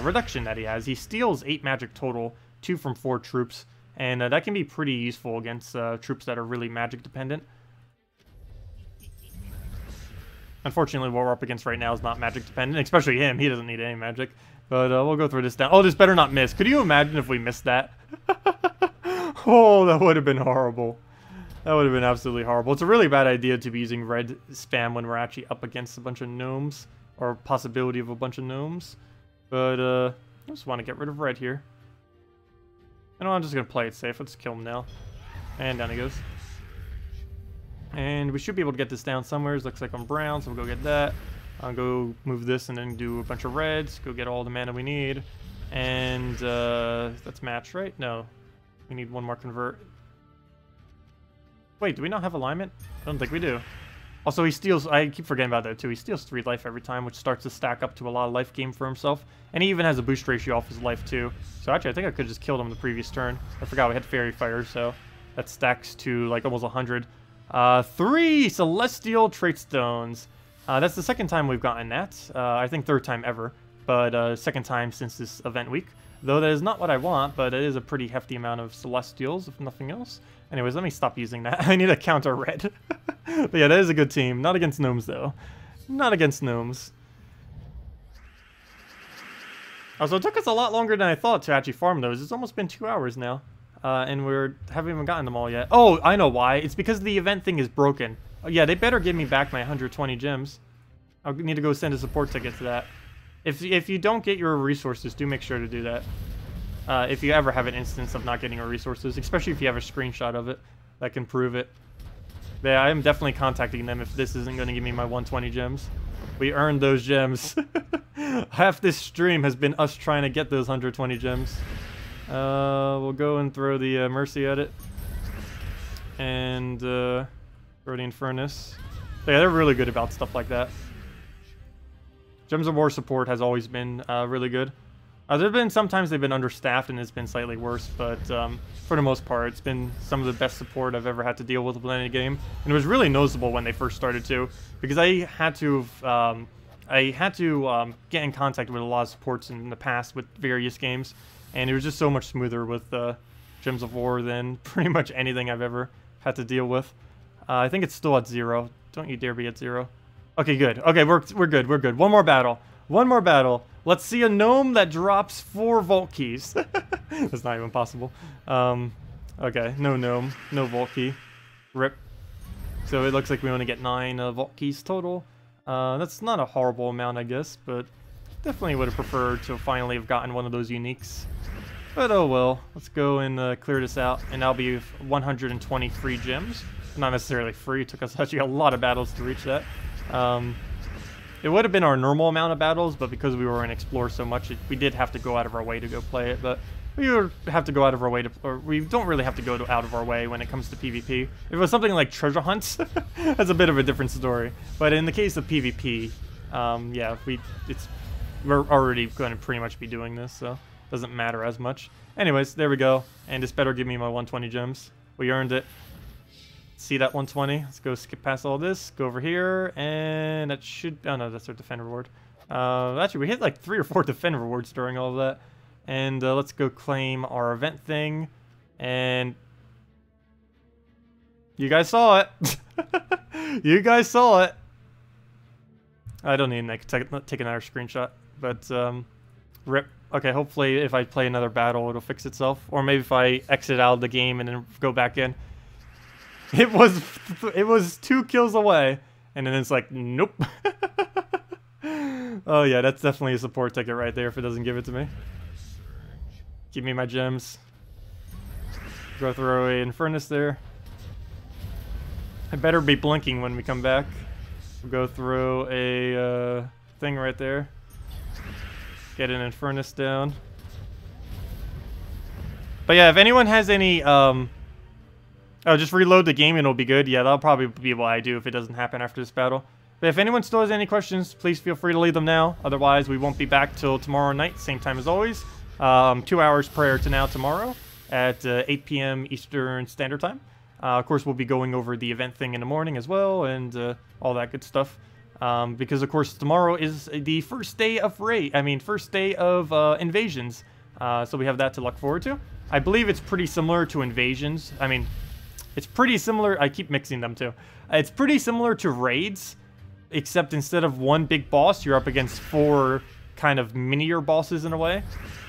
reduction that he has. He steals 8 magic total, 2 from 4 troops. And that can be pretty useful against troops that are really magic dependent. Unfortunately, what we're up against right now is not magic dependent, especially him. He doesn't need any magic. But we'll go through this down. Oh, this better not miss. Could you imagine if we missed that? Oh, that would have been horrible. That would have been absolutely horrible. It's a really bad idea to be using red spam when we're actually up against a bunch of gnomes, or possibility of a bunch of gnomes. But I just want to get rid of red here. You know, I'm just gonna play it safe. Let's kill him now. And down he goes. And we should be able to get this down somewhere. Looks like I'm brown, so we'll go get that. I'll go move this and then do a bunch of reds. Go get all the mana we need. And that's match, right? No. We need one more convert. Wait, do we not have alignment? I don't think we do. Also, he steals... I keep forgetting about that, too. He steals 3 life every time, which starts to stack up to a lot of life gain for himself. And he even has a boost ratio off his life, too. So actually, I think I could have just killed him the previous turn. I forgot we had Fairy Fire, so that stacks to, like, almost 100. 3 Celestial Trait Stones. That's the second time we've gotten that. I think third time ever. But second time since this event week. Though that is not what I want, but it is a pretty hefty amount of Celestials, if nothing else. Anyways, let me stop using that. I need to counter red. But yeah, that is a good team. Not against gnomes, though. Not against gnomes. Also, it took us a lot longer than I thought to actually farm those. It's almost been 2 hours now. And we haven't even gotten them all yet. Oh, I know why. It's because the event thing is broken. Oh, yeah, they better give me back my 120 gems. I'll need to go send a support ticket to that. If you don't get your resources, do make sure to do that. If you ever have an instance of not getting your resources, especially if you have a screenshot of it that can prove it. Yeah, I am definitely contacting them if this isn't going to give me my 120 gems. We earned those gems. Half this stream has been us trying to get those 120 gems. We'll go and throw the Mercy at it. And throw the Infernus. Yeah, they're really good about stuff like that. Gems of War support has always been really good. There have been sometimes they've been understaffed and it's been slightly worse, but for the most part, it's been some of the best support I've ever had to deal with any game. And it was really noticeable when they first started too, because I had to get in contact with a lot of supports in the past with various games, and it was just so much smoother with Gems of War than pretty much anything I've ever had to deal with. I think it's still at 0. Don't you dare be at 0. Okay, good. Okay, we're good. We're good. One more battle. One more battle. Let's see a gnome that drops 4 vault keys. That's not even possible. Okay, no gnome. No vault key. Rip. So it looks like we only get 9 vault keys total. That's not a horrible amount, I guess, but definitely would have preferred to finally have gotten one of those uniques. But oh well. Let's go and clear this out, and that'll be 120 free gems. Not necessarily free. It took us actually a lot of battles to reach that. It would have been our normal amount of battles, but because we were in Explore so much, we did have to go out of our way to go play it. But we would have to go out of our way to, or we don't really have to go out of our way when it comes to PvP. If it was something like treasure hunts, that's a bit of a different story. But in the case of PvP, yeah, we're already going to pretty much be doing this, so it doesn't matter as much. Anyways, there we go, and this better give me my 120 gems. We earned it. See that 120? Let's go skip past all this, go over here, and that should... Oh no, that's our defend reward. Actually, we hit like 3 or 4 defend rewards during all of that. And let's go claim our event thing. And... you guys saw it! You guys saw it! I don't need to take another screenshot, but rip. Okay, hopefully if I play another battle, it'll fix itself. Or maybe if I exit out of the game and then go back in. It was 2 kills away, and then it's like, nope. Oh yeah, that's definitely a support ticket right there if it doesn't give it to me. Give me my gems. Go throw a Infernus there. I better be blinking when we come back. We'll go throw a thing right there. Get an Infernus down. But yeah, if anyone has any... oh, just reload the game and it'll be good. Yeah, that'll probably be what I do if it doesn't happen after this battle. But if anyone still has any questions, please feel free to leave them now. Otherwise, we won't be back till tomorrow night, same time as always. 2 hours prior to now tomorrow at 8 p.m. Eastern Standard Time. Of course, we'll be going over the event thing in the morning as well and all that good stuff. Because, of course, tomorrow is the first day of first day of invasions. So we have that to look forward to. I believe it's pretty similar to invasions. I mean... it's pretty similar. I keep mixing them too. It's pretty similar to raids, except instead of 1 big boss, you're up against 4 kind of minier bosses in a way.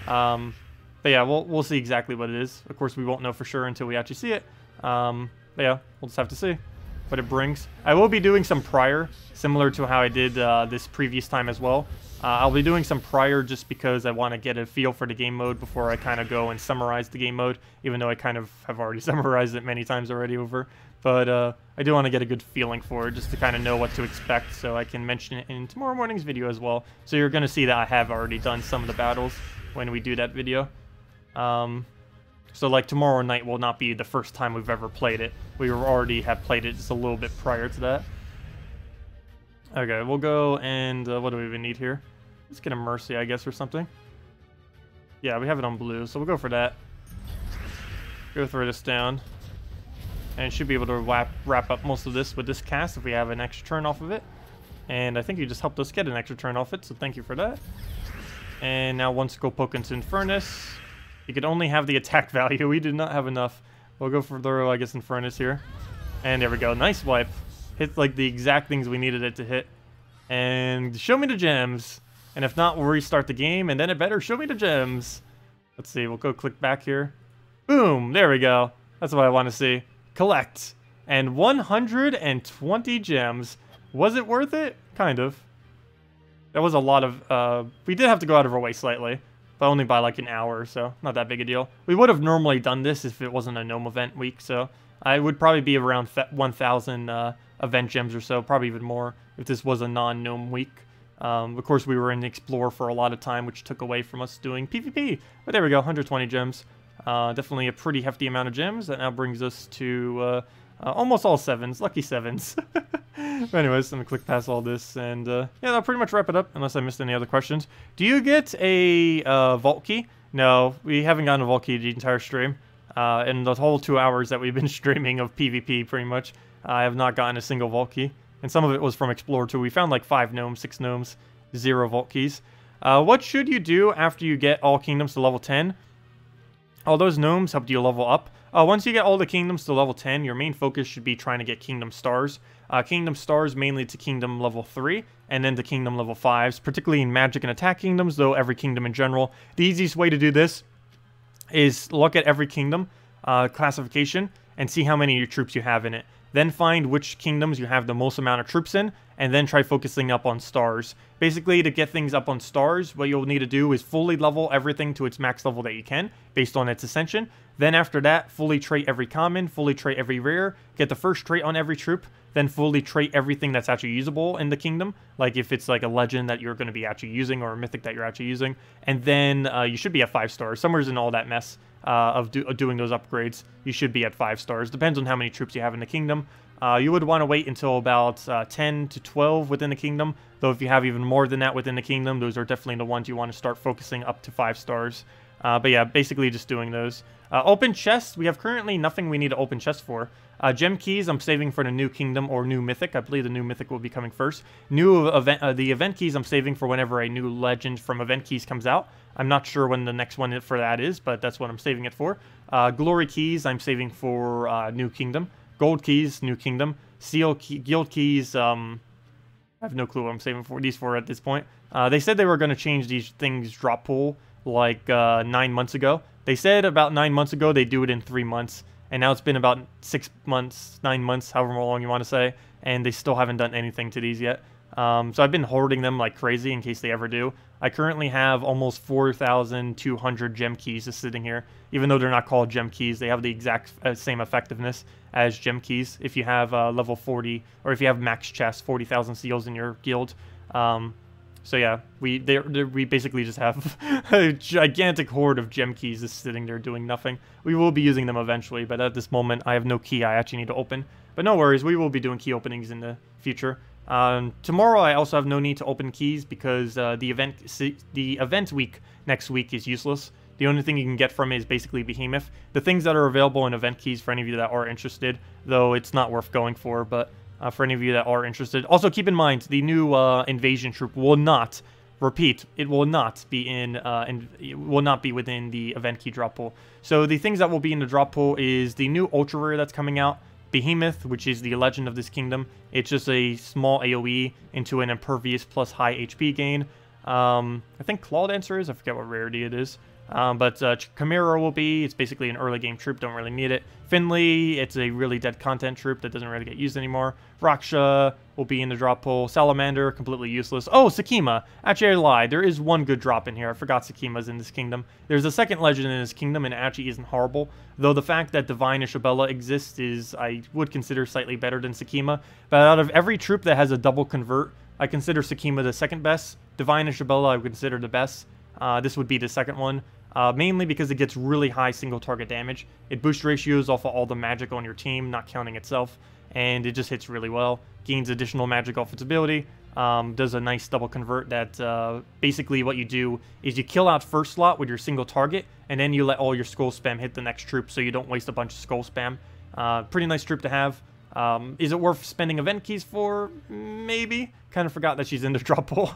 But yeah, we'll see exactly what it is. Of course, we won't know for sure until we actually see it. But yeah, we'll just have to see what it brings. I will be doing some prior, similar to how I did this previous time as well. I'll be doing some prior just because I want to get a feel for the game mode before I kind of go and summarize the game mode, even though I kind of have already summarized it many times already over. But I do want to get a good feeling for it, just to kind of know what to expect, so I can mention it in tomorrow morning's video as well. So you're going to see that I have already done some of the battles when we do that video. So like tomorrow night will not be the first time we've ever played it. We already have played it just a little bit prior to that. Okay, we'll go and what do we even need here? Let's get a Mercy, I guess, or something. Yeah, we have it on blue, so we'll go for that. Go throw this down. And should be able to wrap up most of this with this cast if we have an extra turn off of it. And I think you just helped us get an extra turn off it, so thank you for that. And now once go poke into Infernus. You could only have the attack value. We did not have enough. We'll go for thorough, I guess, Infernus here. And there we go. Nice wipe. Hit like the exact things we needed it to hit. And show me the gems. And if not, we'll restart the game. And then it better show me the gems. Let's see. We'll go click back here. Boom. There we go. That's what I want to see. Collect. And 120 gems. Was it worth it? Kind of. That was a lot of... we did have to go out of our way slightly. But only by like an hour or so. Not that big a deal. We would have normally done this if it wasn't a gnome event week. So I would probably be around 1,000 event gems or so. Probably even more if this was a non-gnome week. Of course, we were in Explore for a lot of time, which took away from us doing PvP. But there we go. 120 gems. Definitely a pretty hefty amount of gems. That now brings us to almost all 7s. Lucky 7s. But anyways, I'm going to click past all this, and yeah, that'll pretty much wrap it up, unless I missed any other questions. Do you get a vault key? No, we haven't gotten a vault key the entire stream. In the whole 2 hours that we've been streaming of PvP, pretty much, I have not gotten a single vault key. And some of it was from Explorer too. We found like 5 gnomes, 6 gnomes, 0 vault keys. What should you do after you get all kingdoms to level 10? All those gnomes helped you level up. Once you get all the kingdoms to level 10, your main focus should be trying to get kingdom stars. Kingdom stars mainly to kingdom level 3, and then to kingdom level 5s, particularly in magic and attack kingdoms, though every kingdom in general. The easiest way to do this is look at every kingdom classification and see how many of your troops you have in it. Then find which kingdoms you have the most amount of troops in, and then try focusing up on stars. Basically, to get things up on stars, what you'll need to do is fully level everything to its max level that you can, based on its ascension. Then after that, fully trait every common, fully trait every rare, get the first trait on every troop, then fully trait everything that's actually usable in the kingdom, like if it's like a legend that you're going to be actually using, or a mythic that you're actually using. And then you should be at 5 stars. Somewhere's in all that mess of doing those upgrades, you should be at 5 stars. Depends on how many troops you have in the kingdom. You would want to wait until about 10 to 12 within the kingdom, though if you have even more than that within the kingdom, those are definitely the ones you want to start focusing up to 5 stars. But yeah, basically just doing those. Open chests, we have currently nothing we need to open chests for. Gem keys, I'm saving for the new kingdom or new mythic. I believe the new mythic will be coming first. The event keys I'm saving for whenever a new legend from event keys comes out. I'm not sure when the next one for that is, but that's what I'm saving it for. Glory keys, I'm saving for new kingdom. Gold keys, new kingdom. Guild keys, I have no clue what I'm saving for these for at this point. They said they were going to change these things drop pool like 9 months ago. They said about 9 months ago they do it in 3 months. And now it's been about 6 months, 9 months, however long you want to say. And they still haven't done anything to these yet. So I've been hoarding them like crazy in case they ever do. I currently have almost 4,200 gem keys just sitting here. Even though they're not called gem keys, they have the exact same effectiveness as gem keys. If you have level 40, or if you have max chest, 40,000 seals in your guild. So yeah, we basically just have a gigantic horde of gem keys just sitting there doing nothing. We will be using them eventually, but at this moment I have no key I actually need to open. But no worries, we will be doing key openings in the future. Tomorrow I also have no need to open keys because the event week next week is useless. The only thing you can get from it is basically Behemoth. The things that are available in event keys for any of you that are interested, though it's not worth going for, but for any of you that are interested. Also keep in mind, the new invasion troop will not, repeat, it will not be it will not be within the event key drop pool. So the things that will be in the drop pool is the new ultra rare that's coming out, Behemoth, which is the legend of this kingdom. It's just a small AoE into an impervious plus high HP gain. I think Claw Dancer is, I forget what rarity it is. But Chimera will be, it's basically an early game troop, don't really need it. Finley, it's a really dead content troop that doesn't really get used anymore. Raksha will be in the drop pool. Salamander, completely useless. Oh, Sakima. Actually, I lied. There is one good drop in here. I forgot Sakima's in this kingdom. There's a second legend in this kingdom, and it actually isn't horrible. Though the fact that Divine Isabella exists is, I would consider, slightly better than Sakima. But out of every troop that has a double convert, I consider Sakima the second best. Divine Isabella I would consider the best. This would be the second one. Mainly because it gets really high single target damage. It boosts ratios off of all the magic on your team, not counting itself. And it just hits really well. Gains additional magic off its ability. Does a nice double convert that basically what you do is you kill out first slot with your single target, and then you let all your skull spam hit the next troop so you don't waste a bunch of skull spam. Pretty nice troop to have. Is it worth spending event keys for? Maybe. Kind of forgot that she's in the drop pool.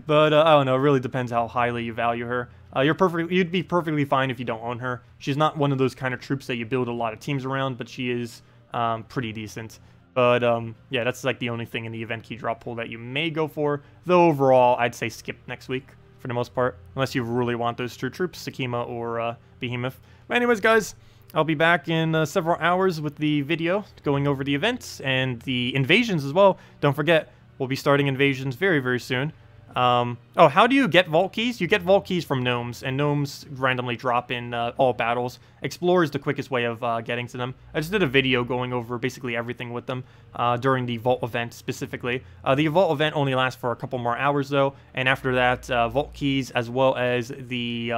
But I don't know, it really depends how highly you value her. You'd be perfectly fine if you don't own her. She's not one of those kind of troops that you build a lot of teams around, but she is pretty decent. But yeah, that's like the only thing in the event key drop pool that you may go for. Though overall, I'd say skip next week for the most part, unless you really want those two troops, Sakima or Behemoth. But anyways, guys, I'll be back in several hours with the video going over the events and the invasions as well. Don't forget, we'll be starting invasions very, very soon. Oh, how do you get vault keys? You get vault keys from gnomes, and gnomes randomly drop in all battles. Explore is the quickest way of getting to them. I just did a video going over basically everything with them during the vault event specifically. The vault event only lasts for a couple more hours though, and after that, vault keys as well as the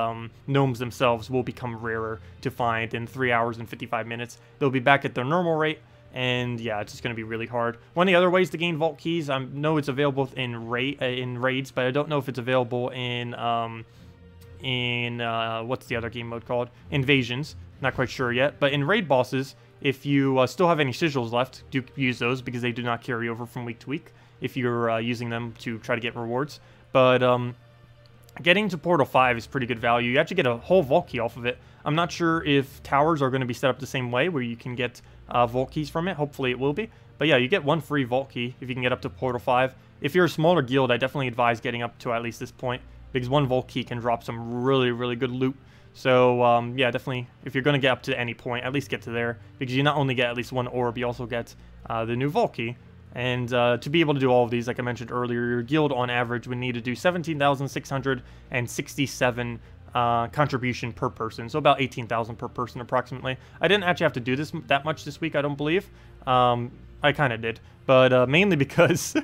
gnomes themselves will become rarer to find in 3 hours and 55 minutes. They'll be back at their normal rate. And yeah, it's just going to be really hard. One of the other ways to gain vault keys, I know it's available in raids, but I don't know if it's available in what's the other game mode called? Invasions. Not quite sure yet. But in raid bosses, if you still have any sigils left, do use those because they do not carry over from week to week if you're using them to try to get rewards. But getting to Portal 5 is pretty good value. You actually get a whole vault key off of it. I'm not sure if towers are going to be set up the same way where you can get vault keys from it. Hopefully it will be. But yeah, you get one free vault key if you can get up to Portal 5. If you're a smaller guild, I definitely advise getting up to at least this point, because one vault key can drop some really, really good loot. So yeah, definitely, if you're going to get up to any point, at least get to there, because you not only get at least one orb, you also get the new vault key. And to be able to do all of these, like I mentioned earlier, your guild on average would need to do 17,667 contribution per person, so about 18,000 per person approximately. I didn't actually have to do this that much this week, I don't believe. I kind of did, but mainly because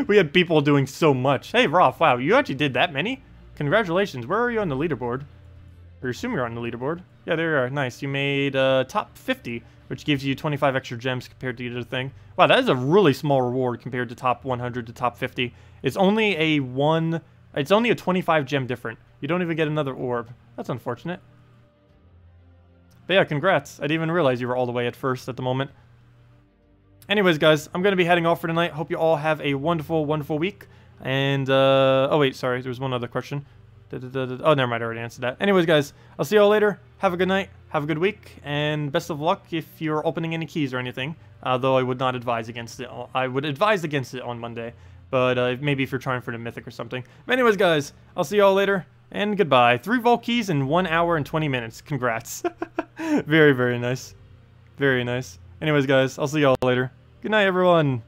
we had people doing so much. Hey, Rolf, wow, you actually did that many? Congratulations. Where are you on the leaderboard? I assume you're on the leaderboard. Yeah, there you are. Nice. You made top 50, which gives you 25 extra gems compared to the other thing. Wow, that is a really small reward compared to top 100 to top 50. It's only a 25 gem different. You don't even get another orb. That's unfortunate. But yeah, congrats. I didn't even realize you were all the way at first at the moment. Anyways, guys, I'm going to be heading off for tonight. Hope you all have a wonderful, wonderful week. And, oh wait, sorry, there was one other question. Oh, never mind, I already answered that. Anyways, guys, I'll see you all later. Have a good night. Have a good week. And best of luck if you're opening any keys or anything. Though I would not advise against it. I would advise against it on Monday. But maybe if you're trying for the mythic or something. But anyways, guys, I'll see you all later. And goodbye. 3 vault keys in 1 hour and 20 minutes. Congrats. Very, very nice. Very nice. Anyways, guys, I'll see you all later. Good night, everyone.